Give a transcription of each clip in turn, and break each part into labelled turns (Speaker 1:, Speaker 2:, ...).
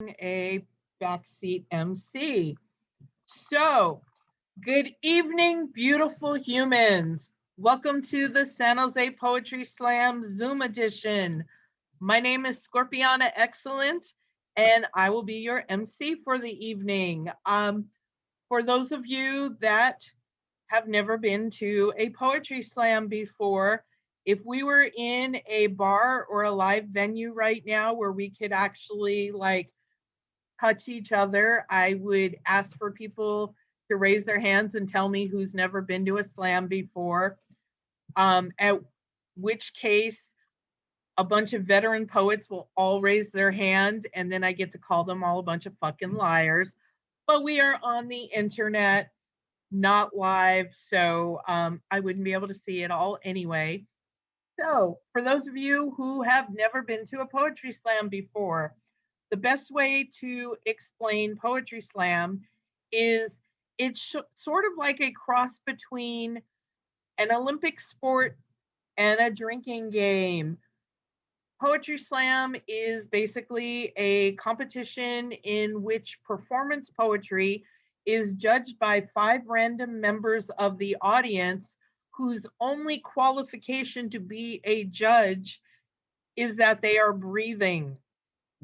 Speaker 1: a backseat MC. So, good evening, beautiful humans. Welcome to the San Jose Poetry Slam Zoom edition. My name is Scorpiana Xlent, and I will be your MC for the evening. For those of you that have never been to a poetry slam before, if we were in a bar or a live venue right now where we could actually touch each other, I would ask for people to raise their hands and tell me who's never been to a slam before. At which case, a bunch of veteran poets will all raise their hand, and then I get to call them all a bunch of fucking liars. But we are on the internet, not live, so I wouldn't be able to see it all anyway. So, for those of you who have never been to a poetry slam before, the best way to explain poetry slam is it's sort of like a cross between an Olympic sport and a drinking game. Poetry slam is basically a competition in which performance poetry is judged by five random members of the audience whose only qualification to be a judge is that they are breathing.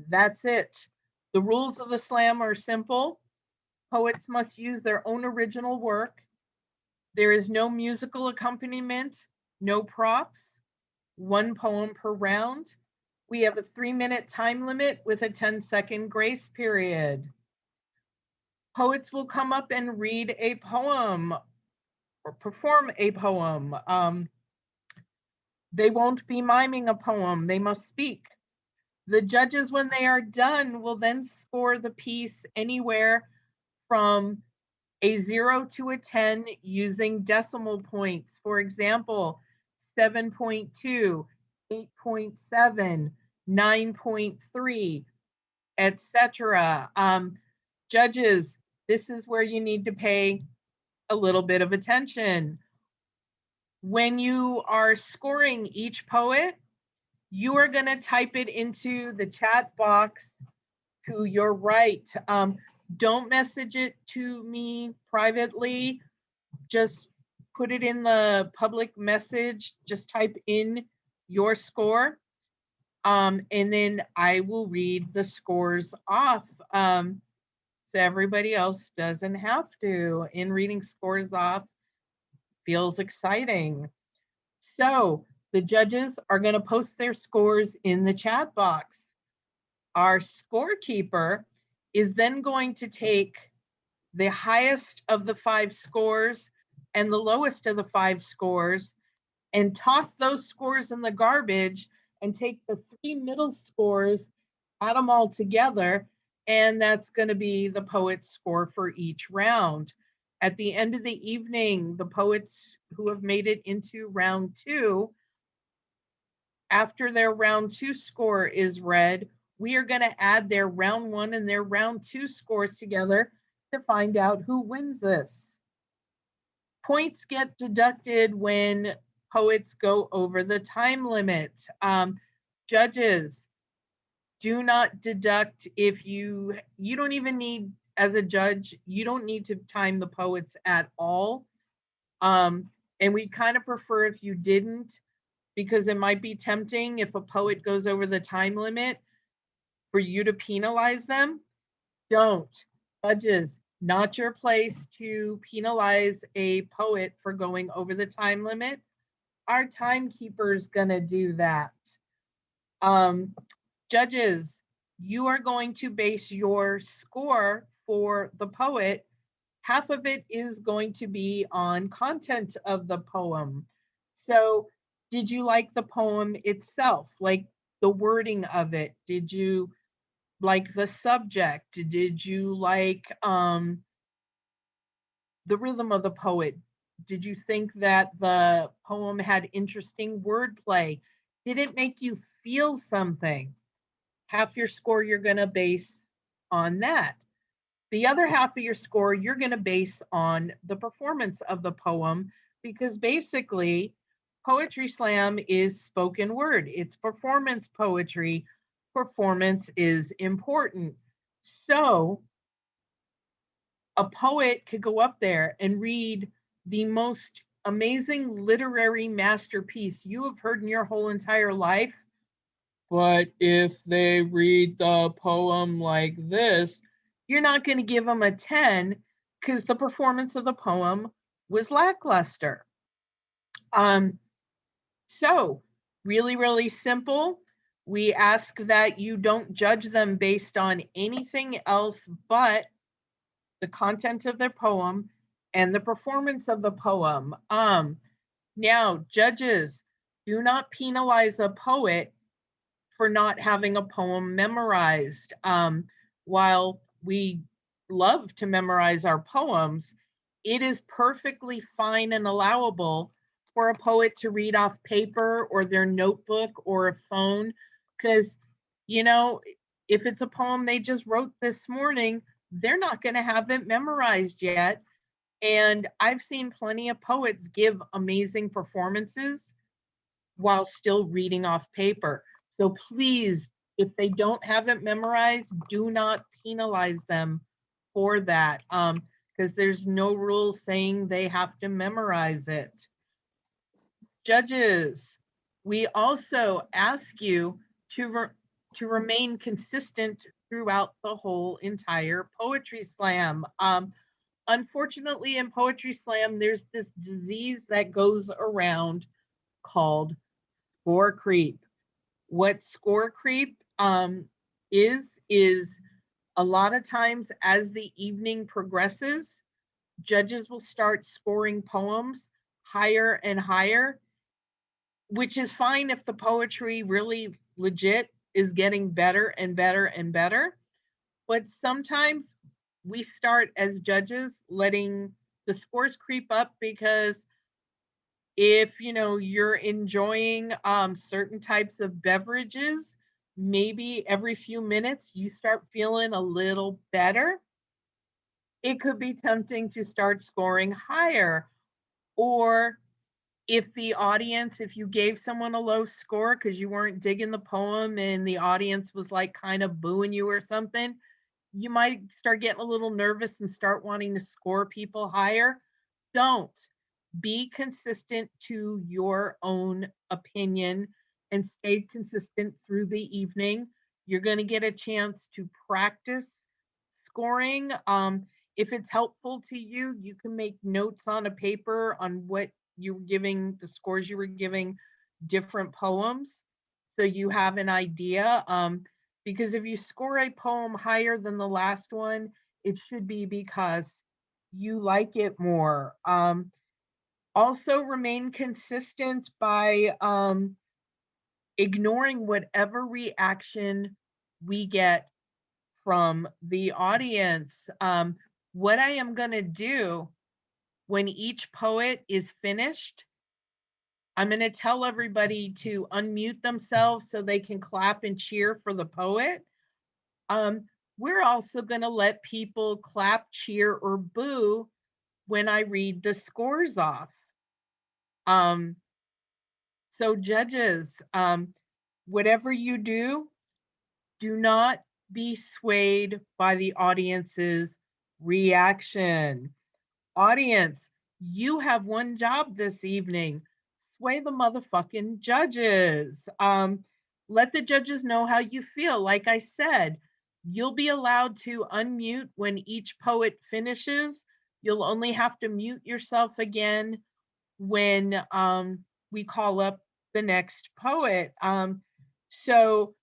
Speaker 1: That's it. The rules of the slam are simple. Poets must use their own original work. There is no musical accompaniment, no props, one poem per round. We have a 3-minute time limit with a 10-second grace period. Poets will come up and read a poem or perform a poem. They won't be miming a poem, they must speak. The judges, when they are done, will then score the piece anywhere from a 0 to a 10 using decimal points. For example, 7.2, 8.7, 9.3, etc. Judges, this is where you need to pay a little bit of attention. When you are scoring each poet, you are going to type it into the chat box to your right. Don't message it to me privately. Just put it in the public message. Just type in your score. And then I will read the scores off. So everybody else doesn't have to. And reading scores off feels exciting. So the judges are going to post their scores in the chat box. Our scorekeeper is then going to take the highest of the 5 scores and the lowest of the 5 scores and toss those scores in the garbage and take the 3 middle scores, add them all together, and that's going to be the poet's score for each round. At the end of the evening, the poets who have made it into round 2, after their round 2 score is read, we are going to add their round 1 and their round 2 scores together to find out who wins this. Points get deducted when poets go over the time limit. Judges, do not deduct if you don't even need, as a judge, you don't need to time the poets at all. And we kind of prefer if you didn't, because it might be tempting if a poet goes over the time limit for you to penalize them. Don't. Judges, not your place to penalize a poet for going over the time limit. Our timekeeper's gonna do that. Judges, you are going to base your score for the poet. Half of it is going to be on content of the poem. So, did you like the poem itself? Like the wording of it? Did you like the subject? Did you like the rhythm of the poet? Did you think that the poem had interesting wordplay? Did it make you feel something? Half your score you're going to base on that. The other half of your score you're going to base on the performance of the poem, because basically poetry slam is spoken word. It's performance poetry. Performance is important. So a poet could go up there and read the most amazing literary masterpiece you have heard in your whole entire life. But if they read the poem like this, you're not going to give them a 10 because the performance of the poem was lackluster. Um, so, really, really simple. We ask that you don't judge them based on anything else but the content of their poem and the performance of the poem. Now, judges, do not penalize a poet for not having a poem memorized. While we love to memorize our poems, it is perfectly fine and allowable for a poet to read off paper or their notebook or a phone. Because, you know, if it's a poem they just wrote this morning, they're not going to have it memorized yet. And I've seen plenty of poets give amazing performances while still reading off paper. So please, if they don't have it memorized, do not penalize them for that, because there's no rule saying they have to memorize it. Judges, we also ask you to remain consistent throughout the whole entire poetry slam. Unfortunately, in poetry slam, there's this disease that goes around called score creep. What score creep is a lot of times as the evening progresses, judges will start scoring poems higher and higher, which is fine if the poetry really legit is getting better and better and better. But sometimes we start as judges letting the scores creep up because if you're enjoying certain types of beverages, maybe every few minutes you start feeling a little better. It could be tempting to start scoring higher. Or if you gave someone a low score because you weren't digging the poem and the audience was like kind of booing you or something, you might start getting a little nervous and start wanting to score people higher. Don't. Be consistent to your own opinion and stay consistent through the evening. You're going to get a chance to practice scoring. If it's helpful to you, you can make notes on a paper on what you were giving, the scores you were giving different poems, so you have an idea. Because if you score a poem higher than the last one, it should be because you like it more. Also, remain consistent by ignoring whatever reaction we get from the audience. What I am going to do when each poet is finished, I'm going to tell everybody to unmute themselves so they can clap and cheer for the poet. We're also going to let people clap, cheer, or boo when I read the scores off. So judges, whatever you do not be swayed by the audience's reaction. Audience, you have one job this evening. Sway the motherfucking judges. Let the judges know how you feel. Like I said, you'll be allowed to unmute when each poet finishes. You'll only have to mute yourself again when we call up the next poet. So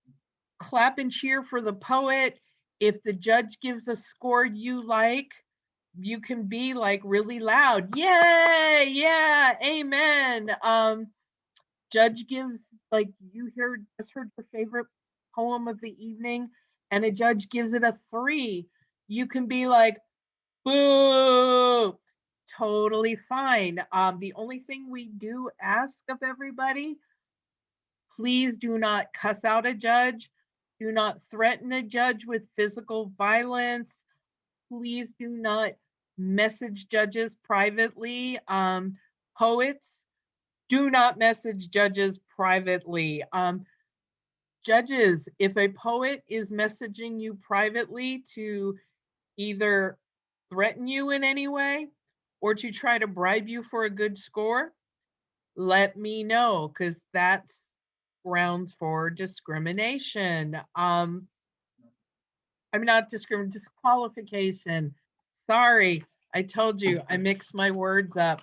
Speaker 1: clap and cheer for the poet. If the judge gives a score you like, you can be like really loud. Yay, yeah, amen. Judge gives, like, just heard your favorite poem of the evening and a judge gives it a 3. You can be like, boo. Totally fine. The only thing we do ask of everybody, please do not cuss out a judge. Do not threaten a judge with physical violence. Please do not message judges privately. Poets, do not message judges privately. Judges, if a poet is messaging you privately to either threaten you in any way or to try to bribe you for a good score, let me know, because that's grounds for discrimination. I'm not disqualification. Sorry, I told you I mix my words up.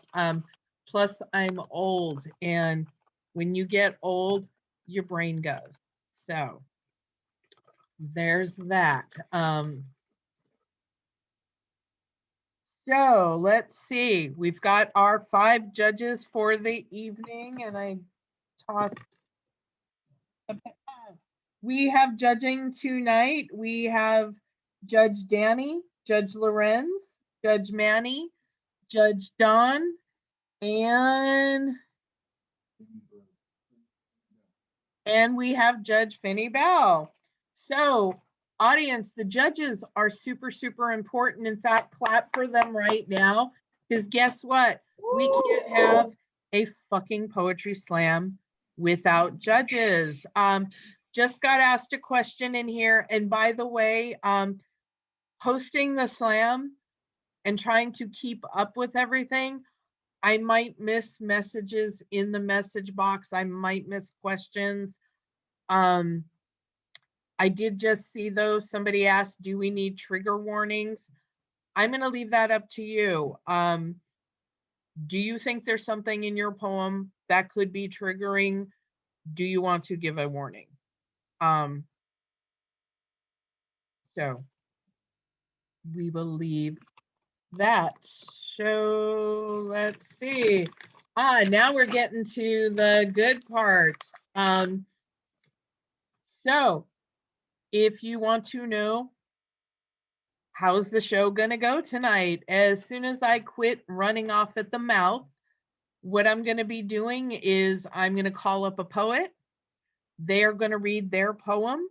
Speaker 1: Plus I'm old, and when you get old, your brain goes. So there's that. So let's see. We've got our 5 judges for the evening, and I tossed. We have judging tonight. We have Judge Danny, Judge Lorenz, Judge Manny, Judge Don, and we have Judge Finney Bell. So, audience, the judges are super, super important. In fact, clap for them right now, because guess what? We can't have a fucking poetry slam without judges. Just got asked a question in here, and by the way, hosting the slam and trying to keep up with everything, I might miss messages in the message box. I might miss questions. I did just see though, somebody asked, do we need trigger warnings? I'm going to leave that up to you. Do you think there's something in your poem that could be triggering? Do you want to give a warning? So we will leave that. So let's see. Now we're getting to the good part. So if you want to know how's the show gonna go tonight, as soon as I quit running off at the mouth, what I'm gonna be doing is I'm gonna call up a poet. They are gonna read their poem.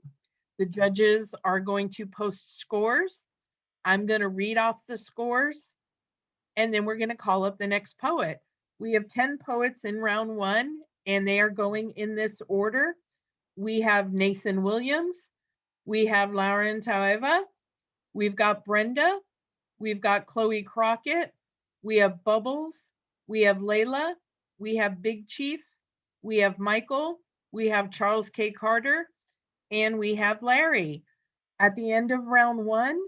Speaker 1: The judges are going to post scores. I'm gonna read off the scores, and then we're gonna call up the next poet. We have 10 poets in round 1, and they are going in this order. We have Nathan Williams, we have Lauren Taeva, we've got Brenda, we've got Chloe Crockett, we have Bubbles, we have Layla, we have Big Chief, we have Michael, we have Charles K. Carter, and we have Larry. At the end of round 1,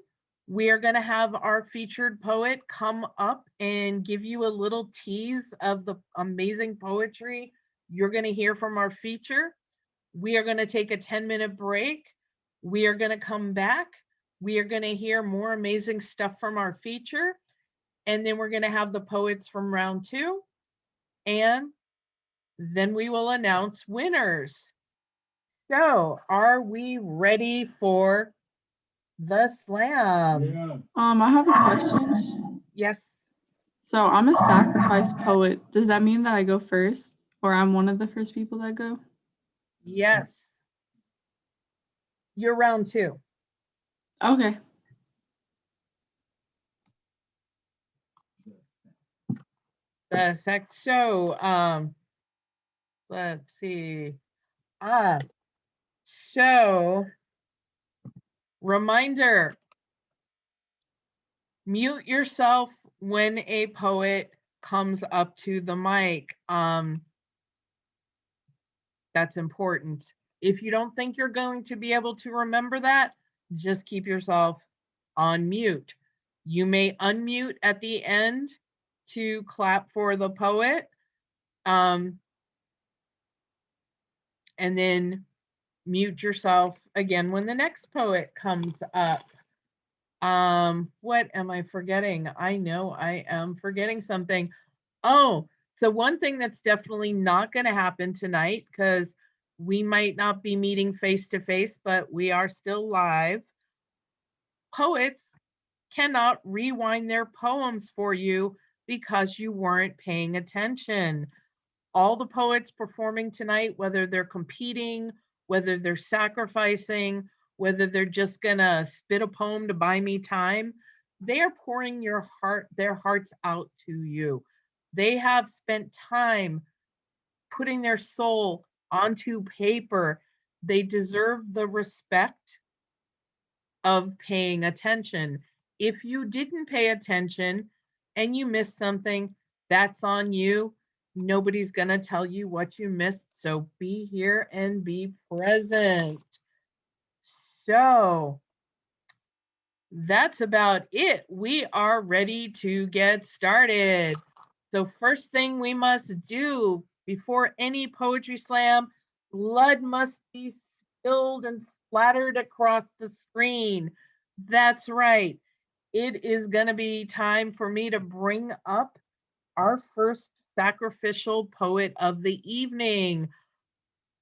Speaker 1: we are going to have our featured poet come up and give you a little tease of the amazing poetry you're going to hear from our feature. We are going to take a 10-minute break. We are going to come back. We are going to hear more amazing stuff from our feature. And then we're going to have the poets from round 2. And then we will announce winners. So, are we ready for the slam?
Speaker 2: Yeah.
Speaker 3: I have a question.
Speaker 1: Yes.
Speaker 3: So I'm a sacrifice poet. Does that mean that I go first, or I'm one of the first people that go?
Speaker 1: Yes. You're round 2.
Speaker 3: Okay.
Speaker 1: So, let's see. So, reminder, mute yourself when a poet comes up to the mic. That's important. If you don't think you're going to be able to remember that, just keep yourself on mute. You may unmute at the end to clap for the poet. And then mute yourself again when the next poet comes up. What am I forgetting? I know I am forgetting something. Oh, so one thing that's definitely not going to happen tonight, because we might not be meeting face to face, but we are still live. Poets cannot rewind their poems for you because you weren't paying attention. All the poets performing tonight, whether they're competing, whether they're sacrificing, whether they're just gonna spit a poem to buy me time, they are pouring their hearts out to you. They have spent time putting their soul onto paper They deserve the respect of paying attention. If you didn't pay attention and you missed something, that's on you. Nobody's going to tell you what you missed. So be here and be present. So that's about it. We are ready to get started. So first thing we must do before any poetry slam, blood must be spilled and splattered across the screen. That's right. It is going to be time for me to bring up our first sacrificial poet of the evening.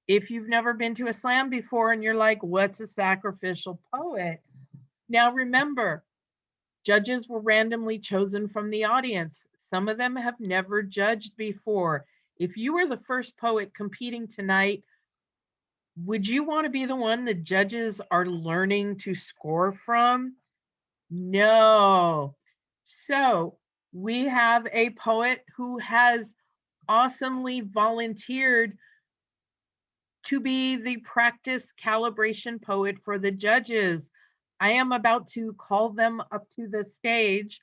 Speaker 1: If you've never been to a slam before and you're like, what's a sacrificial poet? Now remember, judges were randomly chosen from the audience. Some of them have never judged before. If you were the first poet competing tonight, would you want to be the one the judges are learning to score from? No. So we have a poet who has awesomely volunteered to be the practice calibration poet for the judges. I am about to call them up to the stage.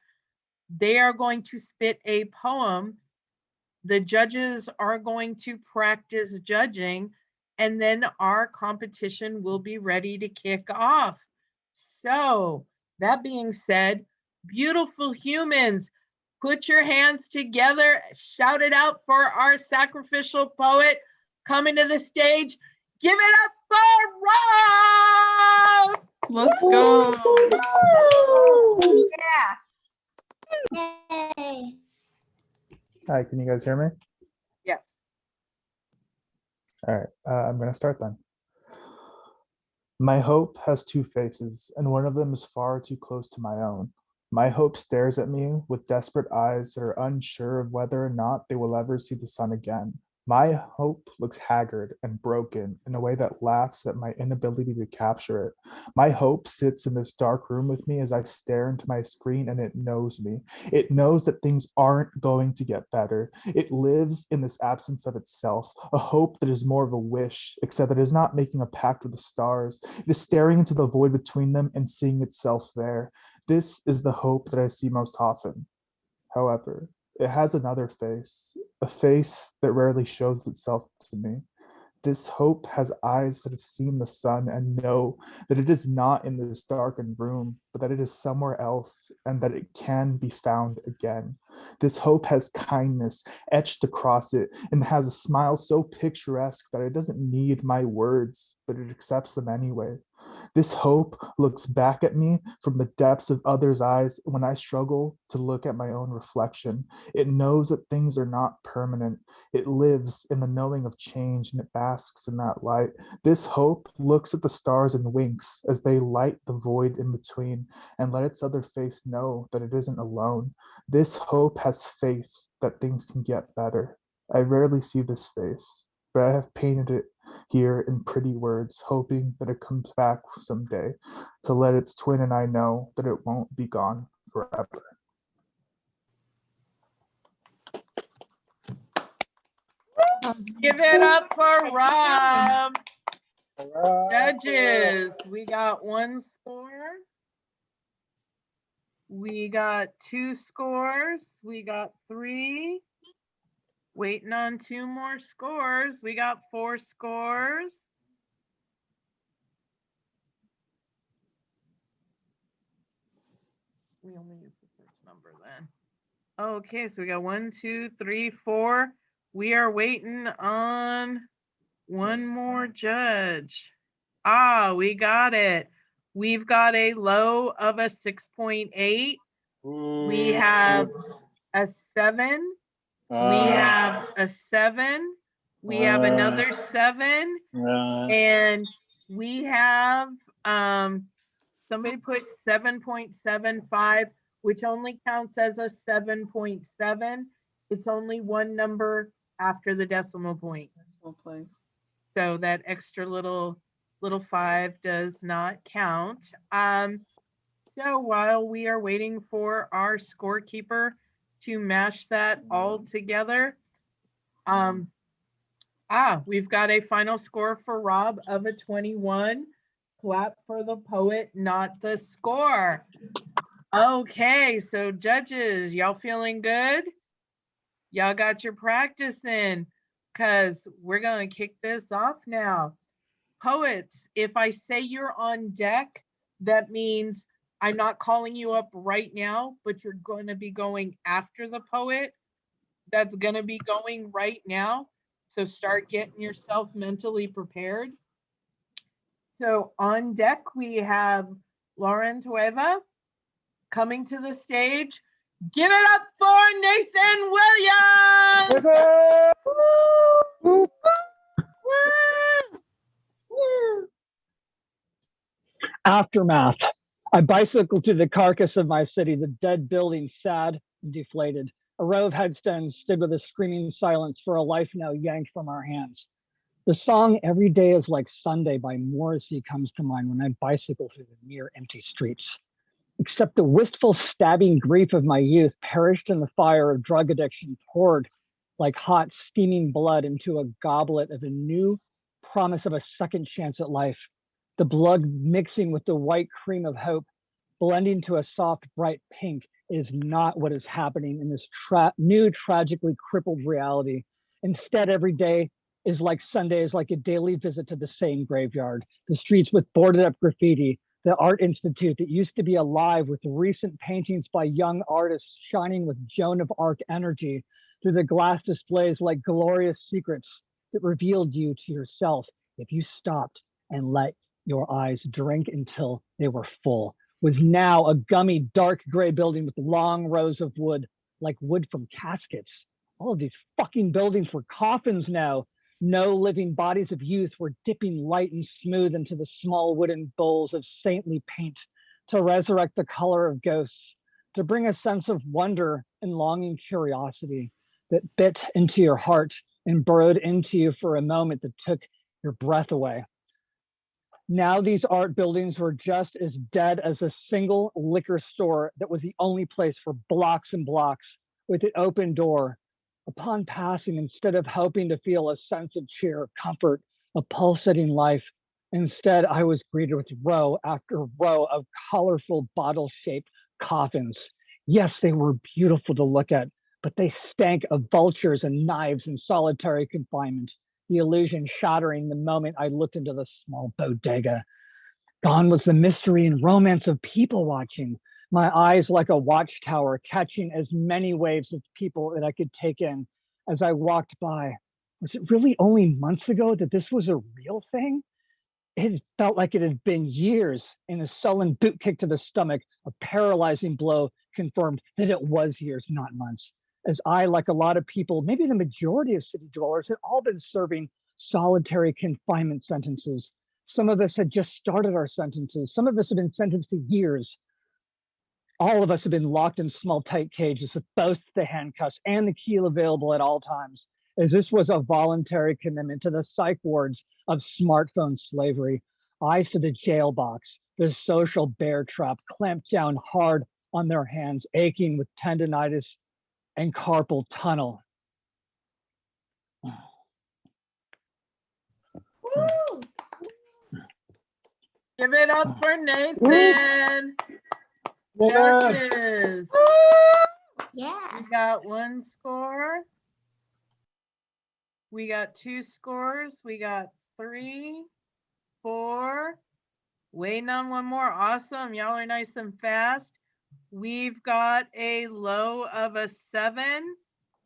Speaker 1: They are going to spit a poem. The judges are going to practice judging, and then our competition will be ready to kick off. So, that being said, beautiful humans, put your hands together, shout it out for our sacrificial poet coming to the stage. Give it up for Rob!
Speaker 3: Let's go.
Speaker 2: Yeah. Yay.
Speaker 4: Hi, can you guys hear me?
Speaker 1: Yes.
Speaker 4: All right, I'm going to start then. My hope has two faces, and one of them is far too close to my own. My hope stares at me with desperate eyes that are unsure of whether or not they will ever see the sun again. My hope looks haggard and broken in a way that laughs at my inability to capture it. My hope sits in this dark room with me as I stare into my screen, and it knows me. It knows that things aren't going to get better. It lives in this absence of itself, a hope that is more of a wish, except that it is not making a pact with the stars. It is staring into the void between them and seeing itself there. This is the hope that I see most often. However, it has another face, a face that rarely shows itself to me. This hope has eyes that have seen the sun and know that it is not in this darkened room, but that it is somewhere else and that it can be found again. This hope has kindness etched across it and has a smile so picturesque that it doesn't need my words, but it accepts them anyway. This hope looks back at me from the depths of others' eyes when I struggle to look at my own reflection. It knows that things are not permanent. It lives in the knowing of change and it basks in that light. This hope looks at the stars and winks as they light the void in between and let its other face know that it isn't alone. This hope has faith that things can get better. I rarely see this face, but I have painted it here in pretty words, hoping that it comes back someday to let its twin and I know that it won't be gone forever.
Speaker 1: Give it up for Rob. Judges, we got one score. We got two scores. We got three. Waiting on two more scores. We got four scores. We only use the first number then. Okay, so we got 1, 2, 3, 4. We are waiting on one more judge. Ah, we got it. We've got a low of a 6.8. We have a 7. We have a 7. We have another 7. And we have somebody put 7.75, which only counts as a 7.7. It's only one number after the decimal point. So that extra little 5 does not count. So while we are waiting for our scorekeeper to mash that all together, We've got a final score for Rob of a 21. Clap for the poet, not the score. Okay, so judges, y'all feeling good? Y'all got your practice in, because we're going to kick this off now. Poets, if I say you're on deck, that means I'm not calling you up right now, but you're going to be going after the poet that's going to be going right now. So start getting yourself mentally prepared. So on deck, we have Lauren Tueva coming to the stage. Give it up for Nathan Williams! Woo! Woo!
Speaker 2: Aftermath. I bicycled through the carcass of my city, the dead building sad and deflated. A row of headstones stood with a screaming silence for a life now yanked from our hands. The song Every Day is Like Sunday by Morrissey comes to mind when I bicycle through the near empty streets. Except the wistful stabbing grief of my youth perished in the fire of drug addiction, poured like hot steaming blood into a goblet of a new promise of a second chance at life. The blood mixing with the white cream of hope, blending to a soft, bright pink, is not what is happening in this new, tragically crippled reality. Instead, every day is like Sunday, is like a daily visit to the same graveyard. The streets with boarded up graffiti, the art institute that used to be alive with recent paintings by young artists shining with Joan of Arc energy through the glass displays like glorious secrets that revealed you to yourself if you stopped and let your eyes drink until they were full, was now a gummy, dark gray building with long rows of wood, like wood from caskets. All of these fucking buildings were coffins now. No living bodies of youth were dipping light and smooth into the small wooden bowls of saintly paint to resurrect the color of ghosts, to bring a sense of wonder and longing curiosity that bit into your heart and burrowed into you for a moment that took your breath away. Now these art buildings were just as dead as a single liquor store that was the only place for blocks and blocks with an open door. Upon passing, instead of hoping to feel a sense of cheer, comfort, a pulsating life, instead I was greeted with row after row of colorful bottle-shaped coffins. Yes, they were beautiful to look at, but they stank of vultures and knives in solitary confinement, the illusion shattering the moment I looked into the small bodega. Gone was the mystery and romance of people watching, my eyes like a watchtower, catching as many waves of people that I could take in as I walked by. Was it really only months ago that this was a real thing? It felt like it had been years, and a sullen boot kick to the stomach, a paralyzing blow, confirmed that it was years, not months. As I, like a lot of people, maybe the majority of city dwellers, had all been serving solitary confinement sentences. Some of us had just started our sentences. Some of us had been sentenced to years. All of us have been locked in small, tight cages with both the handcuffs and the key available at all times, as this was a voluntary commitment to the psych wards of smartphone slavery. Eyes to the jail box, the social bear trap, clamped down hard on their hands, aching with tendonitis and carpal tunnel.
Speaker 1: Woo! Give it up for Nathan. Judges.
Speaker 5: Yeah.
Speaker 1: We got one score. We got two scores. We got 3, 4. Waiting on one more. Awesome. Y'all are nice and fast. We've got a low of a 7.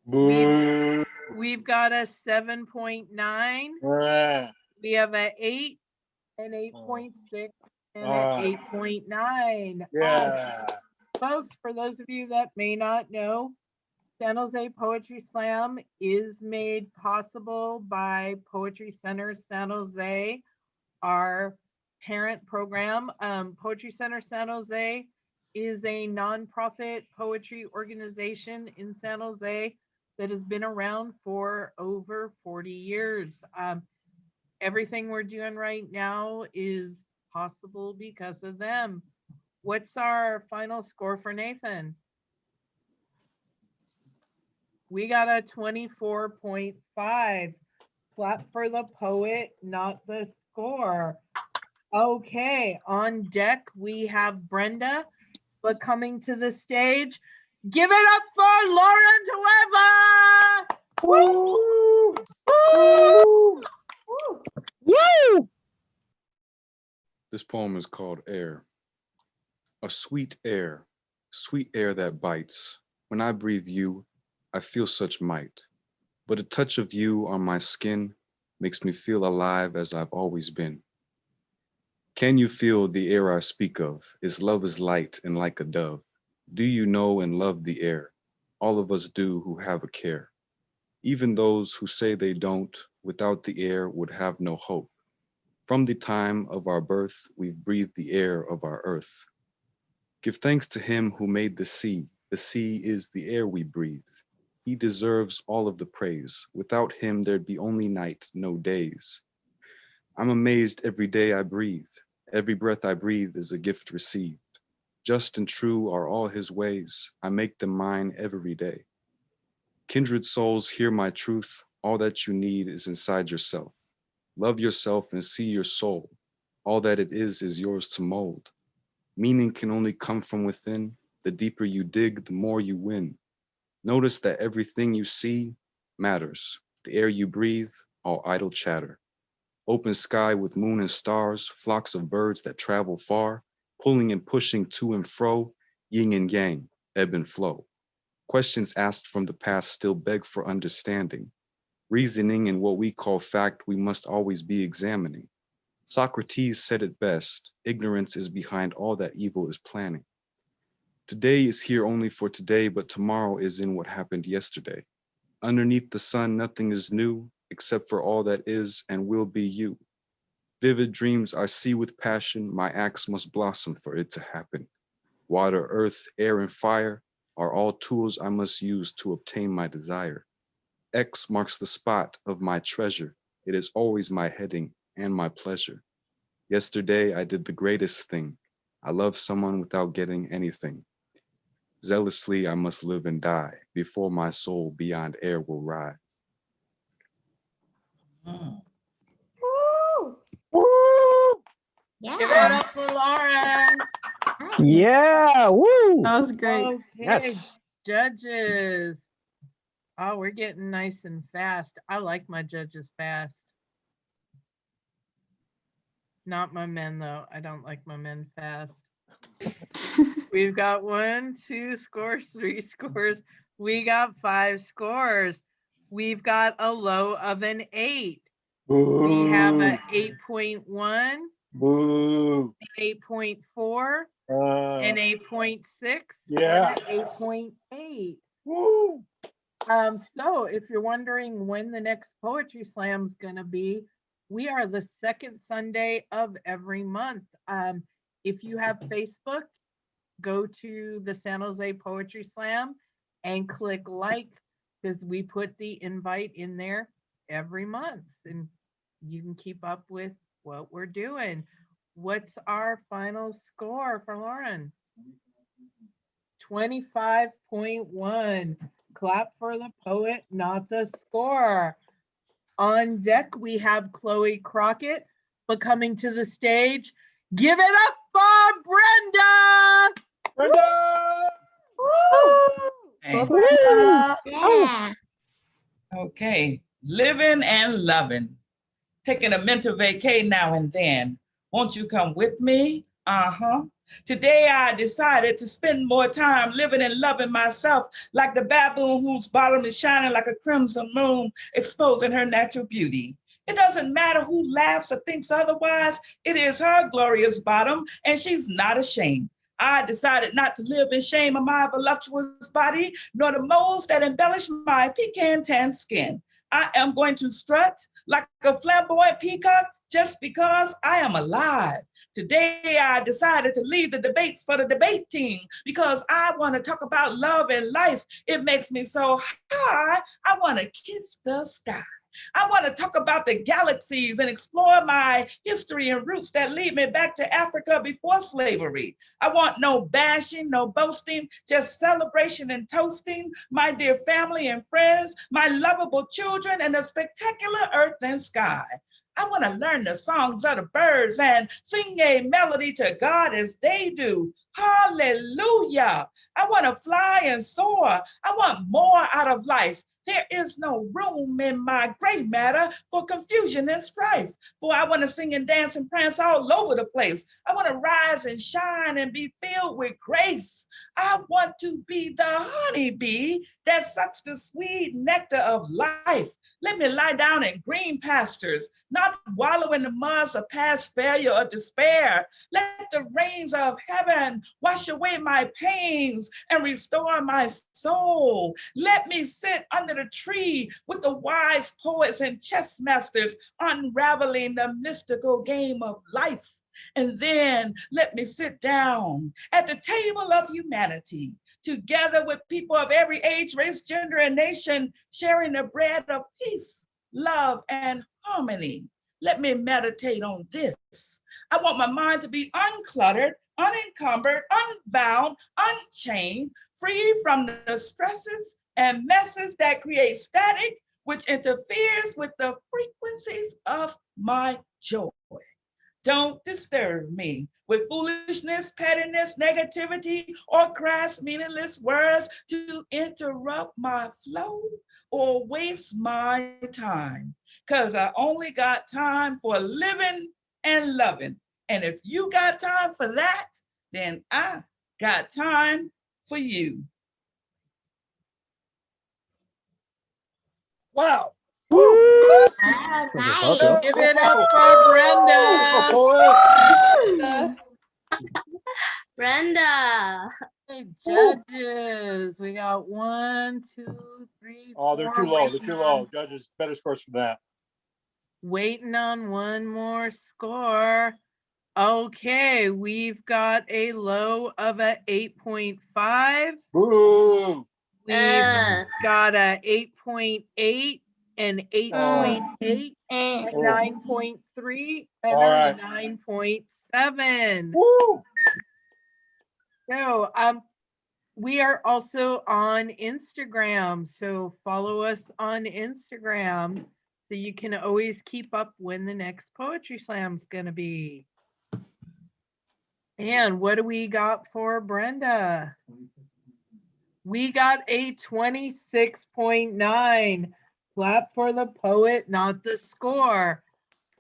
Speaker 1: We've got a 7.9. We have an 8, an 8.6, and an 8.9.
Speaker 6: Yeah.
Speaker 1: Folks, for those of you that may not know, San Jose Poetry Slam is made possible by Poetry Center San Jose, our parent program. Poetry Center San Jose is a nonprofit poetry organization in San Jose that has been around for over 40 years. Everything we're doing right now is possible because of them. What's our final score for Nathan? We got a 24.5. Clap for the poet, not the score. Okay, on deck we have Brenda, but coming to the stage, give it up for Lauren Tueva! Woo! Woo!
Speaker 2: Woo!
Speaker 6: This poem is called Air. A sweet air that bites. When I breathe you, I feel such might. But a touch of you on my skin makes me feel alive as I've always been. Can you feel the air I speak of? Its love is light and like a dove. Do you know and love the air? All of us do who have a care. Even those who say they don't, without the air would have no hope. From the time of our birth, we've breathed the air of our earth. Give thanks to him who made the sea. The sea is the air we breathe. He deserves all of the praise. Without him, there'd be only night, no days. I'm amazed every day I breathe. Every breath I breathe is a gift received. Just and true are all his ways. I make them mine every day. Kindred souls, hear my truth. All that you need is inside yourself. Love yourself and see your soul. All that it is yours to mold. Meaning can only come from within. The deeper you dig, the more you win. Notice that everything you see matters. The air you breathe, all idle chatter. Open sky with moon and stars, flocks of birds that travel far, pulling and pushing to and fro, yin and yang, ebb and flow. Questions asked from the past still beg for understanding. Reasoning in what we call fact, we must always be examining. Socrates said it best, ignorance is behind all that evil is planning. Today is here only for today, but tomorrow is in what happened yesterday. Underneath the sun, nothing is new, except for all that is and will be you. Vivid dreams I see with passion, my acts must blossom for it to happen. Water, earth, air, and fire are all tools I must use to obtain my desire. X marks the spot of my treasure. It is always my heading and my pleasure. Yesterday, I did the greatest thing. I loved someone without getting anything. Zealously, I must live and die before my soul beyond air will rise.
Speaker 5: Woo!
Speaker 1: Give it
Speaker 5: Yeah.
Speaker 1: up for Lauren.
Speaker 2: Yeah, woo!
Speaker 3: That was great.
Speaker 1: Okay,
Speaker 2: Yes.
Speaker 1: judges. Oh, we're getting nice and fast. I like my judges fast. Not my men, though. I don't like my men fast. We've got 1, 2 scores, 3 scores. We got 5 scores. We've got a low of an 8. We have an 8.1,
Speaker 7: Boo.
Speaker 1: 8.4, an 8.6,
Speaker 7: Yeah.
Speaker 1: and an 8.8.
Speaker 7: Woo.
Speaker 1: So if you're wondering when the next poetry slam is going to be, we are the second Sunday of every month. If you have Facebook, go to the San Jose Poetry Slam and click like, because we put the invite in there every month and you can keep up with what we're doing. What's our final score for Lauren? 25.1. Clap for the poet, not the score. On deck, we have Chloe Crockett, but coming to the stage, give it up for Brenda!
Speaker 7: Brenda.
Speaker 5: Go
Speaker 2: Woo!
Speaker 5: Brenda. Yeah.
Speaker 8: Okay, living and loving, taking a mental vacay now and then. Won't you come with me? Today I decided to spend more time living and loving myself like the baboon whose bottom is shining like a crimson moon, exposing her natural beauty. It doesn't matter who laughs or thinks otherwise. It is her glorious bottom, and she's not ashamed. I decided not to live in shame of my voluptuous body, nor the moles that embellish my pecan tan skin. I am going to strut like a flamboyant peacock just because I am alive. Today, I decided to leave the debates for the debate team because I want to talk about love and life. It makes me so high, I want to kiss the sky. I want to talk about the galaxies and explore my history and roots that lead me back to Africa before slavery. I want no bashing, no boasting, just celebration and toasting my dear family and friends, my lovable children, and the spectacular earth and sky. I want to learn the songs of the birds and sing a melody to God as they do. Hallelujah. I want to fly and soar. I want more out of life. There is no room in my gray matter for confusion and strife. For I want to sing and dance and prance all over the place. I want to rise and shine and be filled with grace. I want to be the honeybee that sucks the sweet nectar of life. Let me lie down in green pastures, not wallow in the muds of past failure or despair. Let the rains of heaven wash away my pains and restore my soul. Let me sit under the tree with the wise poets and chess masters, unraveling the mystical game of life. And then let me sit down at the table of humanity, together with people of every age, race, gender, and nation, sharing the bread of peace, love, and harmony. Let me meditate on this. I want my mind to be uncluttered, unencumbered, unbound, unchained, free from the stresses and messes that create static, which interferes with the frequencies of my joy. Don't disturb me with foolishness, pettiness, negativity, or crass, meaningless words to interrupt my flow or waste my time. Because I only got time for living and loving. And if you got time for that, then I got time for you.
Speaker 7: Wow.
Speaker 5: Ah, nice.
Speaker 1: Give it up for Brenda.
Speaker 9: Brenda.
Speaker 1: Hey, judges, we got 1, 2, 3,
Speaker 7: Oh, they're
Speaker 1: 4,
Speaker 7: too low. They're
Speaker 1: waiting
Speaker 7: too
Speaker 1: on-
Speaker 7: low. Judges, better scores for that.
Speaker 1: Waiting on one more score. Okay, we've got a low of a 8.5.
Speaker 7: Boo.
Speaker 1: We've got a 8.8, an 8.8, a 9.3, and
Speaker 7: All
Speaker 1: a
Speaker 7: right.
Speaker 1: 9.7.
Speaker 7: Woo.
Speaker 1: So we are also on Instagram, so follow us on Instagram so you can always keep up when the next Poetry Slam's gonna be. And what do we got for Brenda? We got a 26.9. Clap for the poet, not the score.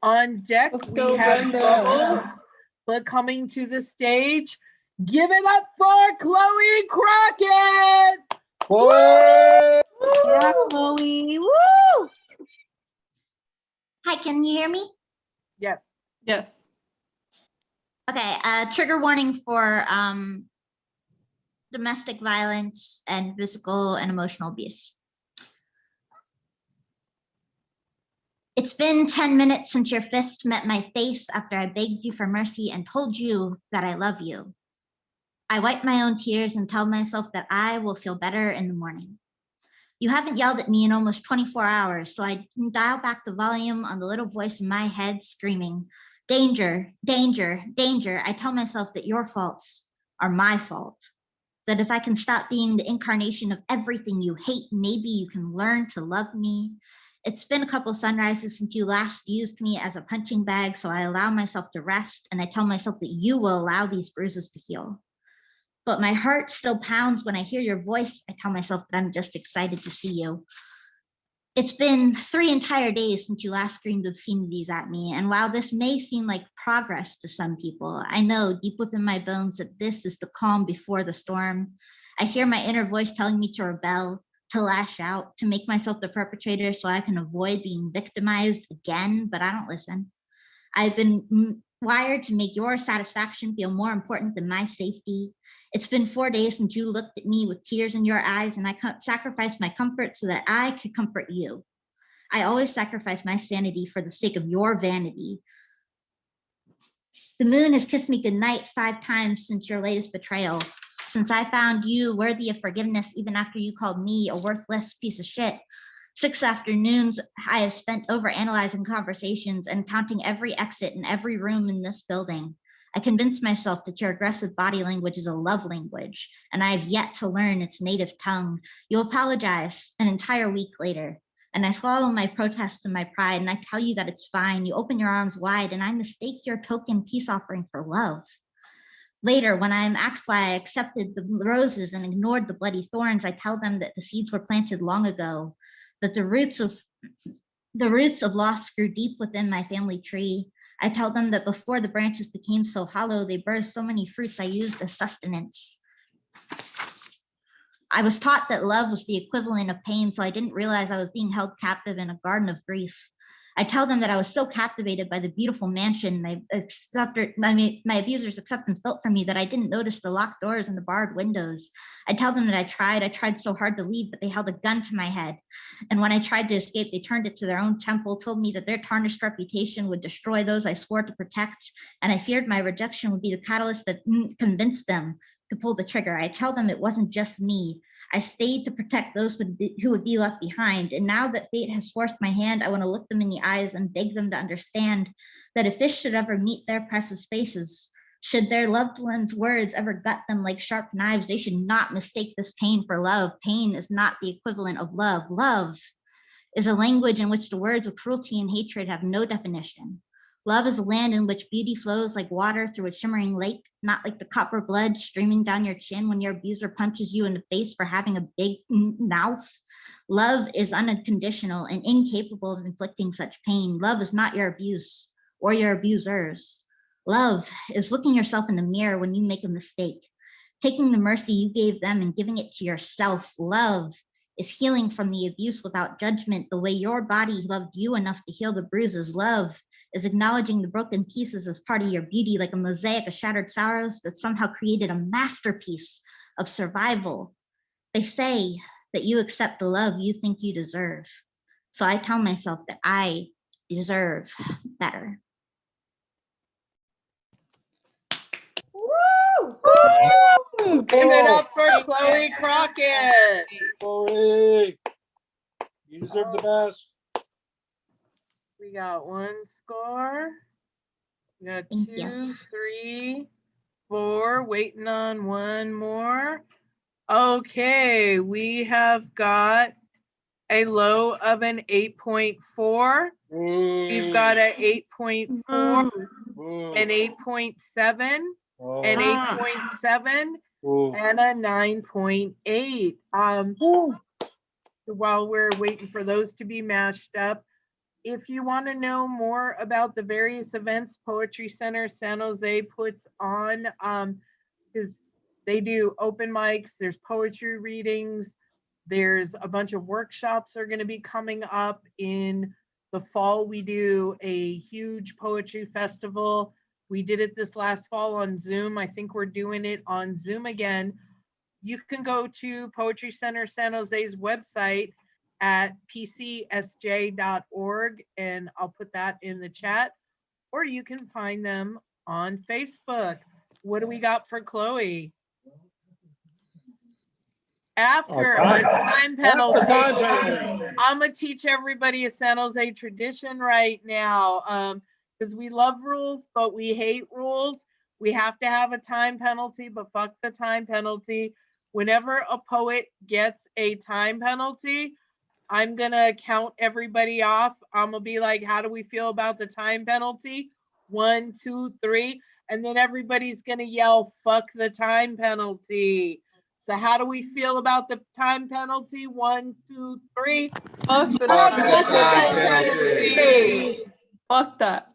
Speaker 1: On deck,
Speaker 3: Let's
Speaker 1: we
Speaker 3: go,
Speaker 1: have
Speaker 3: Brenda.
Speaker 1: Bubbles, but coming to the stage, give it up for Chloe Crockett.
Speaker 7: Chloe.
Speaker 5: Yeah, Chloe. Woo! Hi, can you hear me?
Speaker 1: Yes.
Speaker 3: Yes.
Speaker 5: Okay, trigger warning for domestic violence and physical and emotional abuse. It's been 10 minutes since your fist met my face after I begged you for mercy and told you that I love you. I wipe my own tears and tell myself that I will feel better in the morning. You haven't yelled at me in almost 24 hours, so I dial back the volume on the little voice in my head screaming, danger, danger, danger. I tell myself that your faults are my fault, that if I can stop being the incarnation of everything you hate, maybe you can learn to love me. It's been a couple sunrises since you last used me as a punching bag, so I allow myself to rest, and I tell myself that you will allow these bruises to heal. But my heart still pounds when I hear your voice. I tell myself that I'm just excited to see you. It's been 3 entire days since you last screamed obscenities at me, and while this may seem like progress to some people, I know deep within my bones that this is the calm before the storm. I hear my inner voice telling me to rebel, to lash out, to make myself the perpetrator so I can avoid being victimized again, but I don't listen. I've been wired to make your satisfaction feel more important than my safety. It's been 4 days since you looked at me with tears in your eyes, and I sacrificed my comfort so that I could comfort you. I always sacrifice my sanity for the sake of your vanity. The moon has kissed me goodnight 5 times since your latest betrayal, since I found you worthy of forgiveness even after you called me a worthless piece of shit. 6 afternoons I have spent over analyzing conversations and counting every exit in every room in this building. I convinced myself that your aggressive body language is a love language, and I have yet to learn its native tongue. You apologize an entire week later, and I swallow my protests and my pride, and I tell you that it's fine. You open your arms wide, and I mistake your token peace offering for love. Later, when I am asked why I accepted the roses and ignored the bloody thorns, I tell them that the seeds were planted long ago, that the roots of loss grew deep within my family tree. I tell them that before the branches became so hollow, they birthed so many fruits I used as sustenance. I was taught that love was the equivalent of pain, so I didn't realize I was being held captive in a garden of grief. I tell them that I was so captivated by the beautiful mansion my abuser's acceptance built for me that I didn't notice the locked doors and the barred windows. I tell them that I tried so hard to leave, but they held a gun to my head. And when I tried to escape, they turned it to their own temple, told me that their tarnished reputation would destroy those I swore to protect. And I feared my rejection would be the catalyst that convinced them to pull the trigger. I tell them it wasn't just me. I stayed to protect those who would be left behind. And now that fate has forced my hand, I want to look them in the eyes and beg them to understand that if fish should ever meet their precious faces, should their loved ones' words ever gut them like sharp knives, they should not mistake this pain for love. Pain is not the equivalent of love. Love is a language in which the words of cruelty and hatred have no definition. Love is a land in which beauty flows like water through a shimmering lake, not like the copper blood streaming down your chin when your abuser punches you in the face for having a big mouth. Love is unconditional and incapable of inflicting such pain. Love is not your abuse or your abusers. Love is looking yourself in the mirror when you make a mistake, taking the mercy you gave them and giving it to yourself. Love is healing from the abuse without judgment, the way your body loved you enough to heal the bruises. Love is acknowledging the broken pieces as part of your beauty, like a mosaic of shattered sorrows that somehow created a masterpiece of survival. They say that you accept the love you think you deserve. So I tell myself that I deserve better.
Speaker 1: Give it up for Chloe Crockett.
Speaker 7: Chloe, you deserve the best.
Speaker 1: We got 1 score. We got
Speaker 5: Thank
Speaker 1: 2,
Speaker 5: you.
Speaker 1: 3, 4, waiting on 1 more. Okay, we have got a low of an 8.4. We've got an 8.4, an 8.7, an 8.7, and a 9.8. While we're waiting for those to be mashed up, if you want to know more about the various events Poetry Center San Jose puts on, because they do open mics, there's poetry readings, there's a bunch of workshops are going to be coming up. In the fall, we do a huge poetry festival. We did it this last fall on Zoom. I think we're doing it on Zoom again. You can go to Poetry Center San Jose's website at pcsj.org, and I'll put that in the chat, or you can find them on Facebook. What do we got for Chloe? After a time penalty, I'm gonna teach everybody a San Jose tradition right now, because we love rules, but we hate rules. We have to have a time penalty, but fuck the time penalty. Whenever a poet gets a time penalty, I'm gonna count everybody off. I'm gonna be like, how do we feel about the time penalty? 1, 2, 3, and then everybody's gonna yell, fuck the time penalty. So how do we feel about the time penalty? 1, 2, 3.
Speaker 3: Fuck the
Speaker 1: time penalty.
Speaker 3: Fuck that.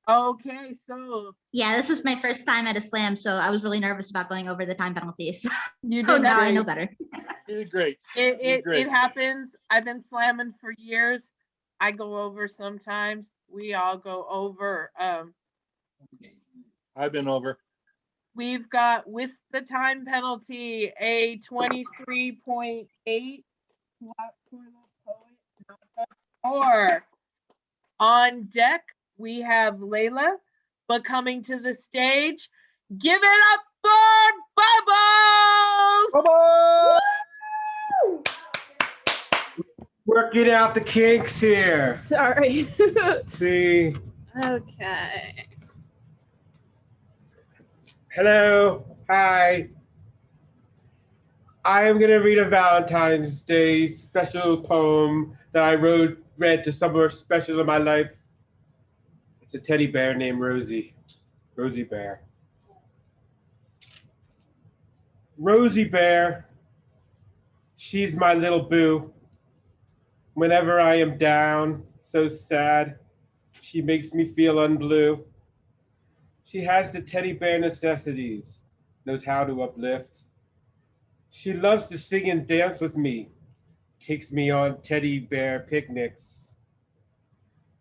Speaker 1: Okay, so
Speaker 5: Yeah, this is my first time at a slam, so I was really nervous about going over the time penalties.
Speaker 3: You
Speaker 5: Oh,
Speaker 3: did
Speaker 5: now I
Speaker 3: great.
Speaker 5: know better.
Speaker 7: You did great.
Speaker 1: it happens. I've been slamming for years. I go over sometimes. We all go over.
Speaker 7: I've been over.
Speaker 1: We've got, with the time penalty, a 23.8 score. On deck, we have Layla, but coming to the stage, give it up for Bubbles!
Speaker 9: Working out the kinks here.
Speaker 10: Sorry.
Speaker 9: See.
Speaker 10: Okay.
Speaker 9: Hello. Hi. I am going to read a Valentine's Day special poem that I read to someone special in my life. It's a teddy bear named Rosie. Rosie Bear. Rosie Bear. She's my little boo. Whenever I am down, so sad, she makes me feel unblue. She has the teddy bear necessities, knows how to uplift. She loves to sing and dance with me, takes me on teddy bear picnics.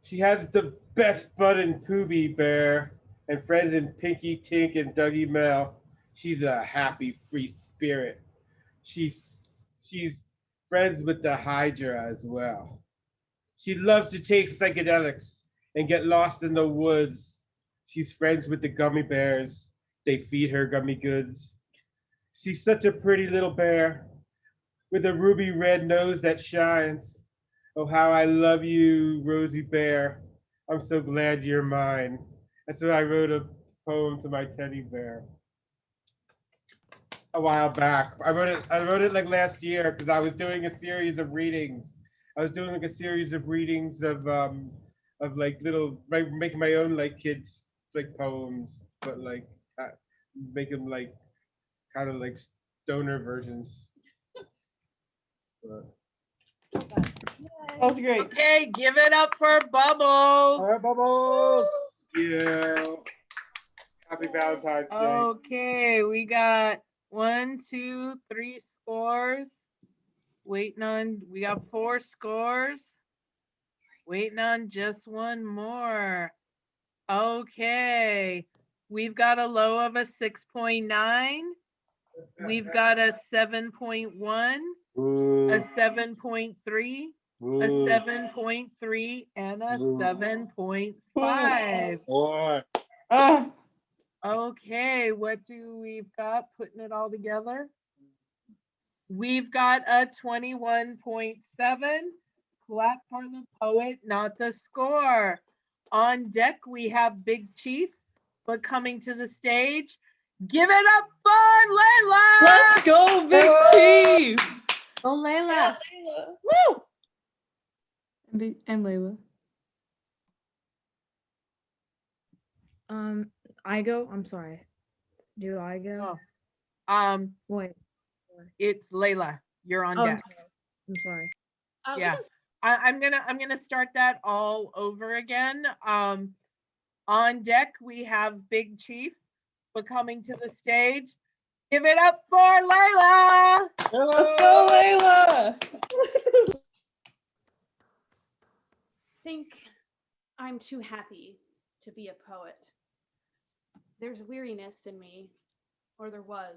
Speaker 9: She has the best bud in Pooby Bear and friends in Pinky Tink and Dougie Mel. She's a happy, free spirit. She's friends with the Hydra as well. She loves to take psychedelics and get lost in the woods. She's friends with the gummy bears. They feed her gummy goods. She's such a pretty little bear with a ruby red nose that shines. Oh, how I love you, Rosie Bear. I'm so glad you're mine. And so I wrote a poem to my teddy bear a while back. I wrote it like last year because I was doing a series of readings. I was doing like a series of readings of like making my own like kids like poems, but like make them like kind of like stoner versions.
Speaker 3: That was great.
Speaker 1: Okay, give it up for Bubbles.
Speaker 7: All right, Bubbles.
Speaker 9: Yeah. Happy Valentine's Day.
Speaker 1: Okay, we got 1, 2, 3 scores. We got 4 scores. Waiting on just one more. Okay, we've got a low of a 6.9. We've got a 7.1, a 7.3, a 7.3, and a 7.5.
Speaker 7: Boy.
Speaker 1: Okay, what do we've got? Putting it all together. We've got a 21.7. Clap for the poet, not the score. On deck, we have Big Chief, but coming to the stage, give it up for Layla!
Speaker 3: Let's go, Big Chief!
Speaker 5: Oh, Layla. Woo!
Speaker 3: And Layla.
Speaker 10: I go. I'm sorry. Do I go?
Speaker 1: Oh.
Speaker 10: Wait.
Speaker 1: It's Layla. You're on
Speaker 10: Oh,
Speaker 1: deck.
Speaker 10: I'm sorry.
Speaker 1: Yeah. I'm gonna start that all over again. On deck we have Big Chief, but coming to the stage, give it up for Layla.
Speaker 3: Let's go, Layla.
Speaker 11: Think I'm too happy to be a poet. There's weariness in me, or there was,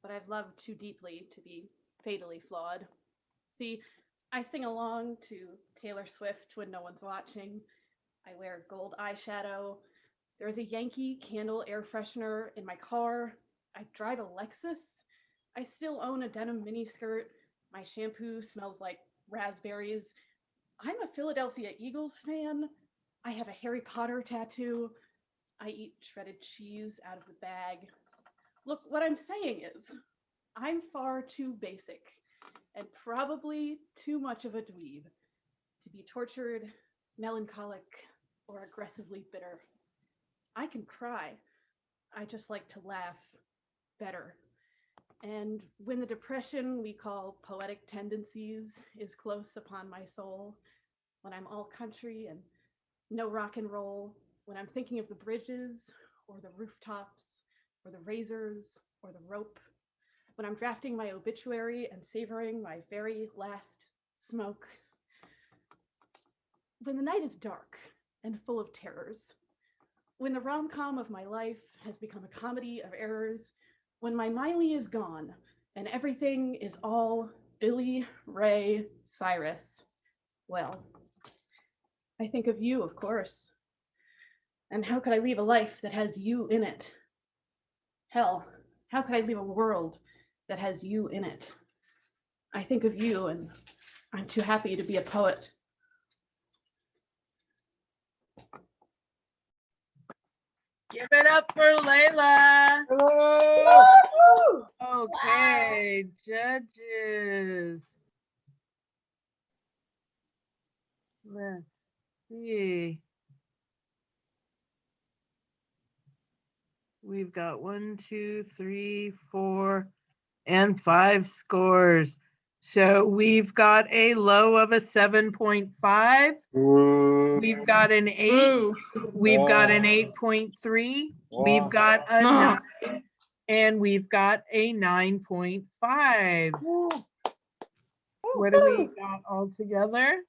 Speaker 11: but I've loved too deeply to be fatally flawed. See, I sing along to Taylor Swift when no one's watching. I wear gold eyeshadow. There's a Yankee Candle air freshener in my car. I drive a Lexus. I still own a denim miniskirt. My shampoo smells like raspberries. I'm a Philadelphia Eagles fan. I have a Harry Potter tattoo. I eat shredded cheese out of the bag. Look, what I'm saying is, I'm far too basic and probably too much of a dweeb to be tortured, melancholic, or aggressively bitter. I can cry. I just like to laugh better. And when the depression we call poetic tendencies is close upon my soul, when I'm all country and no rock and roll, when I'm thinking of the bridges or the rooftops or the razors or the rope, when I'm drafting my obituary and savoring my very last smoke, when the night is dark and full of terrors, when the rom-com of my life has become a comedy of errors, when my Miley is gone and everything is all Billy Ray Cyrus, well, I think of you, of course. And how could I leave a life that has you in it? Hell, how could I leave a world that has you in it? I think of you and I'm too happy to be a poet.
Speaker 1: Give it up for Layla.
Speaker 7: Hello.
Speaker 1: Okay, judges. Let's see. We've got 1, 2, 3, 4, and 5 scores. So we've got a low of a 7.5. We've got an 8.
Speaker 3: Ooh.
Speaker 1: We've got an 8.3. We've got a
Speaker 3: Ah.
Speaker 1: 9. And we've got a 9.5. What do we got all together?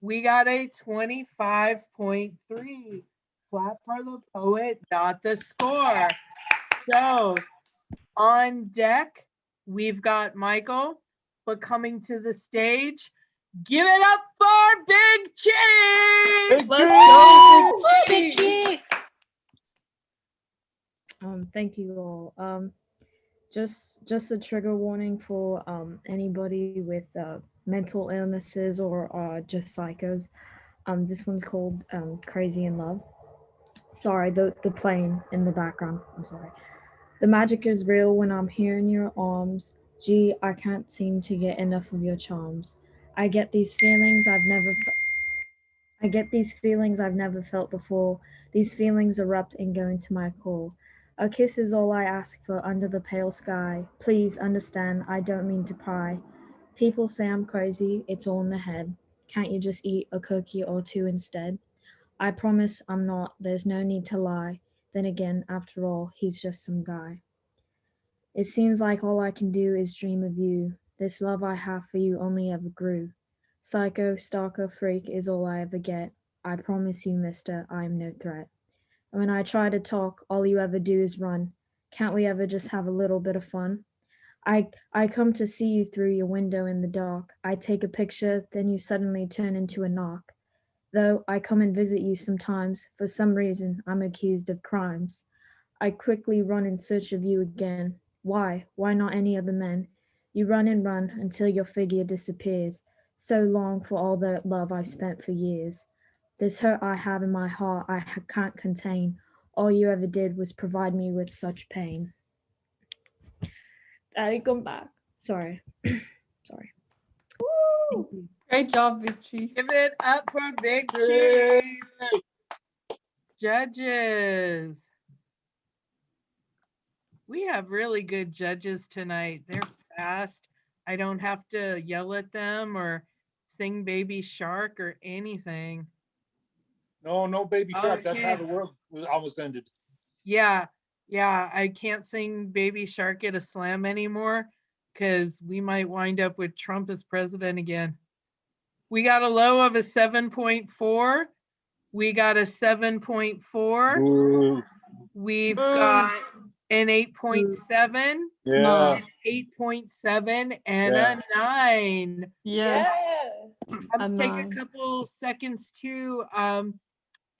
Speaker 1: We got a 25.3. Clap for the poet, got the score. So on deck, we've got Michael, but coming to the stage, give it up for Big Chief!
Speaker 3: Let's go, Big Chief.
Speaker 10: Thank you all. Just a trigger warning for anybody with mental illnesses or just psychos. This one's called Crazy in Love. Sorry, the plane in the background. I'm sorry. The magic is real when I'm here in your arms. Gee, I can't seem to get enough of your charms. I get these feelings I've never felt before. These feelings erupt and go into my core. A kiss is all I ask for under the pale sky. Please understand, I don't mean to pry. People say I'm crazy, it's all in the head. Can't you just eat a cookie or two instead? I promise I'm not, there's no need to lie. Then again, after all, he's just some guy. It seems like all I can do is dream of you. This love I have for you only ever grew. Psycho, stalker, freak is all I ever get. I promise you, mister, I am no threat. And when I try to talk, all you ever do is run. Can't we ever just have a little bit of fun? I come to see you through your window in the dark. I take a picture, then you suddenly turn into a knock. Though I come and visit you sometimes, for some reason I'm accused of crimes. I quickly run in search of you again. Why? Why not any other men? You run and run until your figure disappears. So long for all the love I've spent for years. This hurt I have in my heart I can't contain. All you ever did was provide me with such pain. Daddy, come back. Sorry. Sorry.
Speaker 3: Great job, Big Chief.
Speaker 1: Give it up for Big Chief. Judges. We have really good judges tonight. They're fast. I don't have to yell at them or sing Baby Shark or anything.
Speaker 7: No, Baby Shark. That's how
Speaker 1: Okay.
Speaker 7: the world was almost ended.
Speaker 1: Yeah, I can't sing Baby Shark at a slam anymore because we might wind up with Trump as president again. We got a low of a 7.4. We got a 7.4.
Speaker 7: Ooh.
Speaker 1: We've got an 8.7.
Speaker 7: Yeah.
Speaker 1: An 8.7 and
Speaker 7: Yeah.
Speaker 1: a 9.
Speaker 3: Yes.
Speaker 1: I'm
Speaker 3: A
Speaker 1: take
Speaker 3: 9.
Speaker 1: a couple seconds to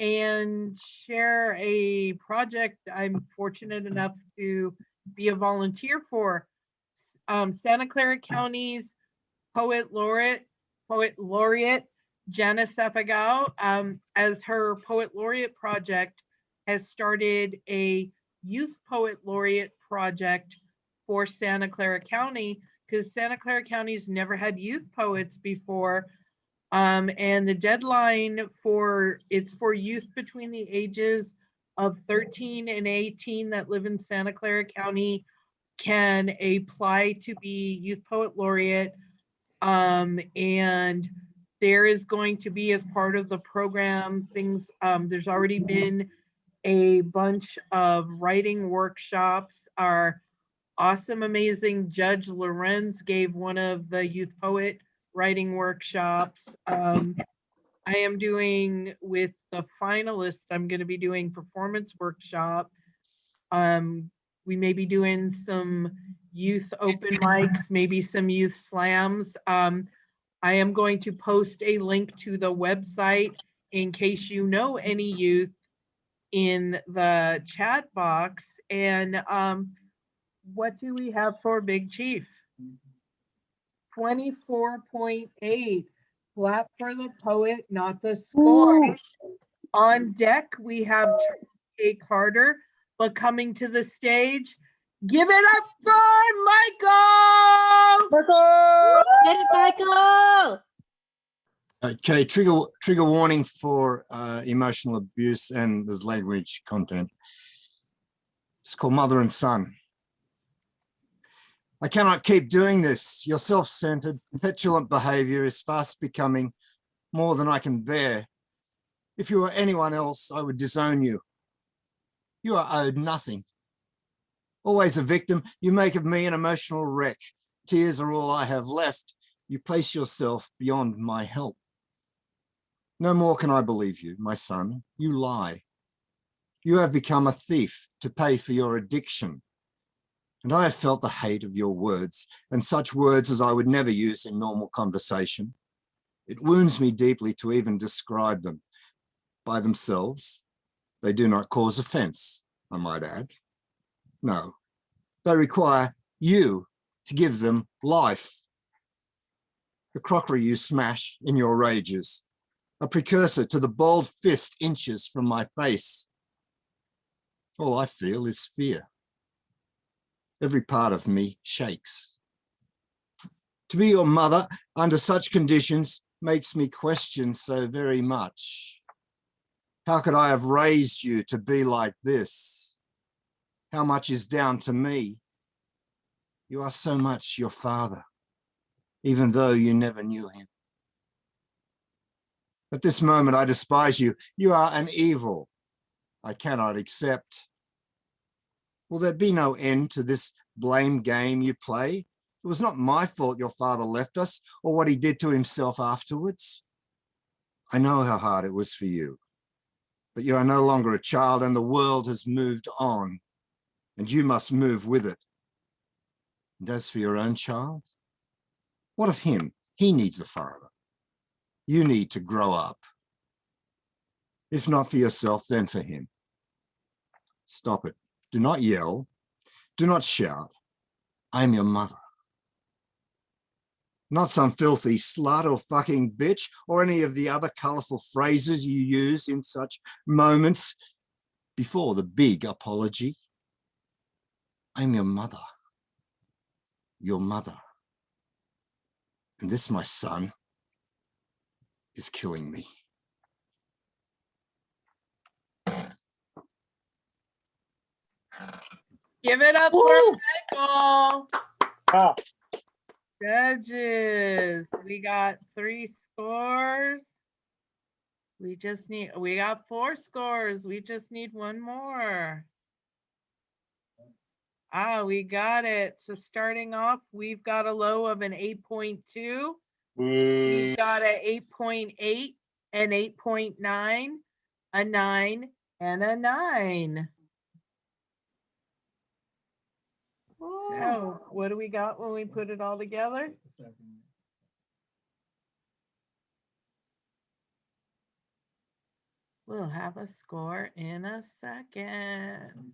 Speaker 1: and share a project I'm fortunate enough to be a volunteer for. Santa Clara County's poet laureate Janice Sapagao, as her poet laureate project, has started a youth poet laureate project for Santa Clara County, because Santa Clara County's never had youth poets before. And the deadline for youth between the ages of 13 and 18 that live in Santa Clara County can apply to be youth poet laureate. And there is going to be, as part of the program, things, there's already been a bunch of writing workshops. Our awesome, amazing Judge Lorenz gave one of the youth poet writing workshops. I am doing, with the finalists, I'm going to be doing performance workshop. We may be doing some youth open mics, maybe some youth slams. I am going to post a link to the website in case you know any youth in the chat box. And what do we have for Big Chief? 24.8. Clap for the poet, not the score. On deck, we have Jay Carter, but coming to the stage, give it up for Michael!
Speaker 5: Get it, Michael!
Speaker 12: Okay, trigger warning for emotional abuse, and there's language content. It's called Mother and Son. I cannot keep doing this. Your self-centered, petulant behavior is fast becoming more than I can bear. If you were anyone else, I would disown you. You are owed nothing. Always a victim, you make of me an emotional wreck. Tears are all I have left. You place yourself beyond my help. No more can I believe you, my son. You lie. You have become a thief to pay for your addiction. And I have felt the hate of your words, and such words as I would never use in normal conversation. It wounds me deeply to even describe them. By themselves, they do not cause offense, I might add. No, they require you to give them life. The crockery you smash in your rages, a precursor to the bald fist inches from my face. All I feel is fear. Every part of me shakes. To be your mother under such conditions makes me question so very much. How could I have raised you to be like this? How much is down to me? You are so much your father, even though you never knew him. At this moment, I despise you. You are an evil I cannot accept. Will there be no end to this blame game you play? It was not my fault your father left us or what he did to himself afterwards. I know how hard it was for you, but you are no longer a child and the world has moved on, and you must move with it. And as for your own child, what of him? He needs a father. You need to grow up. If not for yourself, then for him. Stop it. Do not yell. Do not shout. I am your mother. Not some filthy slut or fucking bitch or any of the other colorful phrases you use in such moments before the big apology. I am your mother. Your mother. And this, my son, is killing me.
Speaker 1: Give it up for Michael.
Speaker 7: Ah,
Speaker 1: Judges, we got 3 scores. We got 4 scores. We just need 1 more. We got it. So starting off, we've got a low of an 8.2. We've got an 8.8, an 8.9, a 9, and a 9. So what do we got when we put it all together? We'll have a score in a second.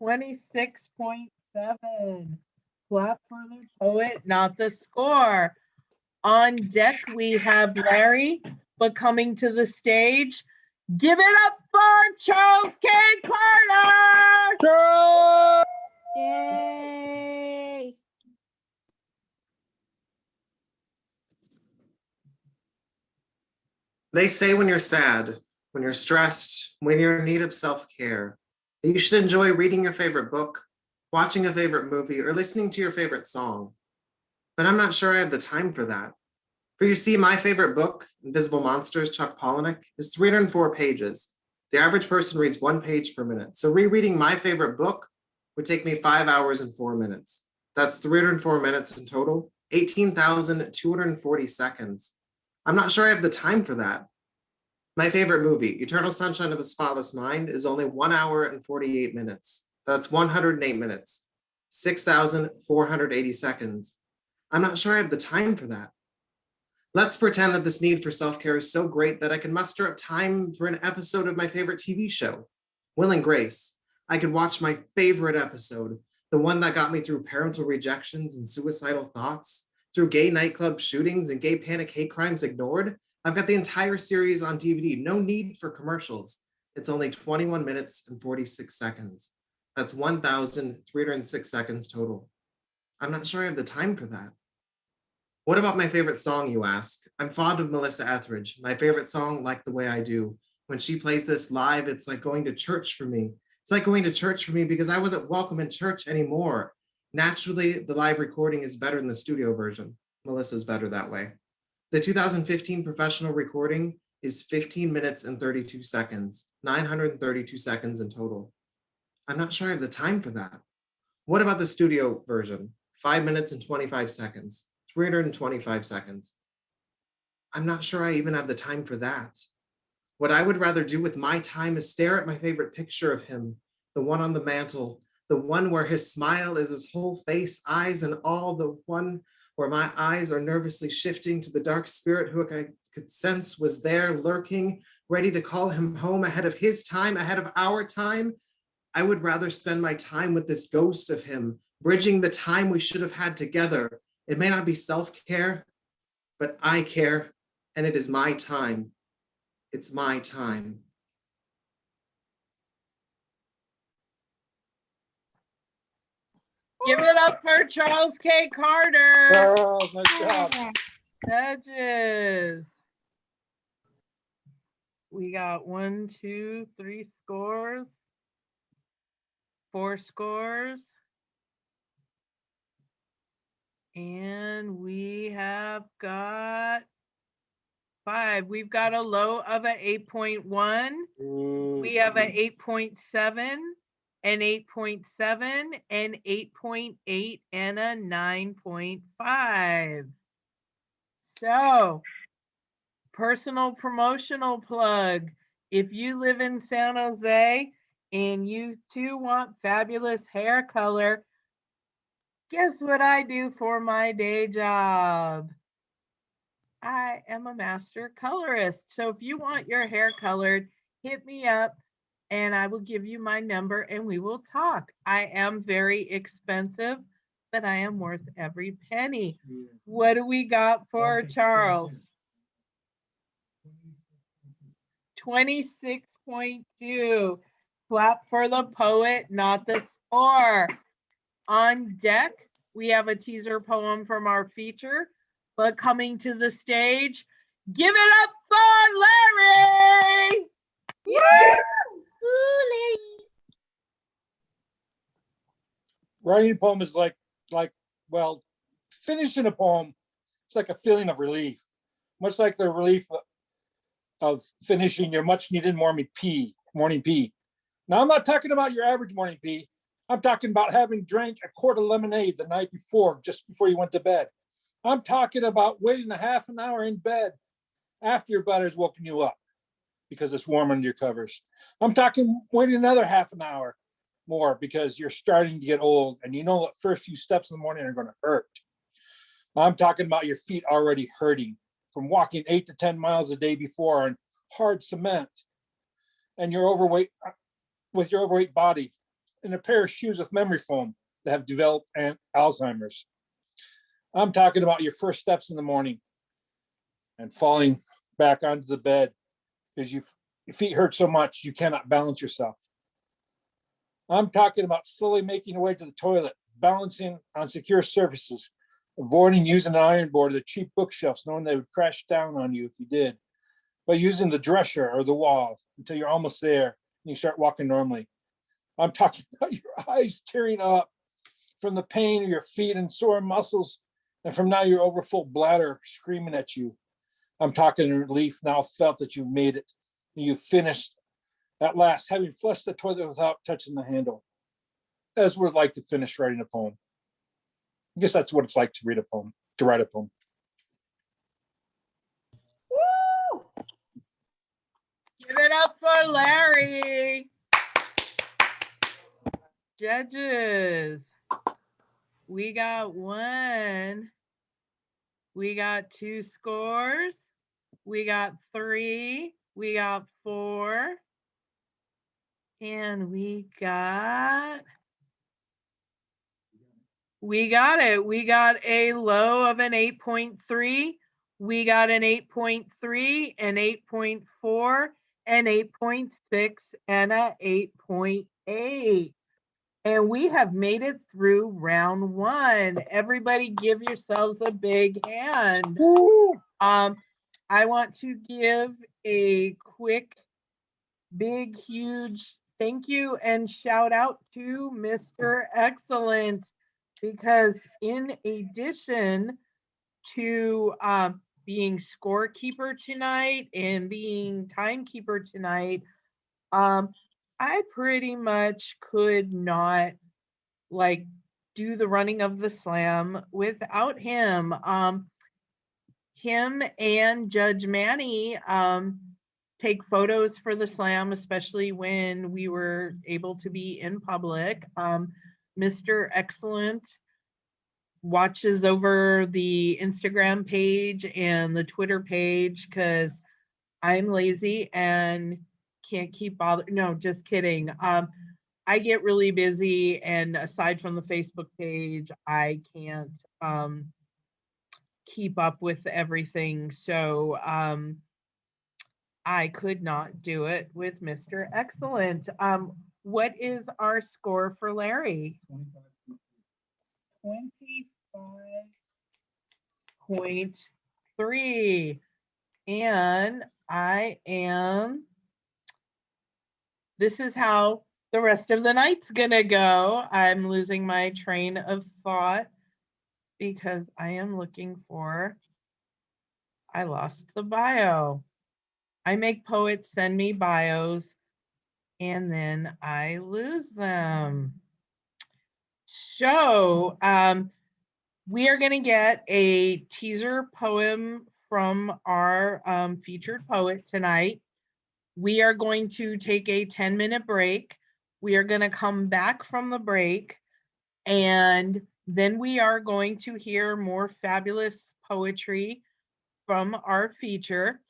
Speaker 1: 26.7. Clap for the poet, not the score. On deck, we have Larry, but coming to the stage, give it up for Charles K. Carter!
Speaker 5: Yay!
Speaker 13: They say when you're sad, when you're stressed, when you're in need of self-care, that you should enjoy reading your favorite book, watching a favorite movie, or listening to your favorite song. But I'm not sure I have the time for that. For you see, my favorite book, Invisible Monsters, Chuck Palahniuk, is 304 pages. The average person reads 1 page per minute. So rereading my favorite book would take me 5 hours and 4 minutes. That's 304 minutes in total, 18,240 seconds. I'm not sure I have the time for that. My favorite movie, Eternal Sunshine of the Spotless Mind, is only 1 hour and 48 minutes. That's 108 minutes, 6,480 seconds. I'm not sure I have the time for that. Let's pretend that this need for self-care is so great that I can muster up time for an episode of my favorite TV show, Will and Grace. I could watch my favorite episode, the one that got me through parental rejections and suicidal thoughts, through gay nightclub shootings and gay panic hate crimes ignored. I've got the entire series on DVD. No need for commercials. It's only 21 minutes and 46 seconds. That's 1,306 seconds total. I'm not sure I have the time for that. What about my favorite song, you ask? I'm fond of Melissa Etheridge. My favorite song, Like the Way I Do. When she plays this live, it's like going to church for me. It's like going to church for me because I wasn't welcome in church anymore. Naturally, the live recording is better than the studio version. Melissa's better that way. The 2015 professional recording is 15 minutes and 32 seconds, 932 seconds in total. I'm not sure I have the time for that. What about the studio version? 5 minutes and 25 seconds, 325 seconds. I'm not sure I even have the time for that. What I would rather do with my time is stare at my favorite picture of him, the one on the mantle, the one where his smile is his whole face, eyes and all, the one where my eyes are nervously shifting to the dark spirit who I could sense was there lurking, ready to call him home ahead of his time, ahead of our time. I would rather spend my time with this ghost of him, bridging the time we should have had together. It may not be self-care, but I care, and it is my time. It's my time.
Speaker 1: Give it up for Charles K. Carter.
Speaker 7: Charles, nice job.
Speaker 1: Judges. We got 1, 2, 3 scores, 4 scores. And we have got 5. We've got a low of an 8.1. We have an 8.7, an 8.7, an 8.8, and a 9.5. So, personal promotional plug. If you live in San Jose and you too want fabulous hair color, guess what I do for my day job? I am a master colorist. So if you want your hair colored, hit me up and I will give you my number and we will talk. I am very expensive, but I am worth every penny. What do we got for Charles? 26.2. Clap for the poet, not the score. On deck, we have a teaser poem from our feature, but coming to the stage, give it up for Larry!
Speaker 5: Yeah! Ooh, Larry!
Speaker 7: Writing a poem is well, finishing a poem, it's like a feeling of relief, much like the relief of finishing your much needed morning pee. Now, I'm not talking about your average morning pee. I'm talking about having drank a quart of lemonade the night before, just before you went to bed. I'm talking about waiting a half an hour in bed after your bladder's woken you up because it's warm under your covers. I'm talking waiting another half an hour more because you're starting to get old and you know the first few steps in the morning are going to hurt. I'm talking about your feet already hurting from walking 8 to 10 miles a day before on hard cement, and you're overweight with your overweight body in a pair of shoes with memory foam that have developed Alzheimer's. I'm talking about your first steps in the morning and falling back onto the bed because your feet hurt so much you cannot balance yourself. I'm talking about slowly making your way to the toilet, balancing on secure surfaces, avoiding using an iron board or the cheap bookshelves, knowing they would crash down on you if you did, but using the dresser or the wall until you're almost there and you start walking normally. I'm talking about your eyes tearing up from the pain of your feet and sore muscles, and from now your overfull bladder screaming at you. I'm talking relief now felt that you've made it and you've finished at last, having flushed the toilet without touching the handle. As we'd like to finish writing a poem. I guess that's what it's like to read a poem, to write a poem.
Speaker 1: Woo! Give it up for Larry. Judges, we got 1, we got 2 scores, we got 3, we got 4, and we got We got it. We got a low of an 8.3. We got an 8.3, an 8.4, an 8.6, and an 8.8. And we have made it through round one. Everybody give yourselves a big hand. I want to give a quick, big, huge thank you and shout out to Mr. Xlent, because in addition to being scorekeeper tonight and being timekeeper tonight, I pretty much could not like do the running of the slam without him. Him and Judge Manny take photos for the slam, especially when we were able to be in public. Mr. Xlent watches over the Instagram page and the Twitter page because I'm lazy and can't keep bothering. No, just kidding. I get really busy, and aside from the Facebook page, I can't keep up with everything. So I could not do it with Mr. Xlent. What is our score for Larry? 25.3. And this is how the rest of the night's gonna go. I'm losing my train of thought because I am looking for, I lost the bio. I make poets send me bios and then I lose them. So we are gonna get a teaser poem from our featured poet tonight. We are going to take a 10-minute break. We are going to come back from the break, and then we are going to hear more fabulous poetry from our feature,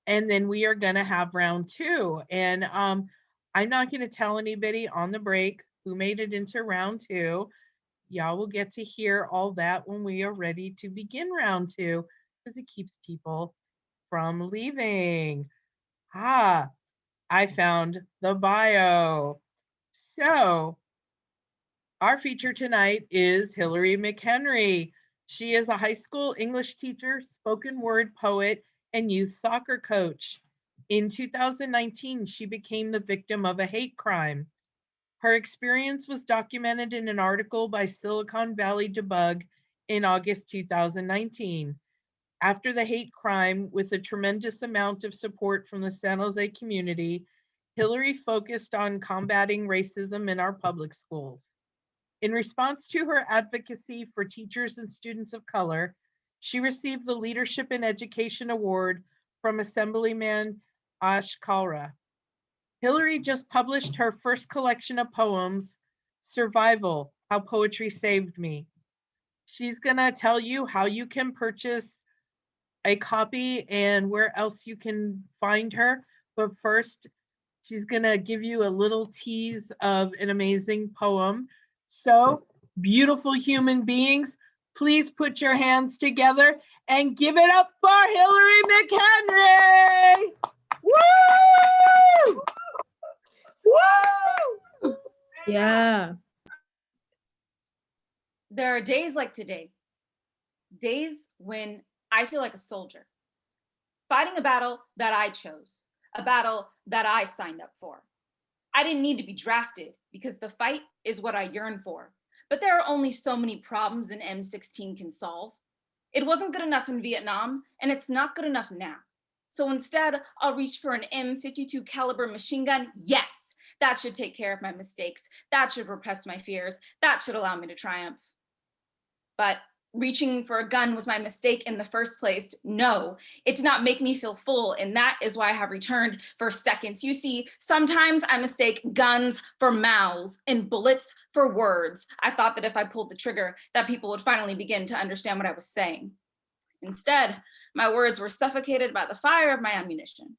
Speaker 1: and then we are going to have round two. And I'm not going to tell anybody on the break who made it into round two. Y'all will get to hear all that when we are ready to begin round two, because it keeps people from leaving. I found the bio. So our feature tonight is Hilary Mchenry. She is a high school English teacher, spoken word poet, and youth soccer coach. In 2019, she became the victim of a hate crime. Her experience was documented in an article by Silicon Valley Debug in August 2019. After the hate crime, with a tremendous amount of support from the San Jose community, Hilary focused on combating racism in our public schools. In response to her advocacy for teachers and students of color, she received the Leadership in Education Award from Assemblyman Ash Kalra. Hilary just published her first collection of poems, Survival: How Poetry Saved Me. She's gonna tell you how you can purchase a copy and where else you can find her. But first, she's gonna give you a little tease of an amazing poem. So, beautiful human beings, please put your hands together and give it up for Hilary Mchenry. Woo!
Speaker 14: Woo!
Speaker 10: Yeah.
Speaker 14: There are days like today, days when I feel like a soldier, fighting a battle that I chose, a battle that I signed up for. I didn't need to be drafted because the fight is what I yearn for. But there are only so many problems an M16 can solve. It wasn't good enough in Vietnam, and it's not good enough now. So instead, I'll reach for an M52 caliber machine gun. Yes, that should take care of my mistakes. That should repress my fears. That should allow me to triumph. But reaching for a gun was my mistake in the first place. No, it did not make me feel full, and that is why I have returned for seconds. You see, sometimes I mistake guns for mouths and bullets for words. I thought that if I pulled the trigger, that people would finally begin to understand what I was saying. Instead, my words were suffocated by the fire of my ammunition.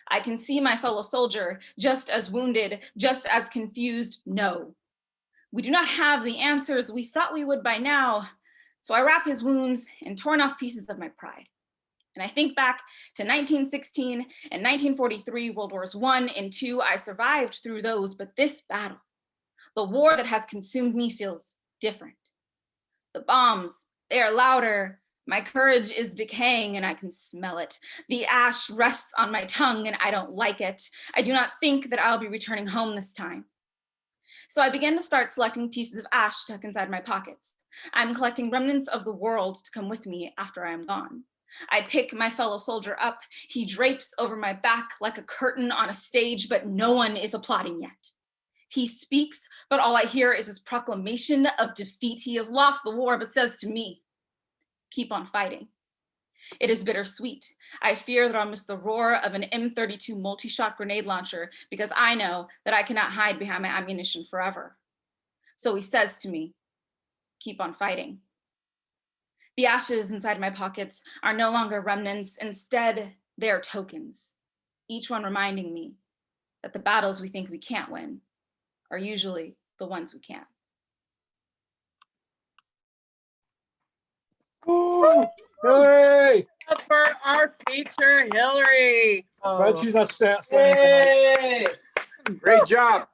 Speaker 14: I can see my fellow soldier just as wounded, just as confused. No. We do not have the answers we thought we would by now, so I wrap his wounds in torn off pieces of my pride. And I think back to 1916 and 1943, World Wars I and II. I survived through those, but this battle, the war that has consumed me, feels different. The bombs, they are louder. My courage is decaying and I can smell it. The ash rests on my tongue and I don't like it. I do not think that I'll be returning home this time. So I began to start selecting pieces of ash to tuck inside my pockets. I'm collecting remnants of the world to come with me after I am gone. I pick my fellow soldier up. He drapes over my back like a curtain on a stage, but no one is applauding yet. He speaks, but all I hear is his proclamation of defeat. He has lost the war, but says to me, keep on fighting. It is bittersweet. I fear that I'll miss the roar of an M32 multi-shot grenade launcher because I know that I cannot hide behind my ammunition forever. So he says to me, keep on fighting. The ashes inside my pockets are no longer remnants. Instead, they are tokens, each one reminding me that the battles we think we can't win are usually the ones we can't.
Speaker 7: Ooh, Hilary!
Speaker 1: For our feature, Hilary.
Speaker 7: Glad she's not standing.
Speaker 1: Yay!
Speaker 15: Great job.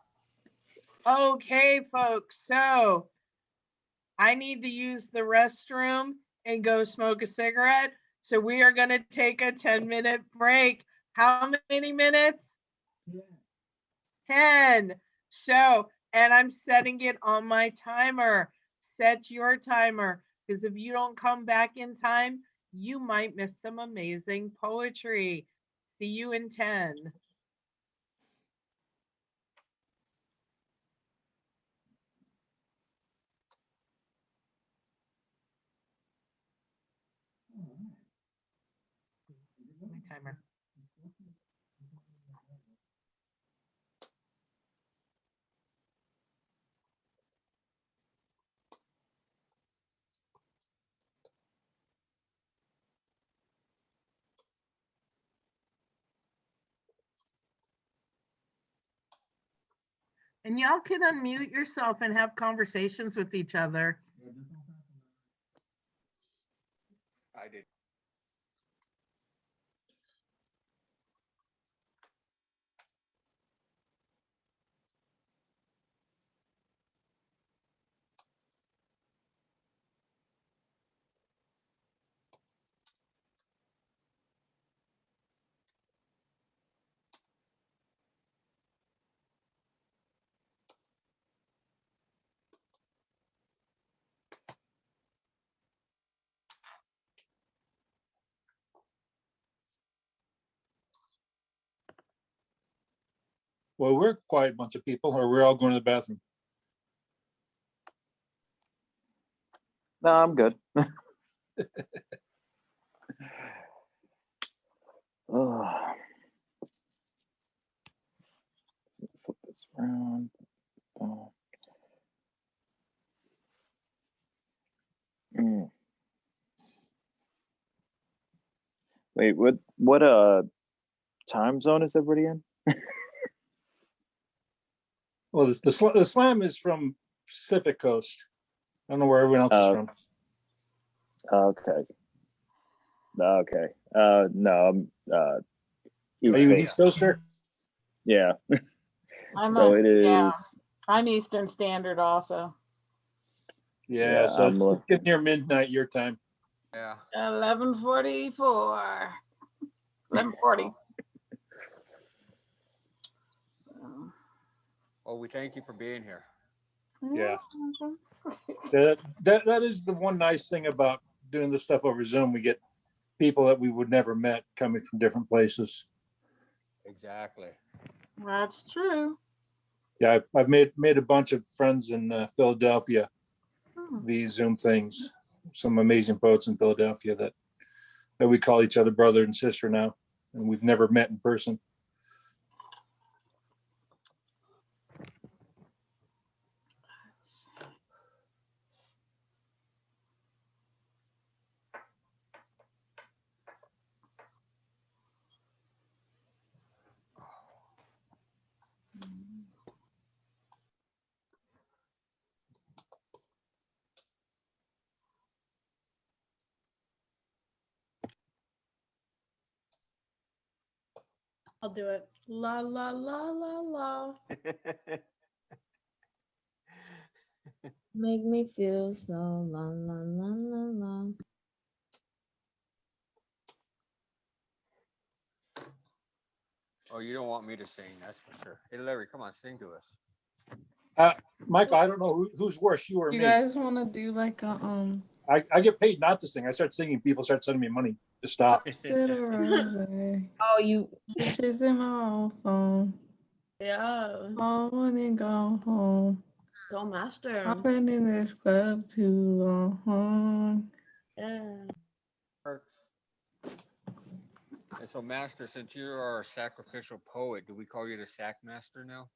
Speaker 1: Okay, folks, so I need to use the restroom and go smoke a cigarette. So we are going to take a 10-minute break. How many minutes? 10. So, and I'm setting it on my timer. Set your timer, because if you don't come back in time, you might miss some amazing poetry. See you in 10. My timer. And y'all can unmute yourself and have conversations with each other.
Speaker 15: I did.
Speaker 7: Well, we're a quiet bunch of people, or we're all going to the bathroom.
Speaker 15: No, I'm good. Oh. Flip this around. Oh. Wait, what time zone is everybody in?
Speaker 7: Well, the slam is from Pacific Coast. I don't know where everyone else is from.
Speaker 15: Okay. Okay. No, I'm East
Speaker 7: Are you an
Speaker 15: Coast.
Speaker 7: East Coaster?
Speaker 15: Yeah.
Speaker 16: I'm
Speaker 15: it is.
Speaker 16: Yeah, I'm Eastern Standard also.
Speaker 7: Yeah, so
Speaker 15: I'm
Speaker 7: it's getting near midnight your time.
Speaker 15: Yeah.
Speaker 16: 11:44. 11:40.
Speaker 15: Well, we thank you for being here.
Speaker 7: Yeah. That is the one nice thing about doing this stuff over Zoom. We get people that we would never met coming from different places.
Speaker 15: Exactly.
Speaker 16: That's true.
Speaker 7: Yeah, I've made a bunch of friends in Philadelphia, these Zoom things. Some amazing poets in Philadelphia that we call each other brother and sister now, and we've never met in person.
Speaker 11: I'll do it. La la la la la.
Speaker 10: Make me feel so la la la la la.
Speaker 15: Oh, you don't want me to sing, that's for sure. Hey, Larry, come on, sing to us.
Speaker 7: Michael, I don't know who's worse, you or
Speaker 3: You
Speaker 7: me.
Speaker 3: guys want to do like a
Speaker 7: I get paid not to sing. I start singing, people start sending me money to stop.
Speaker 3: sit a rose?
Speaker 10: Oh, you.
Speaker 3: She's in my phone.
Speaker 11: Yeah.
Speaker 3: I wanna go home.
Speaker 11: Go master.
Speaker 3: I've been in this club too long.
Speaker 11: Yeah.
Speaker 15: Perks. And so, Master, since you're our sacrificial poet, do we call you the Sack Master now?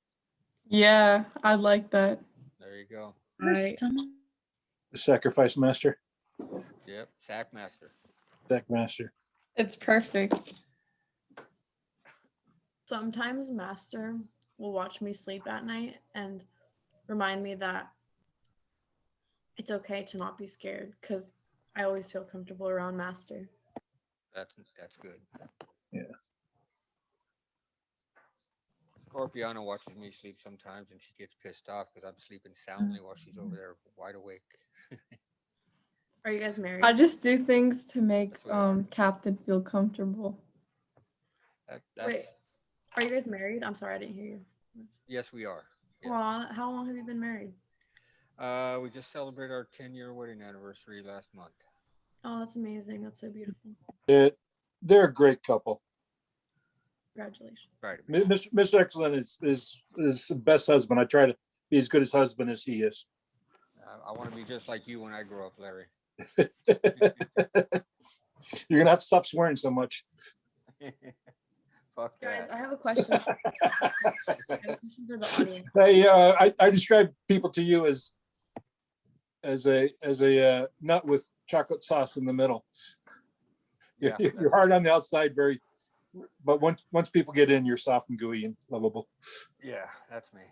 Speaker 3: Yeah, I like that.
Speaker 15: There you go.
Speaker 7: The sacrifice master,
Speaker 15: Yep, Sack Master.
Speaker 7: sack master.
Speaker 3: It's perfect.
Speaker 11: Sometimes Master will watch me sleep at night and remind me that it's okay to not be scared because I always feel comfortable around Master.
Speaker 15: That's good.
Speaker 7: Yeah.
Speaker 15: Scorpiana watches me sleep sometimes, and she gets pissed off because I'm sleeping soundly while she's over there wide awake.
Speaker 11: Are you guys married?
Speaker 3: I just do things to make Captain feel comfortable.
Speaker 11: Wait, are you guys married? I'm sorry, I didn't hear you.
Speaker 15: Yes, we are. Yes.
Speaker 11: Well, how long have you been married?
Speaker 15: We just celebrated our 10-year wedding anniversary last month.
Speaker 11: Oh, that's amazing. That's so beautiful.
Speaker 7: They're a great couple.
Speaker 11: Congratulations.
Speaker 15: Right.
Speaker 7: Mr. Xlent is the best husband. I try to be as good as husband as he is.
Speaker 15: I want to be just like you when I grow up, Larry.
Speaker 7: You're gonna have to stop swearing so much.
Speaker 15: Fuck
Speaker 11: Guys,
Speaker 15: that.
Speaker 11: I have a question. I have a question for the audience.
Speaker 7: Hey, I describe people to you as a nut with chocolate sauce in the middle.
Speaker 15: Yeah.
Speaker 7: You're hard on the outside, but once people get in, you're soft and gooey and lovable.
Speaker 15: Yeah, that's me.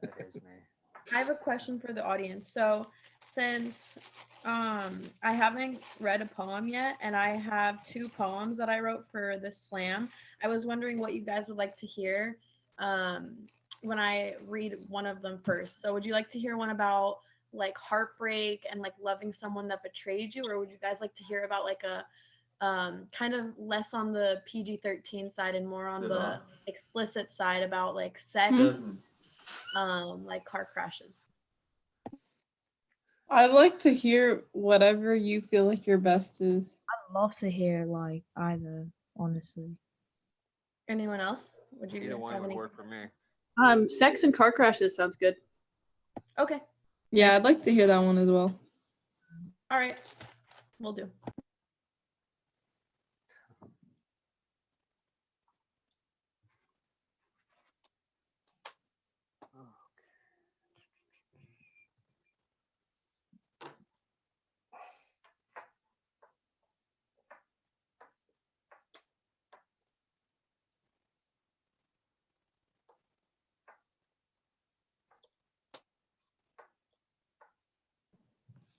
Speaker 15: That is me.
Speaker 11: I have a question for the audience. So since I haven't read a poem yet, and I have 2 poems that I wrote for this slam, I was wondering what you guys would like to hear when I read one of them first. So would you like to hear one about like heartbreak and like loving someone that betrayed you, or would you guys like to hear about like a kind of less on the PG-13 side and more on the explicit side about like sex, like car crashes?
Speaker 3: I'd like to hear whatever you feel like your best is.
Speaker 10: I'd love to hear like either, honestly.
Speaker 11: Anyone else? Would you
Speaker 15: Either one
Speaker 11: have
Speaker 15: would
Speaker 11: any?
Speaker 15: work for me.
Speaker 11: Sex and car crashes sounds good. Okay.
Speaker 3: Yeah, I'd like to hear that one as well.
Speaker 11: All right. We'll do.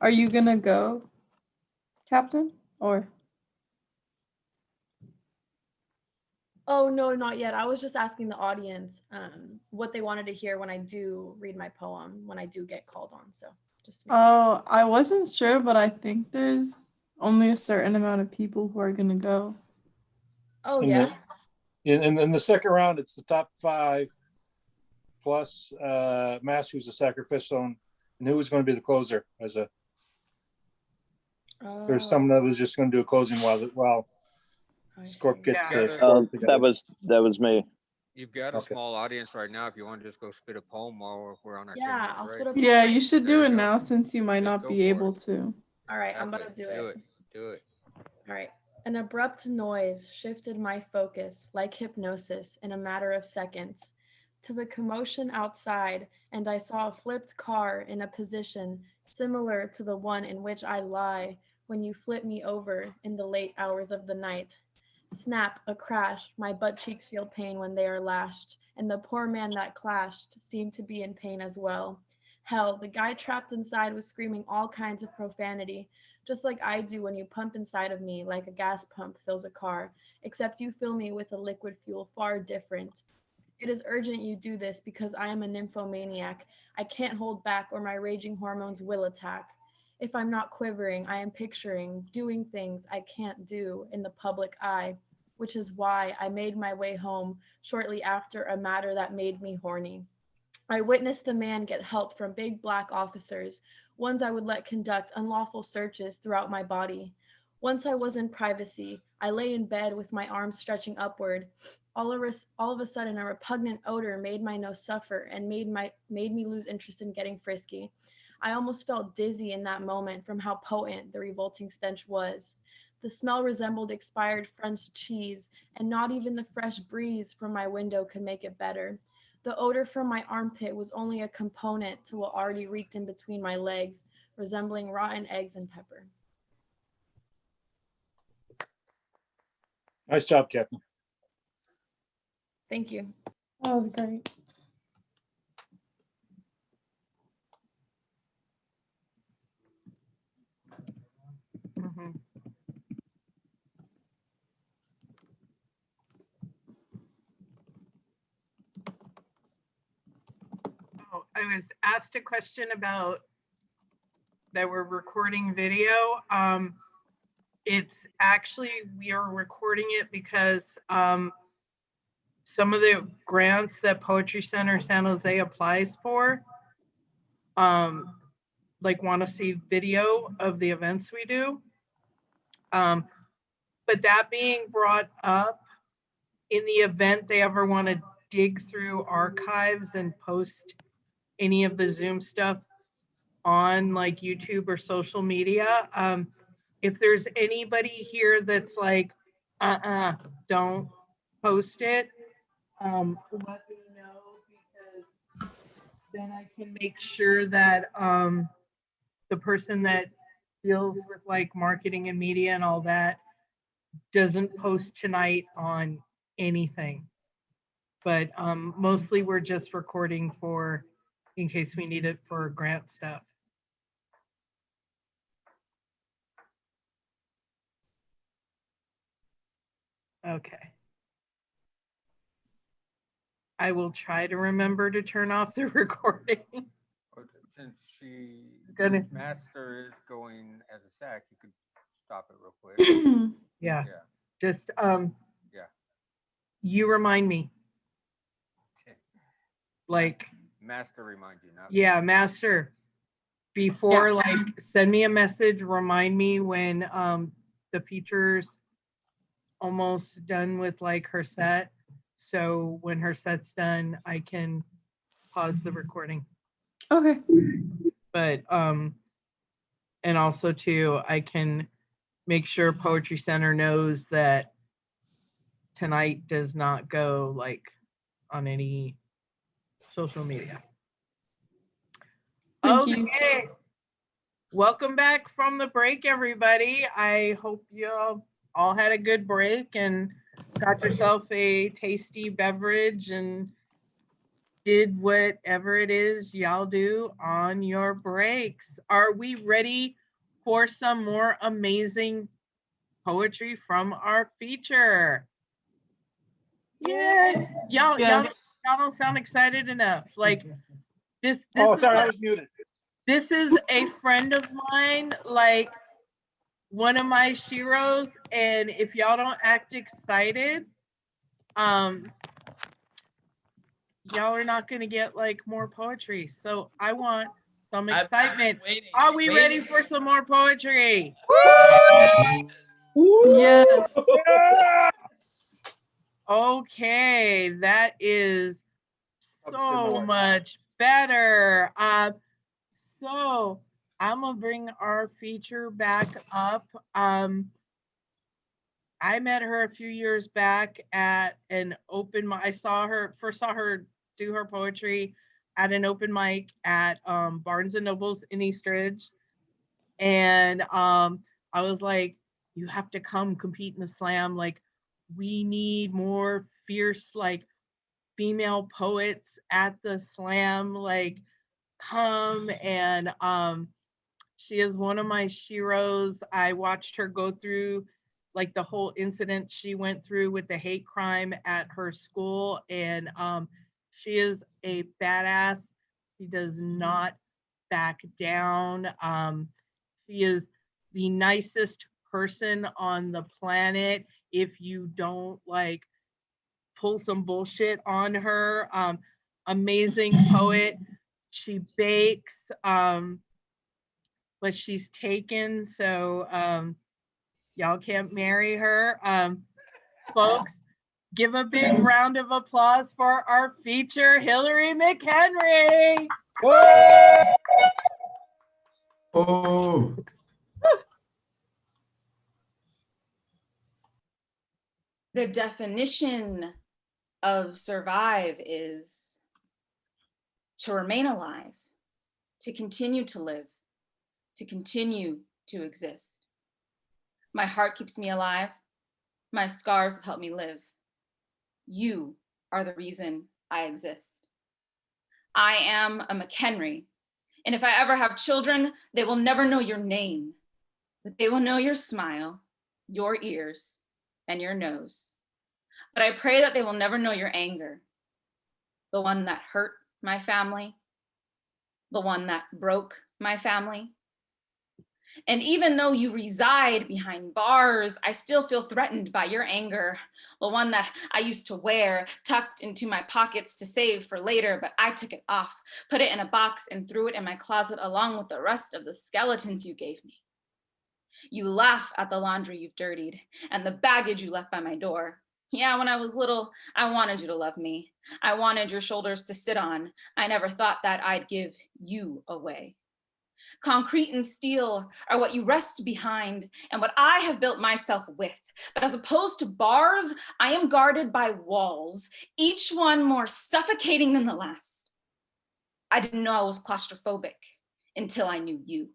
Speaker 3: Are you gonna go, Captain? Or
Speaker 11: Oh, no, not yet. I was just asking the audience what they wanted to hear when I do read my poem, when I do get called on. So just.
Speaker 3: oh, I wasn't sure, but I think there's only a certain amount of people who are gonna go.
Speaker 11: Oh, yeah.
Speaker 7: In the second round, it's the top 5 plus Mass, who's a sacrificial, and who was going to be the closer as a. There's someone that was just going to do a closing while Scorp gets.
Speaker 15: Yeah.
Speaker 17: That was me.
Speaker 15: You've got a small audience right now. If you want to just go spit a poem while we're on our
Speaker 11: 10-minute
Speaker 15: I'll
Speaker 11: break.
Speaker 3: Yeah, you should
Speaker 15: There
Speaker 3: do
Speaker 15: you
Speaker 3: it
Speaker 15: go.
Speaker 3: now since you might
Speaker 15: Just
Speaker 3: not
Speaker 15: go
Speaker 3: be
Speaker 15: for
Speaker 3: able
Speaker 15: it.
Speaker 3: to.
Speaker 11: All right, I'm gonna do it.
Speaker 15: Do it.
Speaker 11: All right. An abrupt noise shifted my focus like hypnosis in a matter of seconds to the commotion outside, and I saw a flipped car in a position similar to the one in which I lie when you flip me over in the late hours of the night. Snap, a crash, my butt cheeks feel pain when they are lashed, and the poor man that clashed seemed to be in pain as well. Hell, the guy trapped inside was screaming all kinds of profanity, just like I do when you pump inside of me like a gas pump fills a car, except you fill me with a liquid fuel far different. It is urgent you do this because I am a nymphomaniac. I can't hold back or my raging hormones will attack. If I'm not quivering, I am picturing doing things I can't do in the public eye, which is why I made my way home shortly after a matter that made me horny. I witnessed the man get help from big black officers, ones I would let conduct unlawful searches throughout my body. Once I was in privacy, I lay in bed with my arms stretching upward. All of a sudden, a repugnant odor made my nose suffer and made me lose interest in getting frisky. I almost felt dizzy in that moment from how potent the revolting stench was. The smell resembled expired French cheese, and not even the fresh breeze from my window could make it better. The odor from my armpit was only a component to what already reeked in between my legs, resembling rotten eggs and pepper.
Speaker 7: Nice job, Captain.
Speaker 11: Thank you.
Speaker 3: That was great.
Speaker 1: Mhm. Oh, I was asked a question about that we're recording video. It's actually, we are recording it because some of the grants that Poetry Center San Jose applies for, like want to see video of the events we do. But that being brought up, in the event they ever want to dig through archives and post any of the Zoom stuff on like YouTube or social media, if there's anybody here that's like, don't post it, let me know, because then I can make sure that the person that deals with like marketing and media and all that doesn't post tonight on anything. But mostly we're just recording for in case we need it for grant stuff. Okay. I will try to remember to turn off the recording.
Speaker 15: Since
Speaker 1: Gonna-
Speaker 15: Master is going as a SAC, you could stop it real quick.
Speaker 1: Yeah.
Speaker 15: Yeah.
Speaker 1: Just
Speaker 15: Yeah.
Speaker 1: you remind me. Like
Speaker 15: Master remind you, not
Speaker 1: yeah, Master. Before like send me a message, remind me when the feature's almost done with like her set. So when her set's done, I can pause the recording.
Speaker 3: Okay.
Speaker 1: But and also too, I can make sure Poetry Center knows that tonight does not go like on any social media.
Speaker 3: Thank you.
Speaker 1: Okay. Welcome back from the break, everybody. I hope you all had a good break and got yourself a tasty beverage and did whatever it is y'all do on your breaks. Are we ready for some more amazing poetry from our feature? Yeah, y'all don't sound excited enough. Like this
Speaker 7: Oh,
Speaker 1: is
Speaker 7: sorry, I
Speaker 1: like-
Speaker 7: was muted.
Speaker 1: this is a friend of mine, like one of my sheroes, and if y'all don't act excited, y'all are not gonna get like more poetry. So I want some excitement. Are we ready for some more poetry?
Speaker 3: Yes.
Speaker 1: Okay, that is so much better. So I'm gonna bring our feature back up. I met her a few years back at an open mic. I saw her do her poetry at an open mic at Barnes and Nobles in Eastridge, and I was like, "You have to come compete in the slam. Like, we need more fierce like female poets at the slam. Like, come, and she is one of my sheroes. I watched her go through like the whole incident she went through with the hate crime at her school, and she is a badass. She does not back down. She is the nicest person on the planet if you don't like pull some bullshit on her. Amazing poet. She bakes, but she's taken, so y'all can't marry her. Folks, give a big round of applause for our feature, Hilary Mchenry.
Speaker 9: Oh.
Speaker 14: The definition of survive is to remain alive, to continue to live, to continue to exist. My heart keeps me alive. My scars have helped me live. You are the reason I exist. I am a Mchenry, and if I ever have children, they will never know your name, but they will know your smile, your ears, and your nose. But I pray that they will never know your anger, the one that hurt my family, the one that broke my family. And even though you reside behind bars, I still feel threatened by your anger, the one that I used to wear tucked into my pockets to save for later, but I took it off, put it in a box, and threw it in my closet along with the rest of the skeletons you gave me. You laugh at the laundry you've dirtied and the baggage you left by my door. Yeah, when I was little, I wanted you to love me. I wanted your shoulders to sit on. I never thought that I'd give you away. Concrete and steel are what you rest behind and what I have built myself with. But as opposed to bars, I am guarded by walls, each one more suffocating than the last. I didn't know I was claustrophobic until I knew you.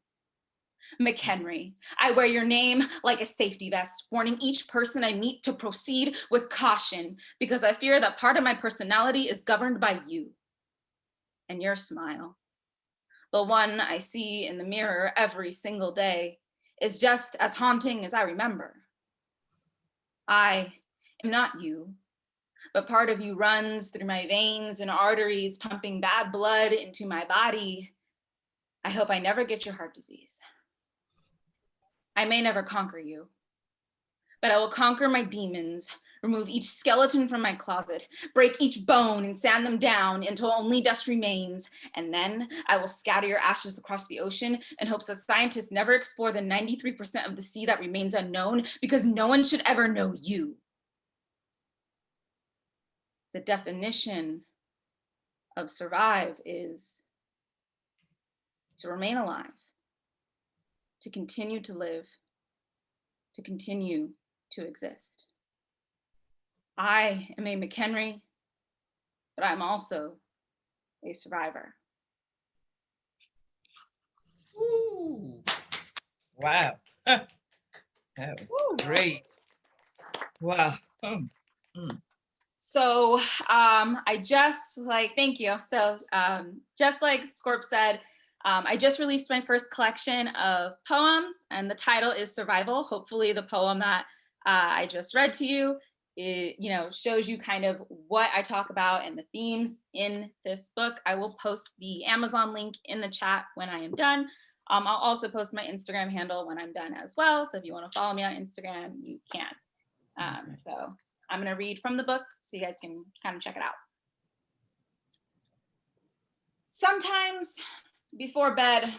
Speaker 14: Mchenry, I wear your name like a safety vest, warning each person I meet to proceed with caution because I fear that part of my personality is governed by you and your smile. The one I see in the mirror every single day is just as haunting as I remember. I am not you, but part of you runs through my veins and arteries, pumping bad blood into my body. I hope I never get your heart disease. I may never conquer you, but I will conquer my demons, remove each skeleton from my closet, break each bone and sand them down until only dust remains. And then I will scatter your ashes across the ocean in hopes that scientists never explore the 93% of the sea that remains unknown because no one should ever know you. The definition of survive is to remain alive, to continue to live, to continue to exist. I am a Mchenry, but I'm also a survivor.
Speaker 8: Ooh. Wow. That was great. Wow.
Speaker 14: So I just thank you. So just like Scorp said, I just released my first collection of poems and the title is Survival. Hopefully the poem that I just read to you, shows you kind of what I talk about and the themes in this book. I will post the Amazon link in the chat when I am done. I'll also post my Instagram handle when I'm done as well. So if you want to follow me on Instagram, you can. So I'm going to read from the book so you guys can kind of check it out. Sometimes before bed,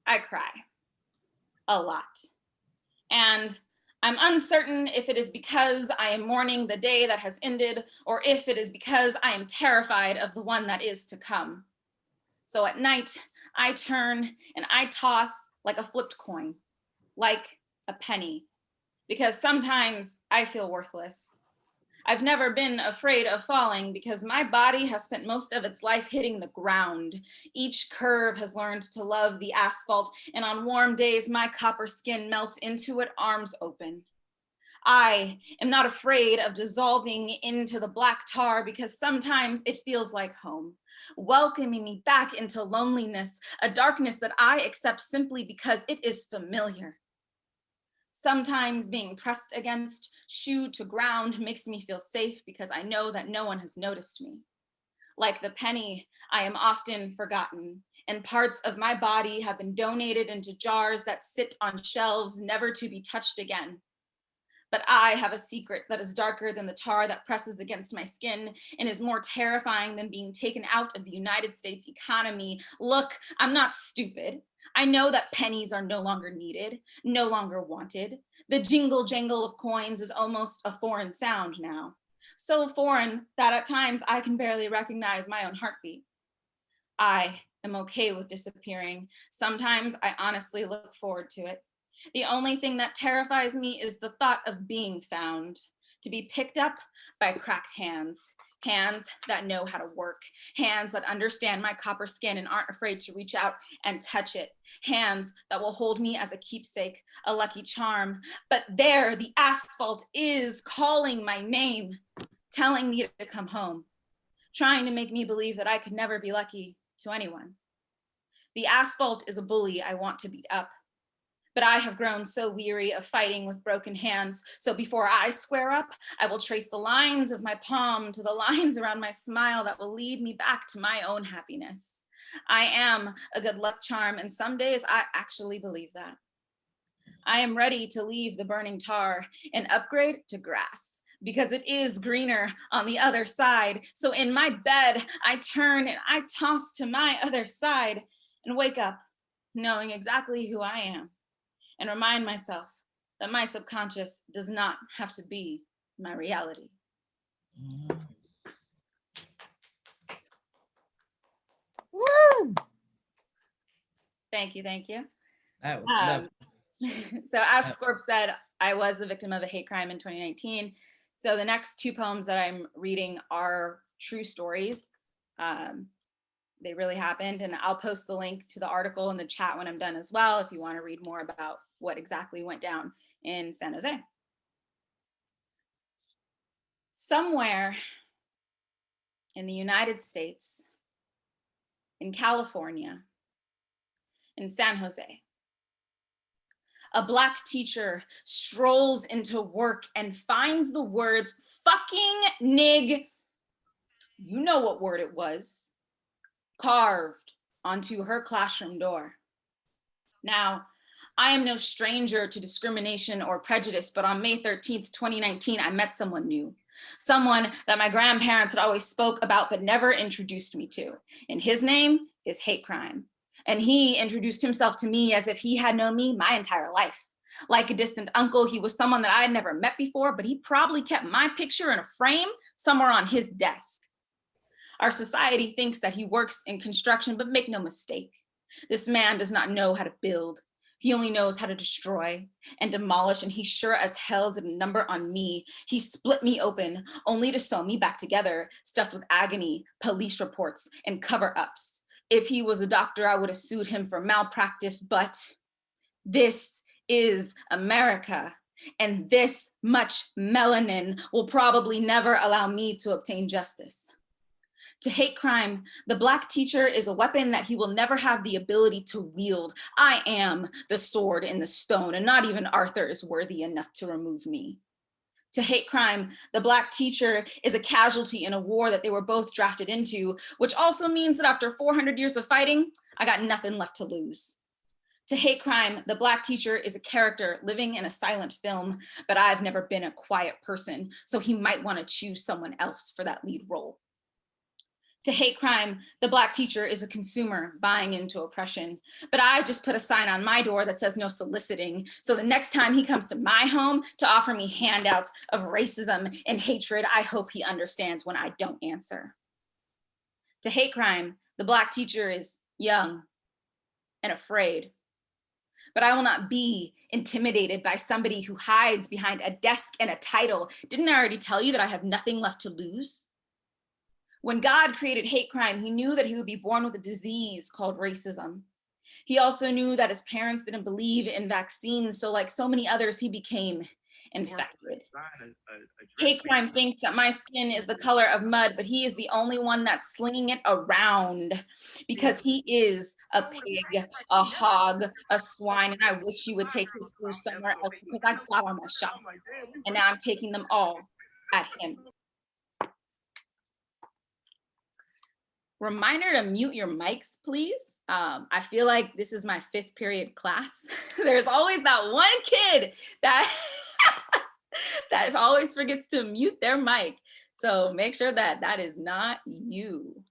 Speaker 14: I cry a lot. And I'm uncertain if it is because I am mourning the day that has ended or if it is because I am terrified of the one that is to come. So at night, I turn and I toss like a flipped coin, like a penny, because sometimes I feel worthless. I've never been afraid of falling because my body has spent most of its life hitting the ground. Each curve has learned to love the asphalt, and on warm days, my copper skin melts into it, arms open. I am not afraid of dissolving into the black tar because sometimes it feels like home, welcoming me back into loneliness, a darkness that I accept simply because it is familiar. Sometimes being pressed against, shoe to ground, makes me feel safe because I know that no one has noticed me. Like the penny, I am often forgotten, and parts of my body have been donated into jars that sit on shelves, never to be touched again. But I have a secret that is darker than the tar that presses against my skin and is more terrifying than being taken out of the United States economy. Look, I'm not stupid. I know that pennies are no longer needed, no longer wanted. The jingle jangle of coins is almost a foreign sound now. So foreign that at times I can barely recognize my own heartbeat. I am okay with disappearing. Sometimes I honestly look forward to it. The only thing that terrifies me is the thought of being found, to be picked up by cracked hands, hands that know how to work, hands that understand my copper skin and aren't afraid to reach out and touch it, hands that will hold me as a keepsake, a lucky charm. But there, the asphalt is calling my name, telling me to come home, trying to make me believe that I could never be lucky to anyone. The asphalt is a bully I want to beat up. But I have grown so weary of fighting with broken hands. So before I square up, I will trace the lines of my palm to the lines around my smile that will lead me back to my own happiness. I am a good luck charm, and some days I actually believe that. I am ready to leave the burning tar and upgrade to grass, because it is greener on the other side. So in my bed, I turn and I toss to my other side and wake up knowing exactly who I am, and remind myself that my subconscious does not have to be my reality.
Speaker 1: Woo!
Speaker 14: Thank you, thank you.
Speaker 8: That was lovely.
Speaker 14: So as Scorp said, I was the victim of a hate crime in 2019. So the next two poems that I'm reading are true stories. They really happened, and I'll post the link to the article in the chat when I'm done as well, if you want to read more about what exactly went down in San Jose. Somewhere in the United States, in California, in San Jose, a Black teacher strolls into work and finds the words "fucking nig," you know what word it was, carved onto her classroom door. Now, I am no stranger to discrimination or prejudice, but on May 13th, 2019, I met someone new, someone that my grandparents had always spoke about but never introduced me to. And his name is hate crime. And he introduced himself to me as if he had known me my entire life. Like a distant uncle, he was someone that I had never met before, but he probably kept my picture in a frame somewhere on his desk. Our society thinks that he works in construction, but make no mistake, this man does not know how to build. He only knows how to destroy and demolish, and he sure as hell did a number on me. He split me open, only to sew me back together, stuffed with agony, police reports, and cover-ups. If he was a doctor, I would have sued him for malpractice, but this is America, and this much melanin will probably never allow me to obtain justice. To hate crime, the Black teacher is a weapon that he will never have the ability to wield. I am the sword in the stone, and not even Arthur is worthy enough to remove me. To hate crime, the Black teacher is a casualty in a war that they were both drafted into, which also means that after 400 years of fighting, I got nothing left to lose. To hate crime, the Black teacher is a character living in a silent film, but I've never been a quiet person, so he might want to choose someone else for that lead role. To hate crime, the Black teacher is a consumer buying into oppression, but I just put a sign on my door that says no soliciting, so the next time he comes to my home to offer me handouts of racism and hatred, I hope he understands when I don't answer. To hate crime, the Black teacher is young and afraid, but I will not be intimidated by somebody who hides behind a desk and a title. Didn't I already tell you that I have nothing left to lose? When God created hate crime, he knew that he would be born with a disease called racism. He also knew that his parents didn't believe in vaccines, so like so many others, he became infected. Hate crime thinks that my skin is the color of mud, but he is the only one that's slinging it around because he is a pig, a hog, a swine, and I wish he would take his food somewhere else because I got all my shots, and now I'm taking them all at him. Reminder to mute your mics, please. I feel like this is my 5th period class. There's always that one kid that that always forgets to mute their mic. So make sure that that is not you.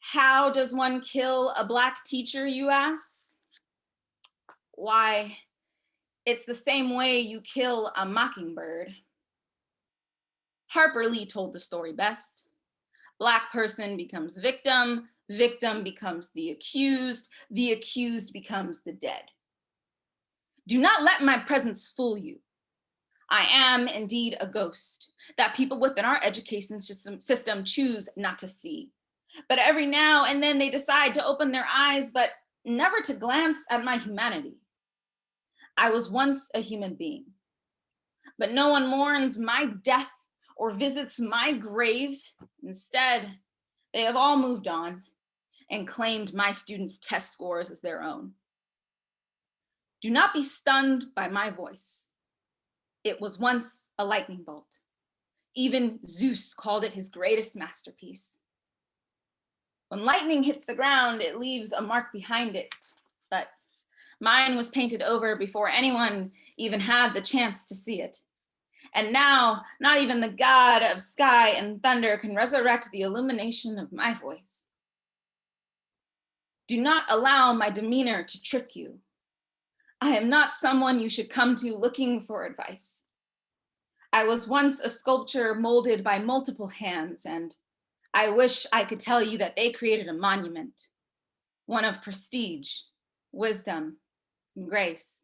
Speaker 14: How does one kill a Black teacher, you ask? Why, it's the same way you kill a mockingbird. Harper Lee told the story best. Black person becomes victim, victim becomes the accused becomes the dead. Do not let my presence fool you. I am indeed a ghost that people within our education system choose not to see. But every now and then they decide to open their eyes, but never to glance at my humanity. I was once a human being, but no one mourns my death or visits my grave. Instead, they have all moved on and claimed my students' test scores as their own. Do not be stunned by my voice. It was once a lightning bolt. Even Zeus called it his greatest masterpiece. When lightning hits the ground, it leaves a mark behind it, but mine was painted over before anyone even had the chance to see it. And now, not even the God of sky and thunder can resurrect the illumination of my voice. Do not allow my demeanor to trick you. I am not someone you should come to looking for advice. I was once a sculpture molded by multiple hands, and I wish I could tell you that they created a monument, one of prestige, wisdom, and grace.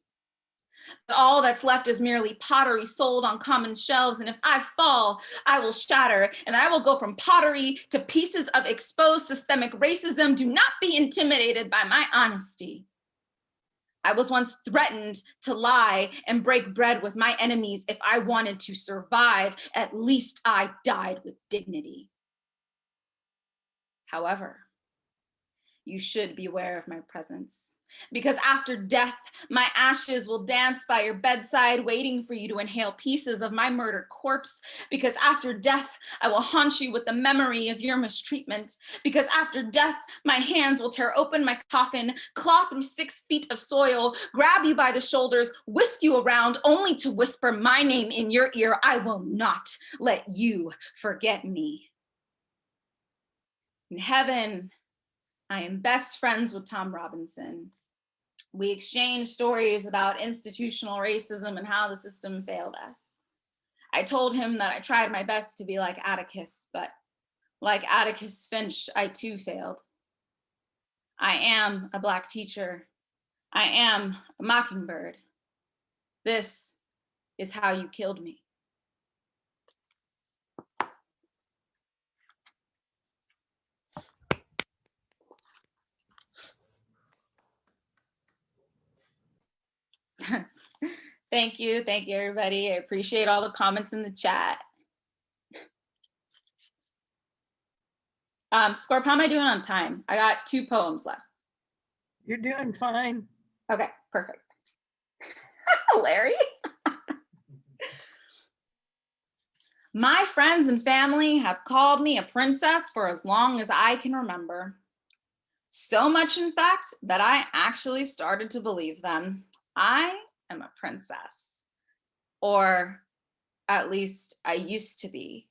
Speaker 14: But all that's left is merely pottery sold on common shelves, and if I fall, I will shatter, and I will go from pottery to pieces of exposed systemic racism. Do not be intimidated by my honesty. I was once threatened to lie and break bread with my enemies if I wanted to survive. At least I died with dignity. However, you should beware of my presence, because after death, my ashes will dance by your bedside, waiting for you to inhale pieces of my murdered corpse. Because after death, I will haunt you with the memory of your mistreatment. Because after death, my hands will tear open my coffin, claw through 6 feet of soil, grab you by the shoulders, whisk you around, only to whisper my name in your ear. I will not let you forget me. In heaven, I am best friends with Tom Robinson. We exchange stories about institutional racism and how the system failed us. I told him that I tried my best to be like Atticus, but like Atticus Finch, I too failed. I am a Black teacher. I am a mockingbird. This is how you killed me. Thank you everybody. I appreciate all the comments in the chat. Scorp, how am I doing on time? I got 2 poems left.
Speaker 1: You're doing fine.
Speaker 14: Okay, perfect. Larry. My friends and family have called me a princess for as long as I can remember. So much, in fact, that I actually started to believe them. I am a princess, or at least I used to be,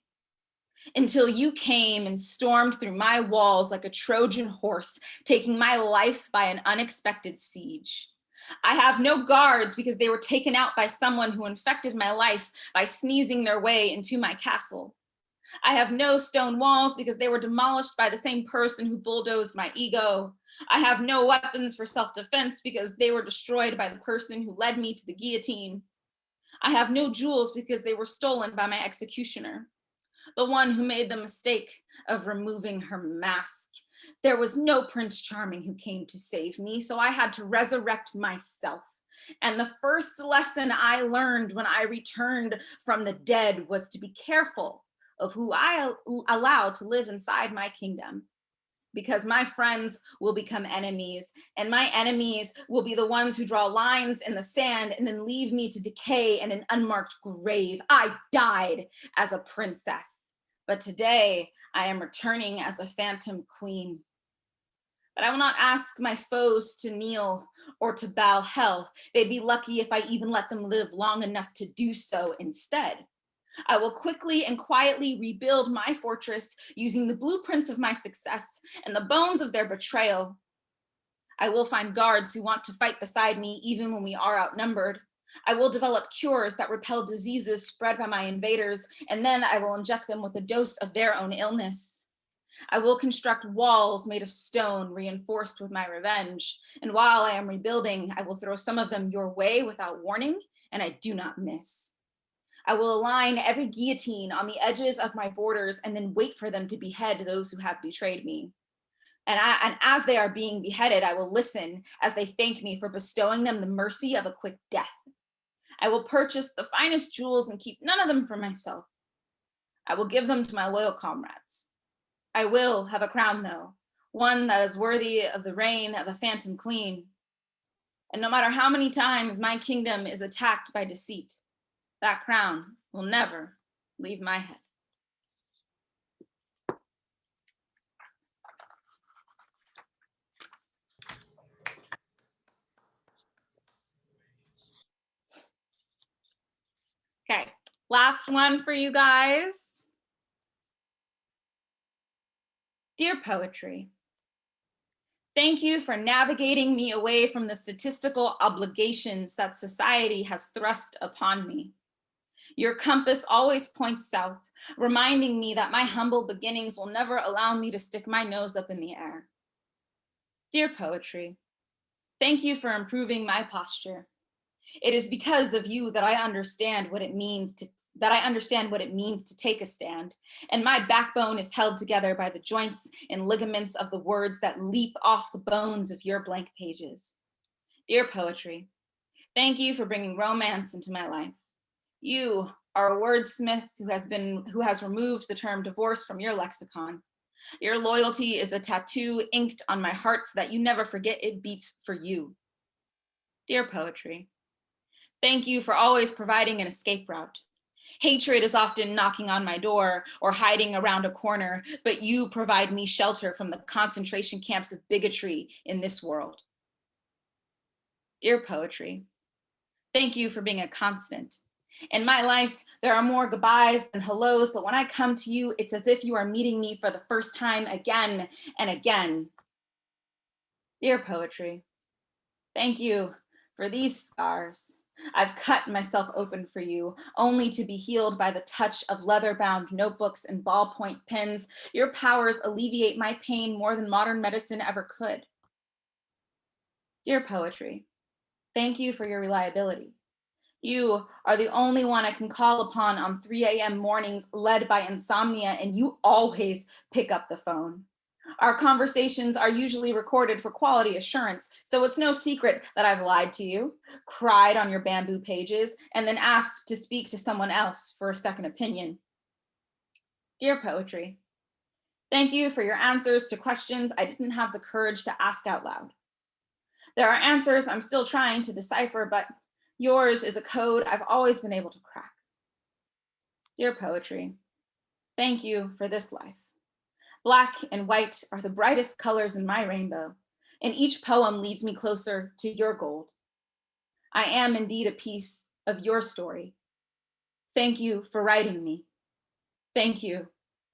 Speaker 14: until you came and stormed through my walls like a Trojan horse, taking my life by an unexpected siege. I have no guards because they were taken out by someone who infected my life by sneezing their way into my castle. I have no stone walls because they were demolished by the same person who bulldozed my ego. I have no weapons for self-defense because they were destroyed by the person who led me to the guillotine. I have no jewels because they were stolen by my executioner, the one who made the mistake of removing her mask There was no Prince Charming who came to save me, so I had to resurrect myself. And the first lesson I learned when I returned from the dead was to be careful of who I allow to live inside my kingdom. Because my friends will become enemies, and my enemies will be the ones who draw lines in the sand and then leave me to decay in an unmarked grave. I died as a princess, but today I am returning as a phantom queen. But I will not ask my foes to kneel or to bow. Hell, they'd be lucky if I even let them live long enough to do so instead. I will quickly and quietly rebuild my fortress using the blueprints of my success and the bones of their betrayal. I will find guards who want to fight beside me even when we are outnumbered. I will develop cures that repel diseases spread by my invaders, and then I will inject them with a dose of their own illness. I will construct walls made of stone reinforced with my revenge. And while I am rebuilding, I will throw some of them your way without warning, and I do not miss. I will align every guillotine on the edges of my borders and then wait for them to behead those who have betrayed me. And as they are being beheaded, I will listen as they thank me for bestowing them the mercy of a quick death. I will purchase the finest jewels and keep none of them for myself. I will give them to my loyal comrades. I will have a crown though, one that is worthy of the reign of a phantom queen. And no matter how many times my kingdom is attacked by deceit, that crown will never leave my head. Okay, last one for you guys. Dear poetry, thank you for navigating me away from the statistical obligations that society has thrust upon me. Your compass always points south, reminding me that my humble beginnings will never allow me to stick my nose up in the air. Dear poetry, thank you for improving my posture. It is because of you that I understand what it means to take a stand, and my backbone is held together by the joints and ligaments of the words that leap off the bones of your blank pages. Dear poetry, thank you for bringing romance into my life. You are a wordsmith who has removed the term divorce from your lexicon. Your loyalty is a tattoo inked on my heart so that you never forget it beats for you. Dear poetry, thank you for always providing an escape route. Hatred is often knocking on my door or hiding around a corner, but you provide me shelter from the concentration camps of bigotry in this world. Dear poetry, thank you for being a constant. In my life, there are more goodbyes than hellos, but when I come to you, it's as if you are meeting me for the first time again and again. Dear poetry, thank you for these scars. I've cut myself open for you, only to be healed by the touch of leather-bound notebooks and ballpoint pens. Your powers alleviate my pain more than modern medicine ever could. Dear poetry, thank you for your reliability. You are the only one I can call upon on 3 a.m. mornings led by insomnia, and you always pick up the phone. Our conversations are usually recorded for quality assurance, so it's no secret that I've lied to you, cried on your bamboo pages, and then asked to speak to someone else for a second opinion. Dear poetry, thank you for your answers to questions I didn't have the courage to ask out loud. There are answers I'm still trying to decipher, but yours is a code I've always been able to crack. Dear poetry, thank you for this life. Black and white are the brightest colors in my rainbow, and each poem leads me closer to your gold. I am indeed a piece of your story. Thank you for writing me. Thank you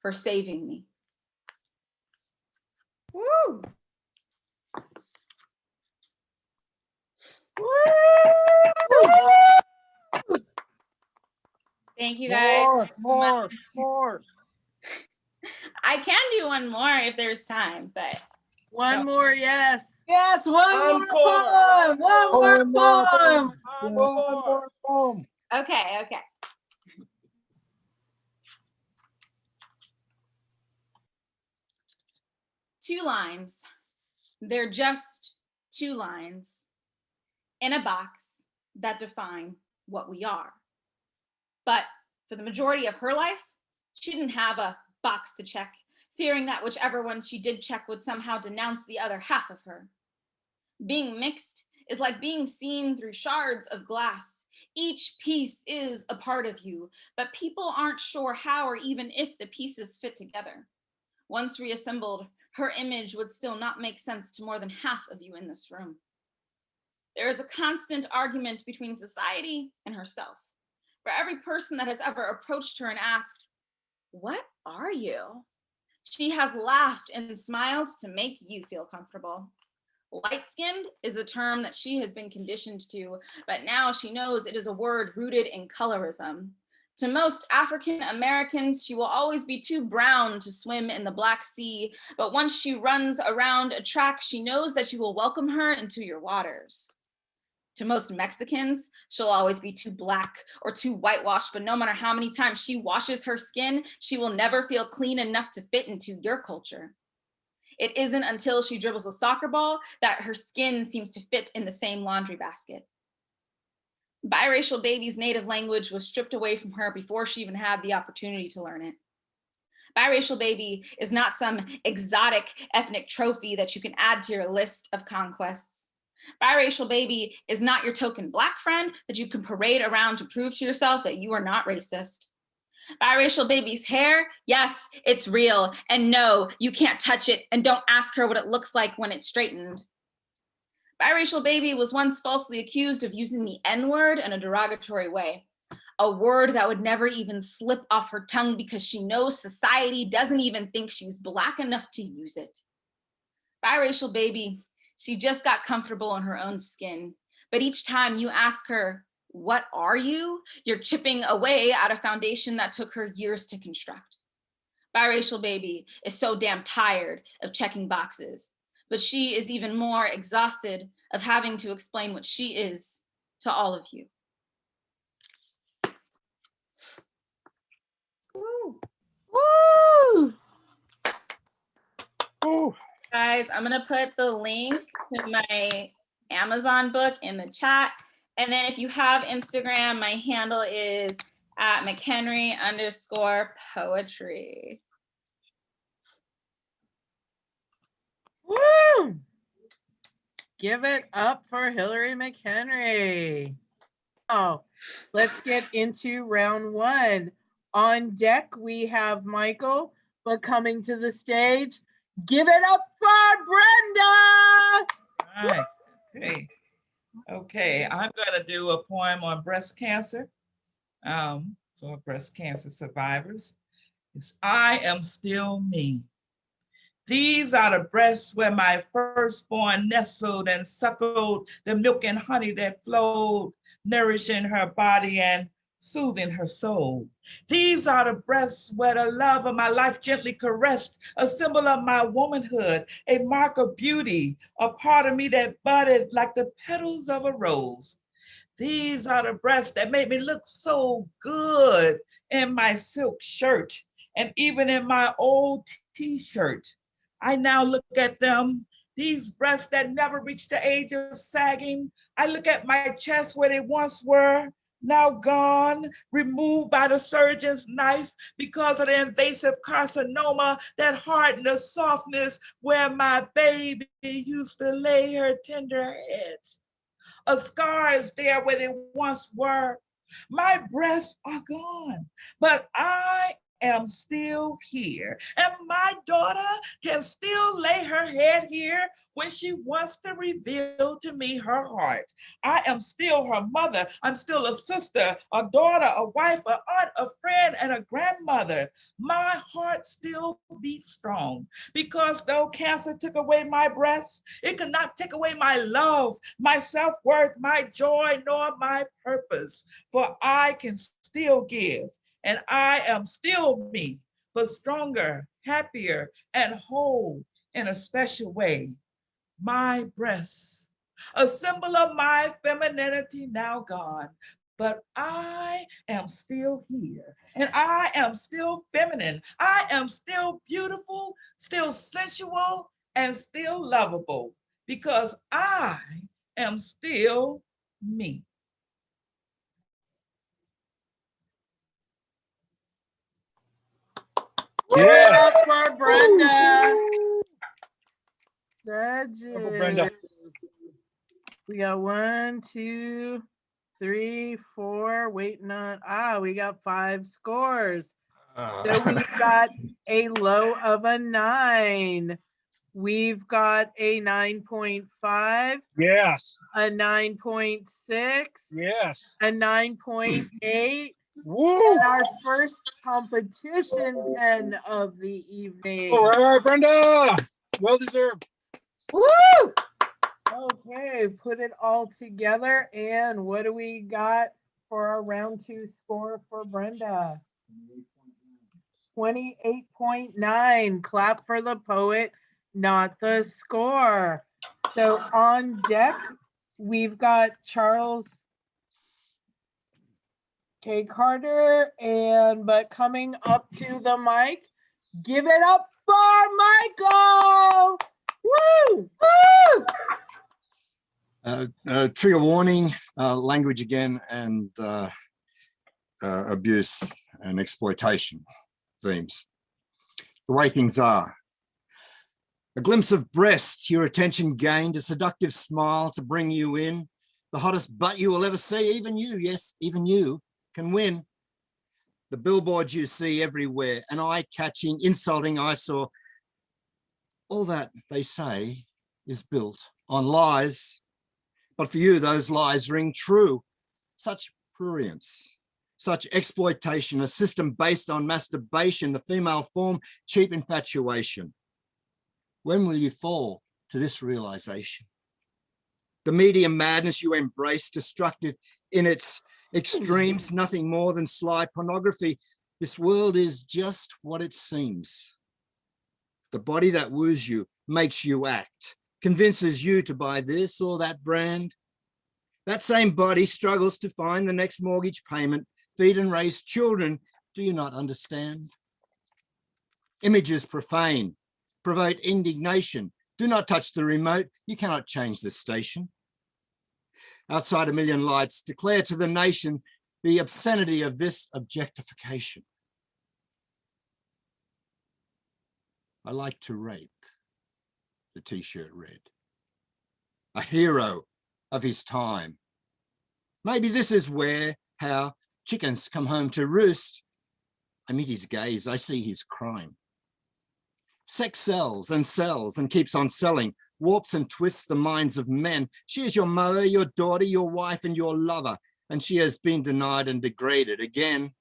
Speaker 14: for saving me.
Speaker 1: Woo!
Speaker 14: Thank you guys.
Speaker 7: More.
Speaker 14: I can do one more if there's time, but
Speaker 1: one more, yes.
Speaker 16: Yes, one more poem.
Speaker 14: Okay. 2 lines. They're just 2 lines in a box that define what we are. But for the majority of her life, she didn't have a box to check, fearing that whichever one she did check would somehow denounce the other half of her. Being mixed is like being seen through shards of glass. Each piece is a part of you, but people aren't sure how or even if the pieces fit together. Once reassembled, her image would still not make sense to more than half of you in this room. There is a constant argument between society and herself. For every person that has ever approached her and asked, "What are you?" she has laughed and smiled to make you feel comfortable. Light-skinned is a term that she has been conditioned to, but now she knows it is a word rooted in colorism. To most African Americans, she will always be too brown to swim in the Black Sea, but once she runs around a track, she knows that you will welcome her into your waters. To most Mexicans, she'll always be too black or too whitewashed, but no matter how many times she washes her skin, she will never feel clean enough to fit into your culture. It isn't until she dribbles a soccer ball that her skin seems to fit in the same laundry basket. Biracial baby's native language was stripped away from her before she even had the opportunity to learn it. Biracial baby is not some exotic ethnic trophy that you can add to your list of conquests. Biracial baby is not your token Black friend that you can parade around to prove to yourself that you are not racist. Biracial baby's hair, yes, it's real, and no, you can't touch it, and don't ask her what it looks like when it's straightened. Biracial baby was once falsely accused of using the N-word in a derogatory way, a word that would never even slip off her tongue because she knows society doesn't even think she's Black enough to use it. Biracial baby, she just got comfortable in her own skin, but each time you ask her, "What are you?" you're chipping away at a foundation that took her years to construct. Biracial baby is so damn tired of checking boxes, but she is even more exhausted of having to explain what she is to all of you. Woo! Woo!
Speaker 4: Ooh.
Speaker 14: Guys, I'm gonna put the link to my Amazon book in the chat. And then if you have Instagram, my handle is @Mchenry_poetry.
Speaker 1: Woo! Give it up for Hilary Mchenry. Oh, let's get into round 1. On deck, we have Michael, but coming to the stage, give it up for Brenda.
Speaker 8: All right. Okay, I'm going to do a poem on breast cancer for breast cancer survivors. It's "I Am Still Me." These are the breasts where my firstborn nestled and suckled the milk and honey that flowed, nourishing her body and soothing her soul. These are the breasts where the love of my life gently caressed, a symbol of my womanhood, a mark of beauty, a part of me that budded like the petals of a rose. These are the breasts that made me look so good in my silk shirt and even in my old t-shirt. I now look at them, these breasts that never reached the age of sagging. I look at my chest where they once were, now gone, removed by the surgeon's knife because of the invasive carcinoma that hardened the softness where my baby used to lay her tender head. A scar is there where they once were. My breasts are gone, but I am still here. And my daughter can still lay her head here when she wants to reveal to me her heart. I am still her mother. I'm still a sister, a daughter, a wife, an aunt, a friend, and a grandmother. My heart still beats strong because though cancer took away my breasts, it could not take away my love, my self-worth, my joy, nor my purpose. For I can still give. And I am still me, but stronger, happier, and whole in a special way. My breasts, a symbol of my femininity now gone, but I am still here, and I am still feminine. I am still beautiful, still sensual, and still lovable because I am still me.
Speaker 1: Yeah, for Brenda.
Speaker 7: Brenda.
Speaker 1: Judges. We got 1, 2, 3, 4. Waiting on. We got 5 scores. So we've got a low of a 9. We've got a 9.5.
Speaker 7: Yes.
Speaker 1: A 9.6.
Speaker 7: Yes.
Speaker 1: A 9.8.
Speaker 7: Woo!
Speaker 1: And our first competition 10 of the evening.
Speaker 7: All right, Brenda. Well deserved.
Speaker 1: Woo! Okay, put it all together. And what do we got for our round 2 score for Brenda? 28.9. Clap for the poet, not the score. So on deck, we've got Charles K. Carter, but coming up to the mic, give it up for Michael! Woo! Woo!
Speaker 12: Trigger warning, language again, and abuse and exploitation themes. The way things are. A glimpse of breast, your attention gained, a seductive smile to bring you in. The hottest butt you will ever see, even you, yes, even you, can win. The billboards you see everywhere, an eye-catching, insulting eyesore. All that, they say, is built on lies. But for you, those lies ring true. Such prurience, such exploitation, a system based on masturbation, the female form, cheap infatuation. When will you fall to this realization? The media madness you embrace, destructive in its extremes, nothing more than sly pornography. This world is just what it seems. The body that woos you, makes you act, convinces you to buy this or that brand. That same body struggles to find the next mortgage payment, feed and raise children. Do you not understand? Images profane, provoke indignation. Do not touch the remote. You cannot change the station. Outside a million lights, declare to the nation the obscenity of this objectification. I like to rape, the t-shirt read. A hero of his time. Maybe this is how chickens come home to roost. I meet his gaze, I see his crime. Sex sells and keeps on selling, warps and twists the minds of men. She is your mother, your daughter, your wife, and your lover, and she has been denied and degraded again.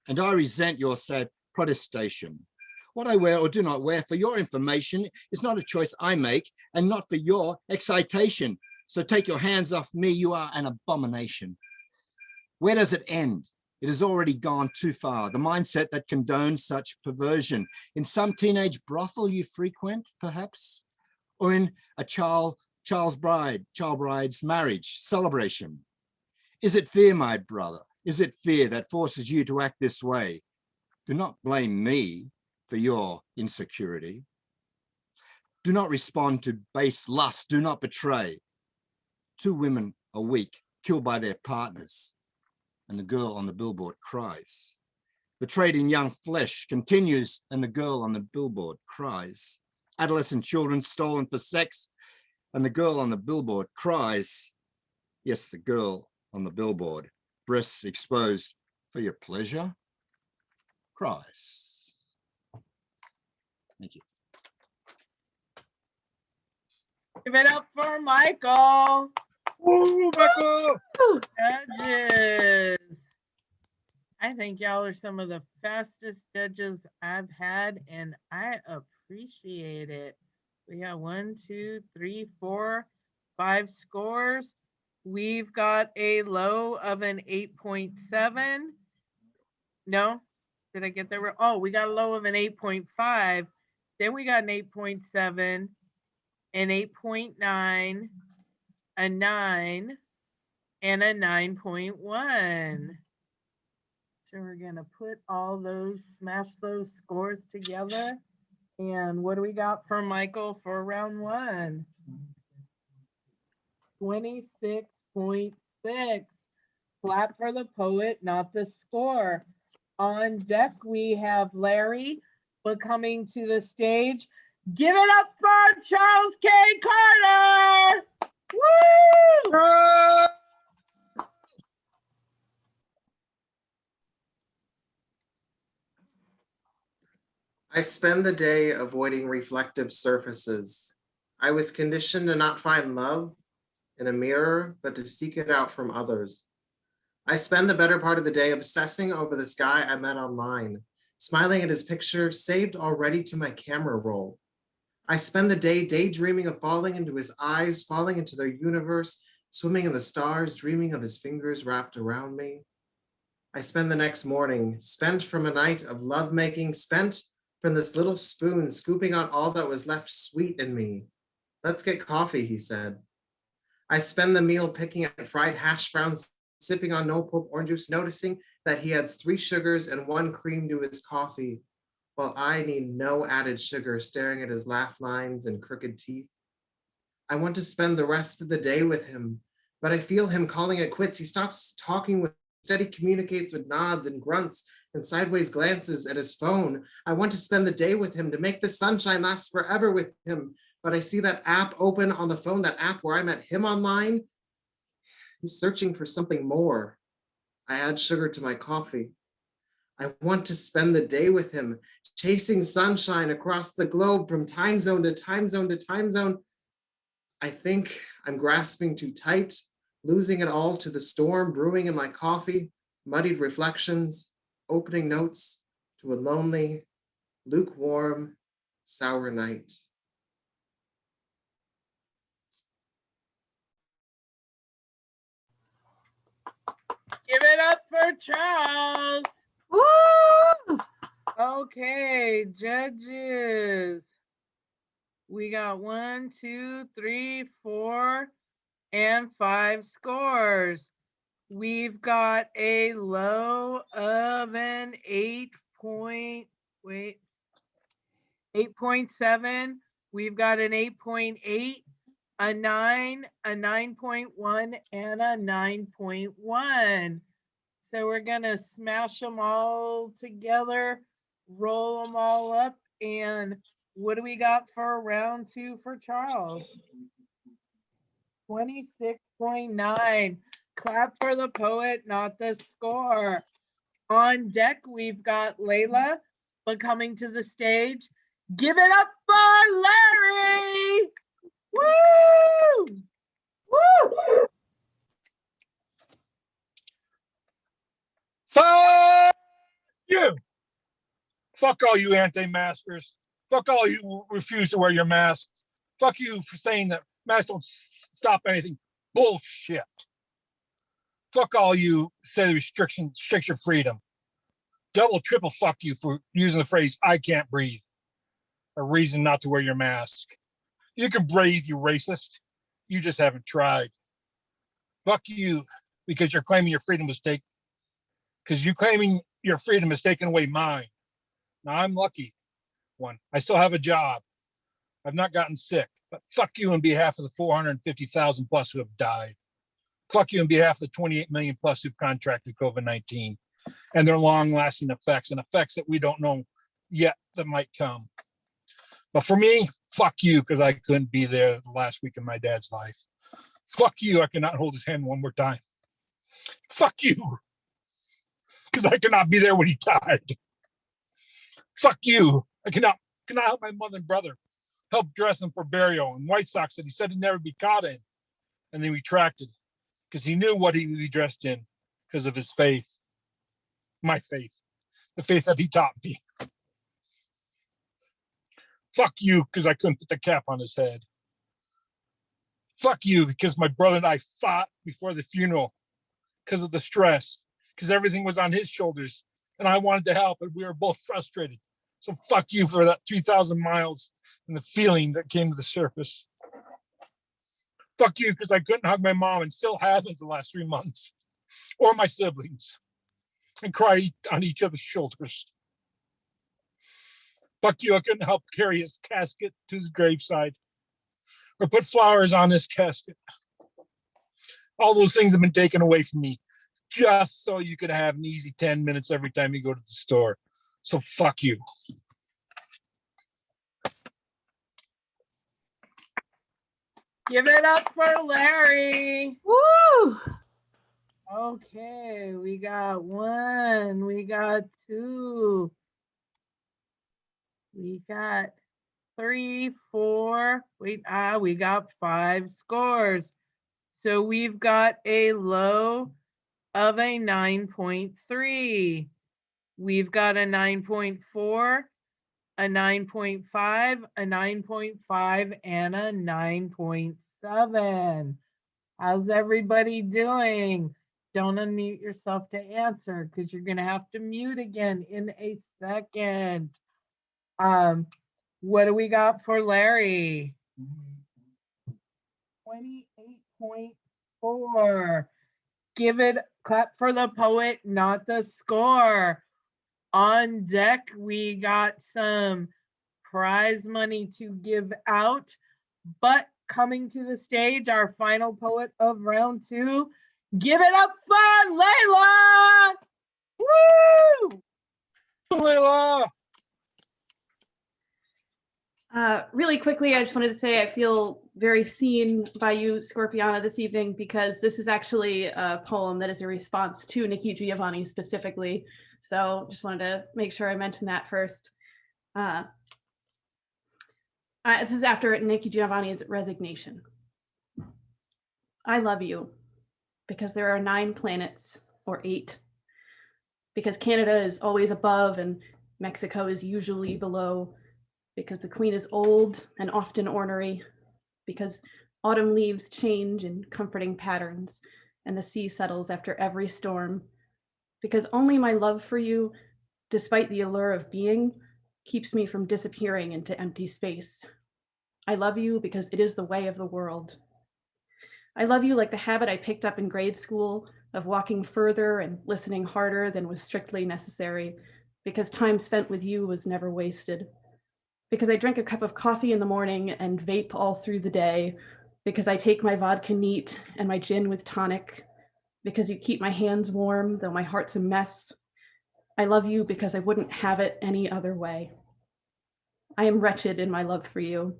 Speaker 12: And I resent your sad protestation. What I wear or do not wear for your information is not a choice I make, and not for your excitation. So take your hands off me, you are an abomination. Where does it end? It has already gone too far. The mindset that condones such perversion. In some teenage brothel you frequent, perhaps? Or in a child bride's marriage celebration? Is it fear, my brother? Is it fear that forces you to act this way? Do not blame me for your insecurity. Do not respond to base lust. Do not betray. 2 women a week killed by their partners, and the girl on the billboard cries. The trade in young flesh continues, and the girl on the billboard cries. Adolescent children stolen for sex, and the girl on the billboard cries. Yes, the girl on the billboard, breasts exposed for your pleasure, cries. Thank you.
Speaker 1: Give it up for Michael.
Speaker 7: Woo, Michael!
Speaker 1: Judges. I think y'all are some of the fastest judges I've had, and I appreciate it. We got 1, 2, 3, 4, 5 scores. We've got a low of an 8.7. No, did I get that right? Oh, we got a low of an 8.5. Then we got an 8.7, an 8.9, a 9, and a 9.1. So we're gonna put all those, smash those scores together. And what do we got for Michael for round one? 26.6. Clap for the poet, not the score. On deck, we have Larry, but coming to the stage, give it up for Charles K. Carter! Woo!
Speaker 13: I spend the day avoiding reflective surfaces. I was conditioned to not find love in a mirror, but to seek it out from others. I spend the better part of the day obsessing over this guy I met online, smiling at his picture saved already to my camera roll. I spend the day daydreaming of falling into his eyes, falling into their universe, swimming in the stars, dreaming of his fingers wrapped around me. I spend the next morning, spent from a night of lovemaking, spent from this little spoon scooping out all that was left sweet in me. Let's get coffee, he said. I spend the meal picking at fried hash browns, sipping on no pulp orange juice, noticing that he adds 3 sugars and 1 cream to his coffee, while I need no added sugar, staring at his laugh lines and crooked teeth. I want to spend the rest of the day with him, but I feel him calling it quits. He stops talking with instead he communicates with nods and grunts and sideways glances at his phone. I want to spend the day with him, to make the sunshine last forever with him, but I see that app open on the phone, that app where I met him online. He's searching for something more. I add sugar to my coffee. I want to spend the day with him, chasing sunshine across the globe from time zone to time zone to time zone. I think I'm grasping too tight, losing it all to the storm brewing in my coffee, muddied reflections, opening notes to a lonely, lukewarm, sour night.
Speaker 1: Give it up for Charles.
Speaker 16: Woo!
Speaker 1: Okay, judges. We got 1, 2, 3, 4, and 5 scores. We've got a low of an 8.7. We've got an 8.8, a 9, a 9.1, and a 9.1. So we're gonna smash them all together, roll them all up, and what do we got for round 2 for Charles? 26.9. Clap for the poet, not the score. On deck, we've got Layla, but coming to the stage, give it up for Larry! Woo!
Speaker 16: Woo!
Speaker 7: Fuck you! Fuck all you anti-maskers. Fuck all you who refuse to wear your mask. Fuck you for saying that masks don't stop anything. Bullshit. Fuck all you say restricts your freedom. Double, triple fuck you for using the phrase "I can't breathe," a reason not to wear your mask. You can breathe, you racist. You just haven't tried. Fuck you because you're claiming your freedom was taken. Because you claiming your freedom has taken away mine. Now I'm lucky one. I still have a job. I've not gotten sick. But fuck you on behalf of the 450,000 plus who have died. Fuck you on behalf of the 28 million plus who've contracted COVID-19 and their long-lasting effects, and effects that we don't know yet that might come. But for me, fuck you, because I couldn't be there the last week of my dad's life. Fuck you, I cannot hold his hand one more time. Fuck you, because I cannot be there when he died. Fuck you, I cannot help my mother and brother help dress him for burial in white socks that he said he'd never be caught in, and then retracted because he knew what he would be dressed in because of his faith. My faith, the faith that he taught me. Fuck you, because I couldn't put the cap on his head. Fuck you, because my brother and I fought before the funeral because of the stress, because everything was on his shoulders, and I wanted to help, and we were both frustrated. So fuck you for that 3,000 miles and the feeling that came to the surface. Fuck you, because I couldn't hug my mom and still haven't the last 3 months, or my siblings, and cry on each other's shoulders. Fuck you, I couldn't help carry his casket to his graveside or put flowers on his casket. All those things have been taken away from me just so you could have an easy 10 minutes every time you go to the store. So fuck you.
Speaker 1: Give it up for Larry.
Speaker 16: Woo!
Speaker 1: Okay, we got 1, we got 2, we got 3, 4, we got 5 scores. So we've got a low of a 9.3. We've got a 9.4, a 9.5, a 9.5, and a 9.7. How's everybody doing? Don't unmute yourself to answer because you're going to have to mute again in a second. What do we got for Larry? 28.4. Give it, clap for the poet, not the score. On deck, we got some prize money to give out, but coming to the stage, our final poet of round 2. Give it up for Layla! Woo!
Speaker 7: Layla!
Speaker 11: Really quickly, I just wanted to say I feel very seen by you, Scorpiana, this evening, because this is actually a poem that is a response to Nikki Giovanni specifically. So just wanted to make sure I mentioned that first. This is after Nikki Giovanni's resignation. I love you because there are 9 planets, or 8, because Canada is always above and Mexico is usually below, because the queen is old and often ornery, because autumn leaves change in comforting patterns and the sea settles after every storm, because only my love for you, despite the allure of being, keeps me from disappearing into empty space. I love you because it is the way of the world. I love you like the habit I picked up in grade school of walking further and listening harder than was strictly necessary, because time spent with you was never wasted. Because I drink a cup of coffee in the morning and vape all through the day, because I take my vodka neat and my gin with tonic, because you keep my hands warm though my heart's a mess. I love you because I wouldn't have it any other way. I am wretched in my love for you.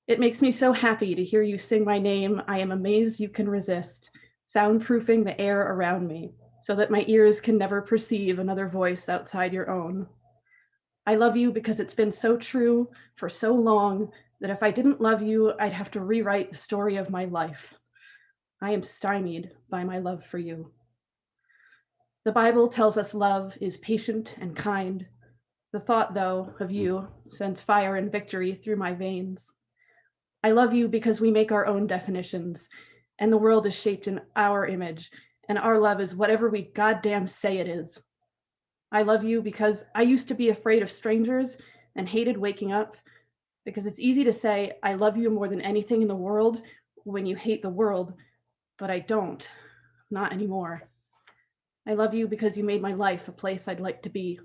Speaker 11: It makes me so happy to hear you sing my name. I am amazed you can resist, soundproofing the air around me so that my ears can never perceive another voice outside your own. I love you because it's been so true for so long that if I didn't love you, I'd have to rewrite the story of my life. I am stymied by my love for you. The Bible tells us love is patient and kind. The thought, though, of you sends fire and victory through my veins. I love you because we make our own definitions, and the world is shaped in our image, and our love is whatever we goddamn say it is. I love you because I used to be afraid of strangers and hated waking up, because it's easy to say, I love you more than anything in the world when you hate the world, but I don't, not anymore. I love you because you made my life a place I'd like to be.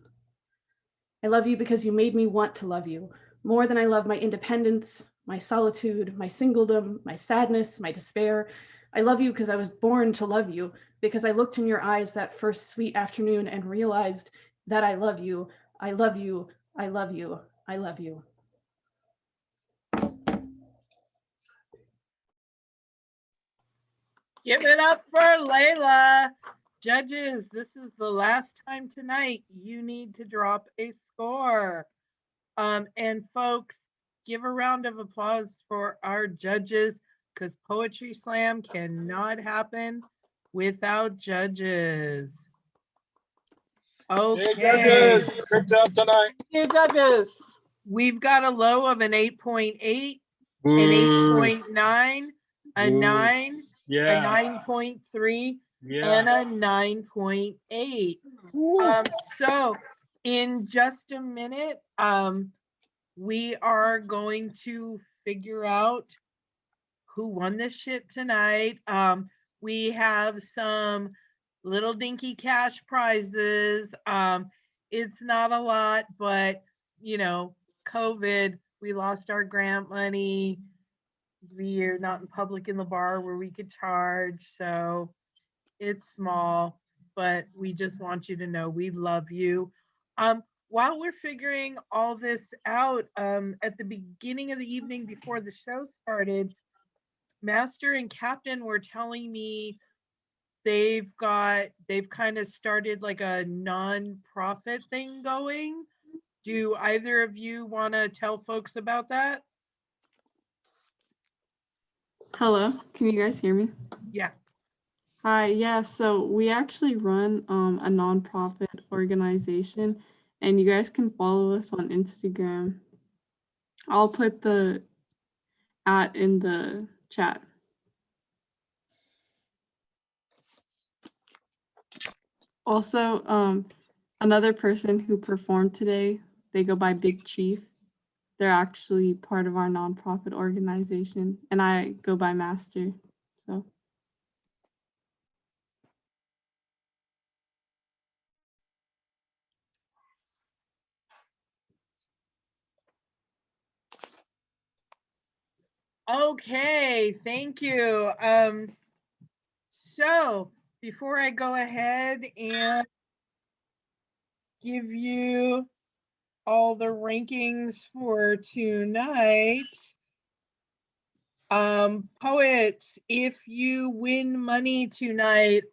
Speaker 11: I love you because you made me want to love you more than I love my independence, my solitude, my singledom, my sadness, my despair. I love you because I was born to love you, because I looked in your eyes that first sweet afternoon and realized that I love you, I love you, I love you, I love you.
Speaker 1: Give it up for Layla. Judges, this is the last time tonight you need to drop a score. And folks, give a round of applause for our judges, because Poetry Slam cannot happen without judges. Okay.
Speaker 7: Hey, judges, good job tonight.
Speaker 16: You judges.
Speaker 1: We've got a low of an 8.8, an 8.9, a 9, a 9.3, and a 9.8. So in just a minute, we are going to figure out who won this shit tonight. We have some little dinky cash prizes. It's not a lot, but you know, COVID, we lost our grant money. We're not in public in the bar where we could charge. So it's small, but we just want you to know we love you. While we're figuring all this out, at the beginning of the evening before the show started, Master and Captain were telling me they've kind of started like a non-profit thing going. Do either of you want to tell folks about that?
Speaker 3: Hello, can you guys hear me?
Speaker 1: Yeah.
Speaker 3: Hi, yeah, so we actually run a nonprofit organization, and you guys can follow us on Instagram. I'll put the @ in the chat. Also, another person who performed today, they go by Big Chief. They're actually part of our nonprofit organization, and I go by Master. So.
Speaker 1: Okay, thank you. So before I go ahead and give you all the rankings for tonight, poets, if you win money tonight,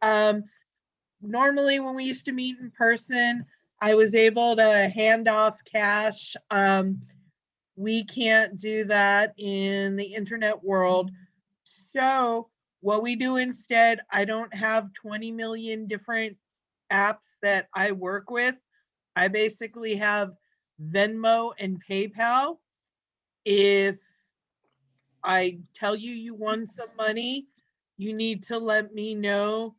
Speaker 1: normally when we used to meet in person, I was able to hand off cash. We can't do that in the internet world. So what we do instead, I don't have 20 million different apps that I work with. I basically have Venmo and PayPal. If I tell you you won some money, you need to let me know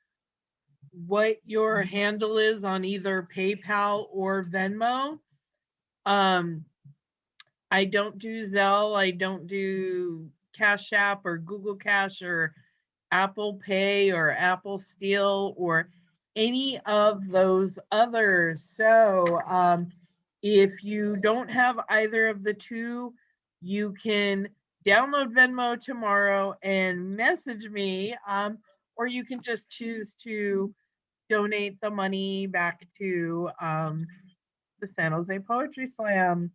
Speaker 1: what your handle is on either PayPal or Venmo. I don't do Zelle, I don't do Cash App or Google Cash or Apple Pay or Apple Steel or any of those others. So if you don't have either of the two, you can download Venmo tomorrow and message me, or you can just choose to donate the money back to the San Jose Poetry Slam,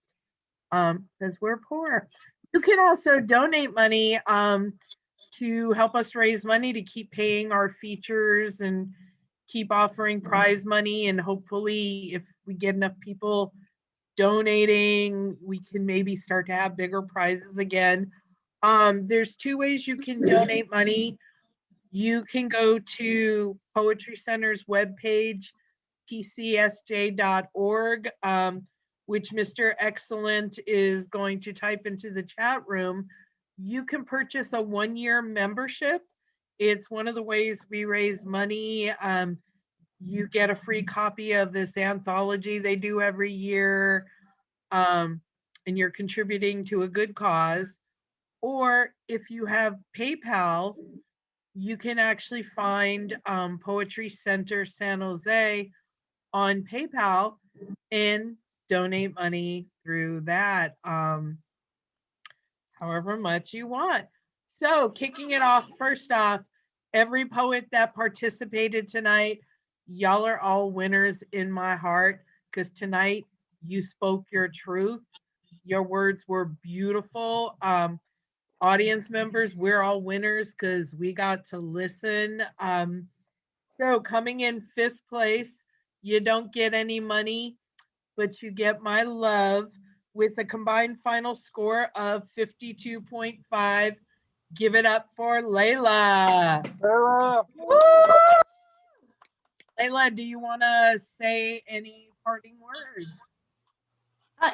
Speaker 1: because we're poor. You can also donate money to help us raise money to keep paying our features and keep offering prize money. And hopefully, if we get enough people donating, we can maybe start to have bigger prizes again. There's two ways you can donate money. You can go to Poetry Center's webpage, pcsj.org, which Mr. Xlent is going to type into the chat room. You can purchase a 1-year membership. It's one of the ways we raise money. You get a free copy of this anthology they do every year, and you're contributing to a good cause. Or if you have PayPal, you can actually find Poetry Center San Jose on PayPal and donate money through that, however much you want. So kicking it off, first off, every poet that participated tonight, y'all are all winners in my heart, because tonight you spoke your truth. Your words were beautiful. Audience members, we're all winners because we got to listen. So coming in 5th place, you don't get any money, but you get my love with a combined final score of 52.5. Give it up for Layla. Layla, do you want to say any parting words?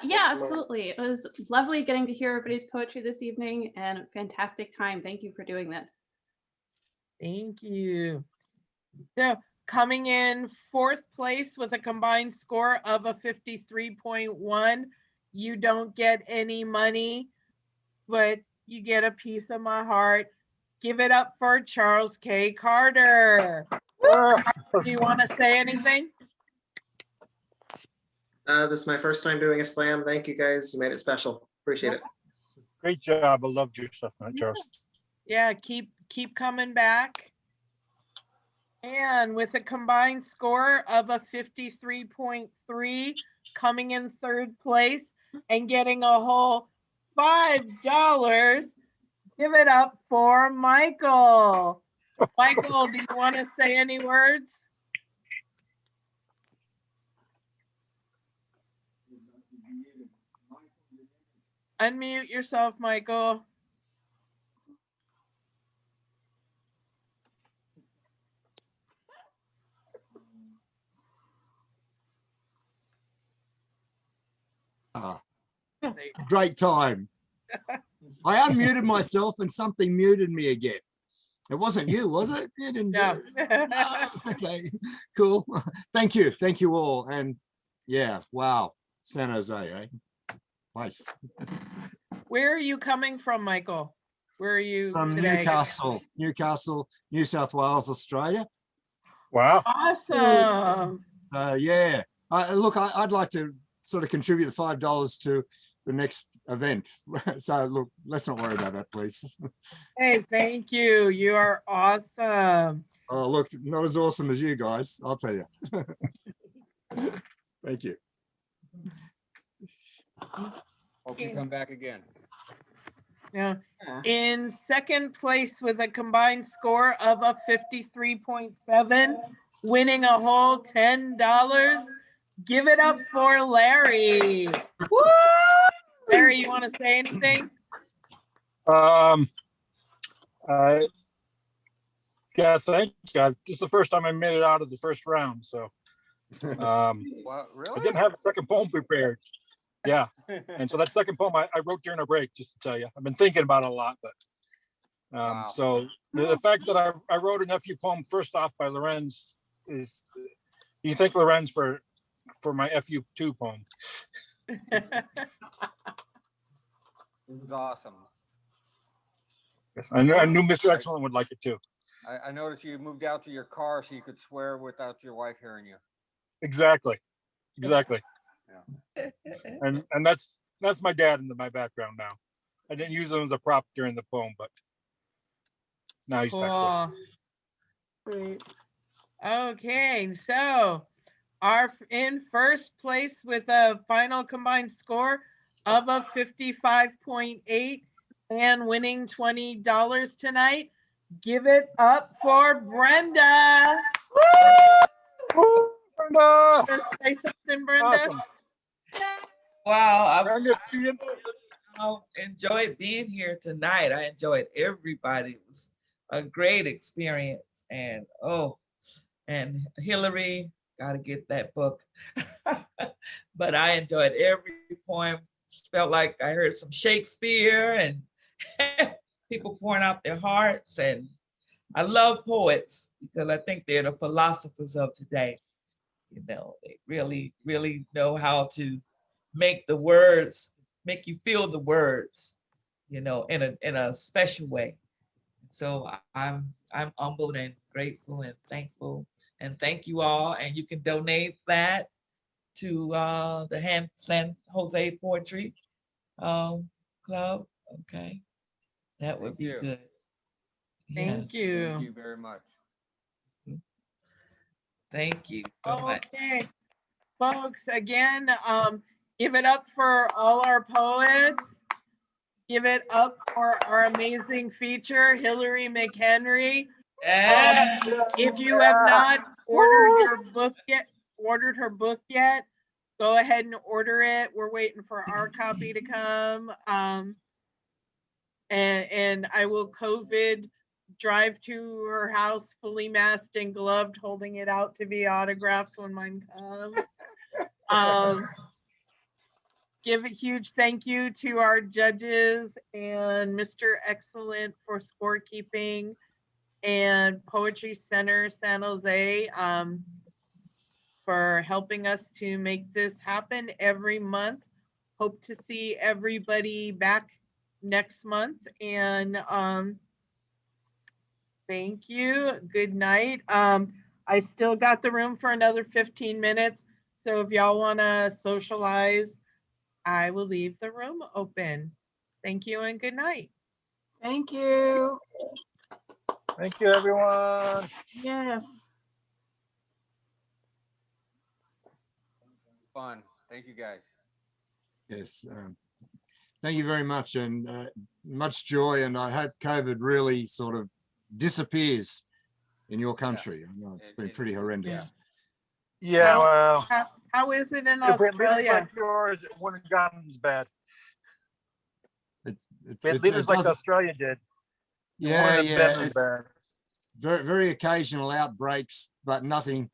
Speaker 11: Yeah, absolutely. It was lovely getting to hear everybody's poetry this evening, and a fantastic time. Thank you for doing this.
Speaker 1: Thank you. So coming in 4th place with a combined score of a 53.1. You don't get any money, but you get a piece of my heart. Give it up for Charles K. Carter. Do you want to say anything?
Speaker 13: This is my first time doing a slam. Thank you guys. You made it special. Appreciate it.
Speaker 7: Great job. I loved your stuff tonight, Charles.
Speaker 1: Yeah, keep coming back. And with a combined score of a 53.3, coming in third place and getting a whole $5, give it up for Michael. Michael, do you want to say any words? Unmute yourself, Michael.
Speaker 12: Great time. I unmuted myself and something muted me again. It wasn't you, was it? You didn't do it. No. Okay, cool. Thank you. Thank you all. And yeah, wow. San Jose, eh? Nice.
Speaker 1: Where are you coming from, Michael? Where are you
Speaker 12: From
Speaker 1: today?
Speaker 12: Newcastle, New South Wales, Australia.
Speaker 7: Wow.
Speaker 1: Awesome.
Speaker 12: Yeah. Look, I'd like to sort of contribute the $5 to the next event. So look, let's not worry about that, please.
Speaker 1: Hey, thank you. You are awesome.
Speaker 12: Oh, look, not as awesome as you guys, I'll tell you. Thank you.
Speaker 15: Hope you come back again.
Speaker 1: Yeah. In second place with a combined score of a 53.7, winning a whole $10. Give it up for Larry. Woo! Larry, you want to say anything?
Speaker 7: Yeah, thank you. This is the first time I made it out of the first round, so
Speaker 15: Wow, really?
Speaker 7: I didn't have a second poem prepared. Yeah, and so that second poem I wrote during a break, just to tell you. I've been thinking about it a lot, but
Speaker 15: Wow.
Speaker 7: so the fact that I wrote a nephew poem first off by Lorenz is, you thank Lorenz for my FU2 poem.
Speaker 15: It was awesome.
Speaker 7: Yes, I knew Mr. Excellent would like it too.
Speaker 15: I noticed you moved out to your car so you could swear without your wife hearing you.
Speaker 7: Exactly.
Speaker 15: Yeah.
Speaker 7: And that's my dad in my background now. I didn't use him as a prop during the poem, but now he's back there.
Speaker 1: Great. Okay, so in first place with a final combined score of a 55.8 and winning $20 tonight. Give it up for Brenda.
Speaker 7: Woo! Brenda!
Speaker 1: Say something, Brenda.
Speaker 7: Awesome.
Speaker 8: Wow, I enjoyed being here tonight. I enjoyed everybody. It was a great experience. And and Hilary, got to get that book. But I enjoyed every poem. Felt like I heard some Shakespeare and people pouring out their hearts. And I love poets because I think they're the philosophers of today. You know, they really, really know how to make the words, make you feel the words, you know, in a special way. So I'm humbled and grateful and thankful, and thank you all. And you can donate that to the San Jose Poetry Club. Okay, that would be good.
Speaker 1: Thank you.
Speaker 15: Thank you very much.
Speaker 8: Thank you so much.
Speaker 1: Okay, folks, again, give it up for all our poets. Give it up for our amazing feature, Hilary Mchenry. If you have not ordered her book yet, go ahead and order it. We're waiting for our copy to come. And I will COVID drive to her house fully masked and gloved, holding it out to be autographed when mine comes. Give a huge thank you to our judges and Mr. Excellent for scorekeeping, and Poetry Center San Jose for helping us to make this happen every month. Hope to see everybody back next month, and thank you. Good night. I still got the room for another 15 minutes. So if y'all want to socialize, I will leave the room open. Thank you and good night.
Speaker 3: Thank you.
Speaker 7: Thank you, everyone.
Speaker 3: Yes.
Speaker 15: Fun. Thank you guys.
Speaker 12: Yes. Thank you very much, and much joy. And I hope COVID really sort of disappears in your country. I know it's been pretty horrendous.
Speaker 7: Yeah, well,
Speaker 1: How is it in
Speaker 7: if we had leaders
Speaker 1: Australia?
Speaker 7: like yours, it wouldn't have gotten as bad. We had
Speaker 12: It
Speaker 7: leaders like
Speaker 12: doesn't-
Speaker 7: Australia did.
Speaker 12: Yeah,
Speaker 7: It wouldn't have been
Speaker 12: yeah.
Speaker 7: as bad.
Speaker 12: Very, very occasional outbreaks, but nothing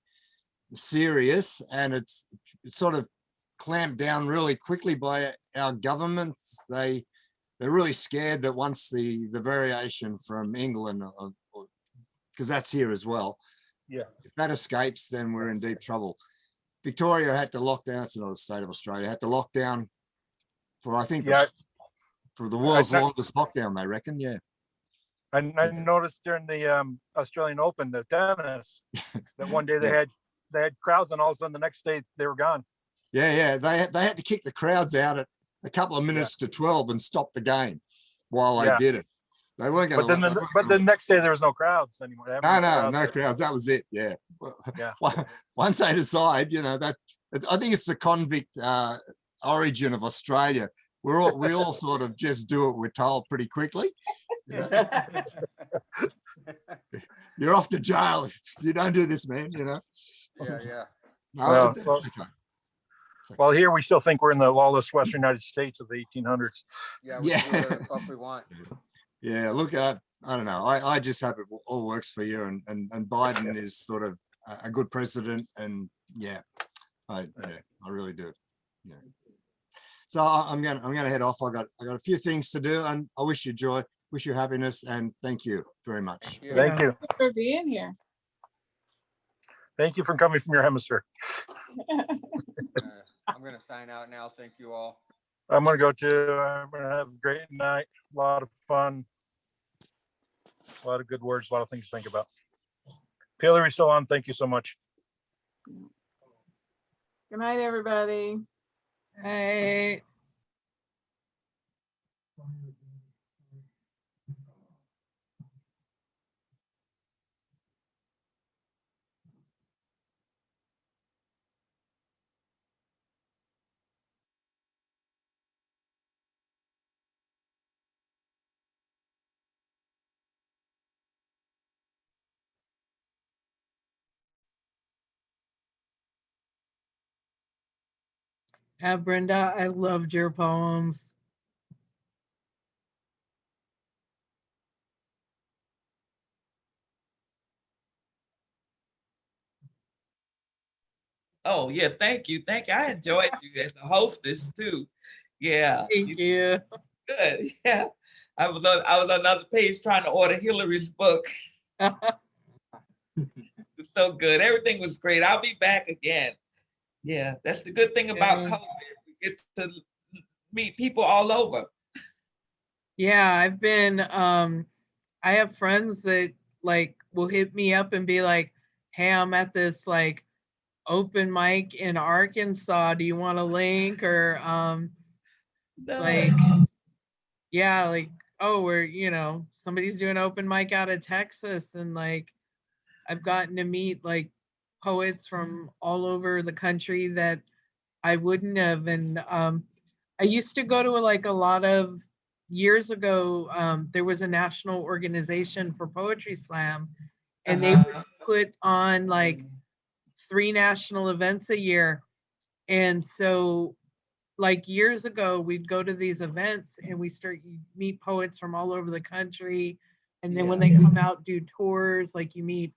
Speaker 12: serious. And it's sort of clamped down really quickly by our governments. They're really scared that once the variation from England, because that's here as well,
Speaker 7: Yeah.
Speaker 12: if that escapes, then we're in deep trouble. Victoria had to lock down. It's another state of Australia. Had to lock down for, I think, for the world's longest lockdown. They reckon, yeah.
Speaker 7: I noticed during the Australian Open, the tennis, that one day they had crowds, and all of a sudden the next day they were gone.
Speaker 12: Yeah. They had to kick the crowds out at a couple of minutes to 12 and stop the game while they did it. They weren't going to.
Speaker 7: But the next day there was no crowds anymore.
Speaker 12: No crowds. That was it. Yeah. Once they decide, that I think it's the convict origin of Australia. We all sort of just do what we're told pretty quickly. You're off to jail if you don't do this, man.
Speaker 15: Yeah.
Speaker 12: No,
Speaker 7: well, here we still think we're in the lawless Western United States of the 1800s.
Speaker 15: Yeah, we do whatever the fuck we want.
Speaker 12: Yeah, look, I don't know. I just hope it all works for you, and Biden is sort of a good president, and I really do. Yeah. So I'm gonna head off. I got a few things to do, and I wish you joy, wish you happiness, and thank you very much.
Speaker 7: Thank you.
Speaker 3: For being here.
Speaker 7: Thank you for coming from your hemisphere.
Speaker 15: I'm going to sign out now. Thank you all.
Speaker 7: I'm going to go too. I'm going to have a great night. A lot of fun. A lot of good words. A lot of things to think about. Hilary still on. Thank you so much.
Speaker 3: Good night, everybody.
Speaker 1: Hey. Brenda, I loved your poems.
Speaker 8: Oh yeah, thank you. I enjoyed you as a hostess too. Yeah.
Speaker 1: Thank you.
Speaker 8: Good. Yeah. I was on another page trying to order Hilary's book. It's so good. Everything was great. I'll be back again. Yeah, that's the good thing about COVID. We get to meet people all over.
Speaker 1: Yeah, I've been I have friends that will hit me up and be like, hey, I'm at this open mic in Arkansas. Do you want a link? Or oh, we're somebody's doing open mic out of Texas, and I've gotten to meet poets from all over the country that I wouldn't have. And I used to go to a lot of years ago, there was a national organization for Poetry Slam, and they would put on 3 national events a year. And so years ago, we'd go to these events and we meet poets from all over the country. And then when they come out, do tours, you meet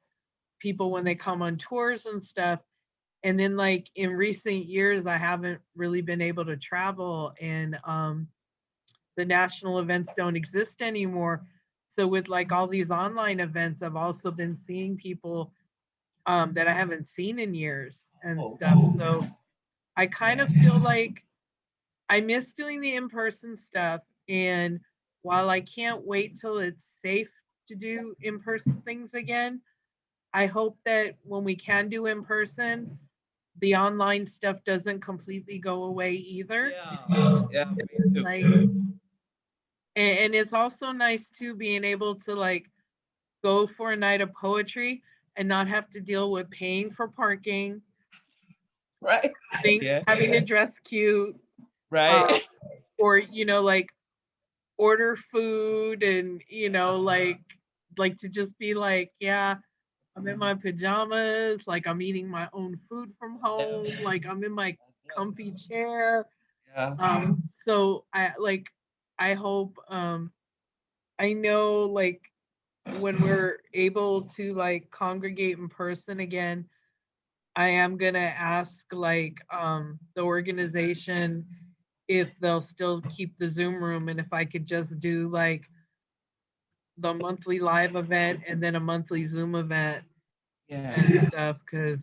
Speaker 1: people when they come on tours and stuff. And then in recent years, I haven't really been able to travel, and the national events don't exist anymore. So with all these online events, I've also been seeing people that I haven't seen in years and stuff. So I kind of feel like I miss doing the in-person stuff. And while I can't wait till it's safe to do in-person things again, I hope that when we can do in-person, the online stuff doesn't completely go away either.
Speaker 8: Yeah, me too.
Speaker 1: Like, and it's also nice too being able to like go for a night of poetry and not have to deal with paying for parking,
Speaker 8: right?
Speaker 1: Having to dress cute,
Speaker 8: right?
Speaker 1: Or like order food and like to just be like, yeah, I'm in my pajamas, like I'm eating my own food from home, like I'm in my comfy chair.
Speaker 8: Yeah.
Speaker 1: So I hope I know like when we're able to like congregate in person again, I am gonna ask like the organization if they'll still keep the Zoom room and if I could just do like the monthly live event and then a monthly Zoom event and stuff. Because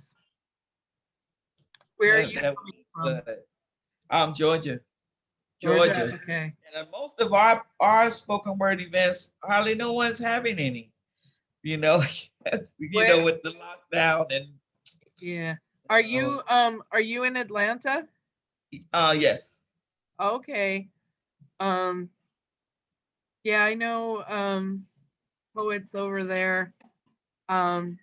Speaker 1: where are you coming from?
Speaker 8: Georgia. Georgia.
Speaker 1: Okay.
Speaker 8: And most of our spoken word events, hardly no one's having any. You know, with the lockdown and.
Speaker 1: Yeah. Are you in Atlanta?
Speaker 8: Yes.
Speaker 1: Okay. Yeah, I know poets over there. I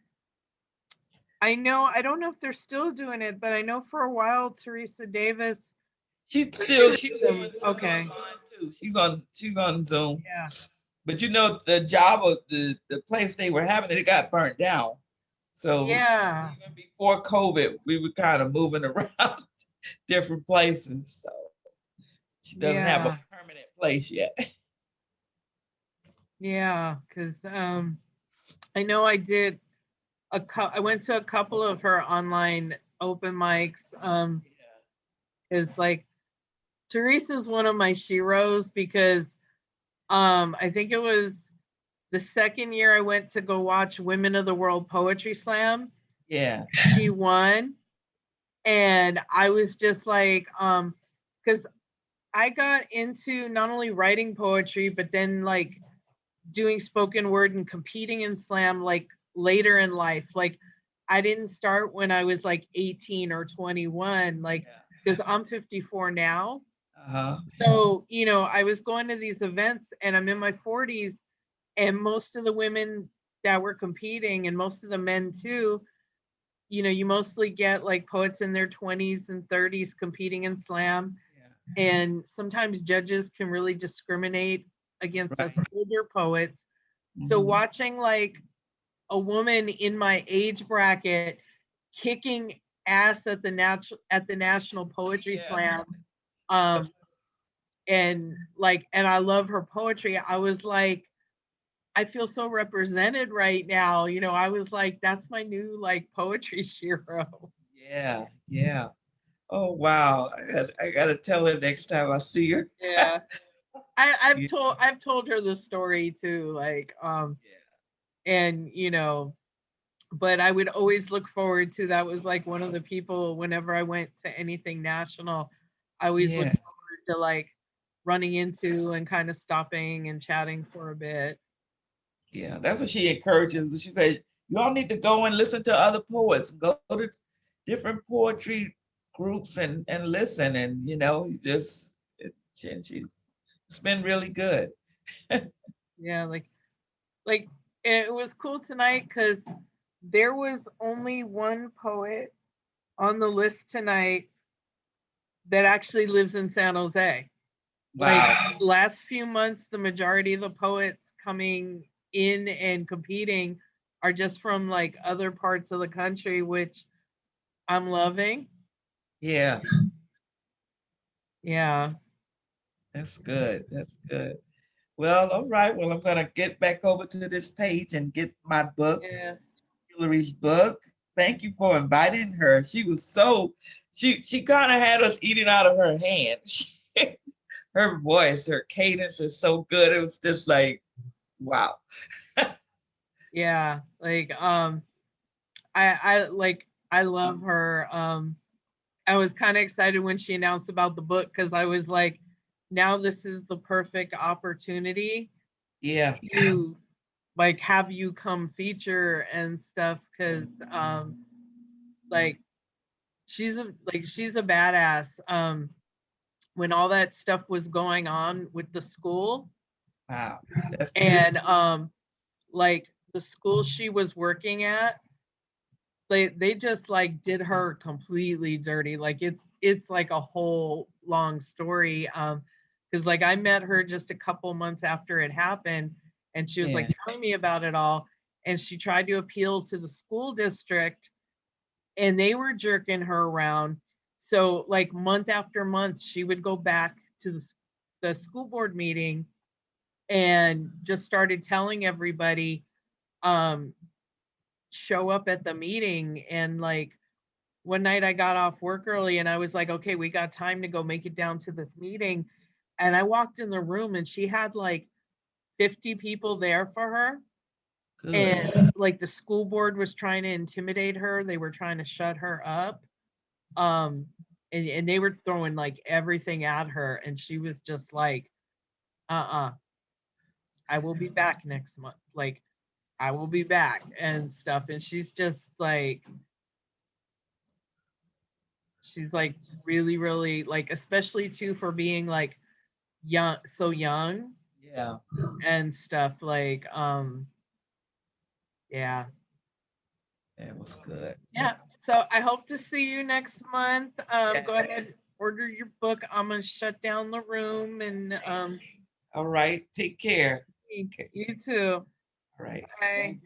Speaker 1: don't know if they're still doing it, but I know for a while Teresa Davis.
Speaker 8: She's doing
Speaker 1: okay.
Speaker 8: Too. She's on Zoom.
Speaker 1: Yeah.
Speaker 8: But the job of the place they were having, it got burnt down. So
Speaker 1: yeah,
Speaker 8: even before COVID, we were kind of moving around different places. So she doesn't have a permanent place yet.
Speaker 1: Yeah, because I know I did I went to a couple of her online open mics. It's like Teresa's one of my sheroes because I think it was the second year I went to go watch Women of the World Poetry Slam.
Speaker 8: Yeah.
Speaker 1: She won. And I was just like, because I got into not only writing poetry, but then like doing spoken word and competing in slam like later in life. Like I didn't start when I was like 18 or 21, like because I'm 54 now. So, I was going to these events and I'm in my 40s, and most of the women that were competing and most of the men too, you mostly get like poets in their 20s and 30s competing in slam. And sometimes judges can really discriminate against us older poets. So watching like a woman in my age bracket kicking ass at the National Poetry Slam, and I love her poetry. I was like, I feel so represented right now. I was like, that's my new like poetry shero.
Speaker 8: Yeah, yeah. Oh wow, I gotta tell her next time I see her.
Speaker 1: Yeah, I've told her the story too, like and but I would always look forward to that. Was like one of the people whenever I went to anything national, I always look forward to like running into and kind of stopping and chatting for a bit.
Speaker 8: Yeah, that's what she encourages. She said, you all need to go and listen to other poets, go to different poetry groups and listen. And, it's been really good.
Speaker 1: Yeah, like it was cool tonight because there was only one poet on the list tonight that actually lives in San Jose.
Speaker 8: Wow.
Speaker 1: Like last few months, the majority of the poets coming in and competing are just from like other parts of the country, which I'm loving.
Speaker 8: Yeah.
Speaker 1: Yeah.
Speaker 8: That's good. That's good. Well, all right. Well, I'm gonna get back over to this page and get my book, Hilary's book. Thank you for inviting her. She was she kind of had us eating out of her hand. Her voice, her cadence is so good. It was just like, wow.
Speaker 1: Yeah, like I love her. I was kind of excited when she announced about the book because I was like, now this is the perfect opportunity.
Speaker 8: Yeah.
Speaker 1: To like have you come feature and stuff because like she's a badass. When all that stuff was going on with the school,
Speaker 8: Wow.
Speaker 1: and like the school she was working at, they just like did her completely dirty. Like it's like a whole long story. Because like I met her just a couple months after it happened, and she was like telling me about it all, and she tried to appeal to the school district, and they were jerking her around. So like month after month, she would go back to the school board meeting and just started telling everybody, show up at the meeting. And like one night I got off work early and I was like, okay, we got time to go make it down to this meeting. And I walked in the room and she had like 50 people there for her.
Speaker 8: Good.
Speaker 1: And like the school board was trying to intimidate her. They were trying to shut her up. And they were throwing like everything at her. And she was just like, I will be back next month. Like, I will be back and stuff. And she's just like, she's like really, really like, especially too for being like young, so young.
Speaker 8: Yeah.
Speaker 1: And stuff like, yeah.
Speaker 8: It was good.
Speaker 1: Yeah. So I hope to see you next month. Go ahead, order your book. I'm gonna shut down the room and
Speaker 8: all right. Take care.
Speaker 1: You too.
Speaker 8: All right.
Speaker 1: Bye.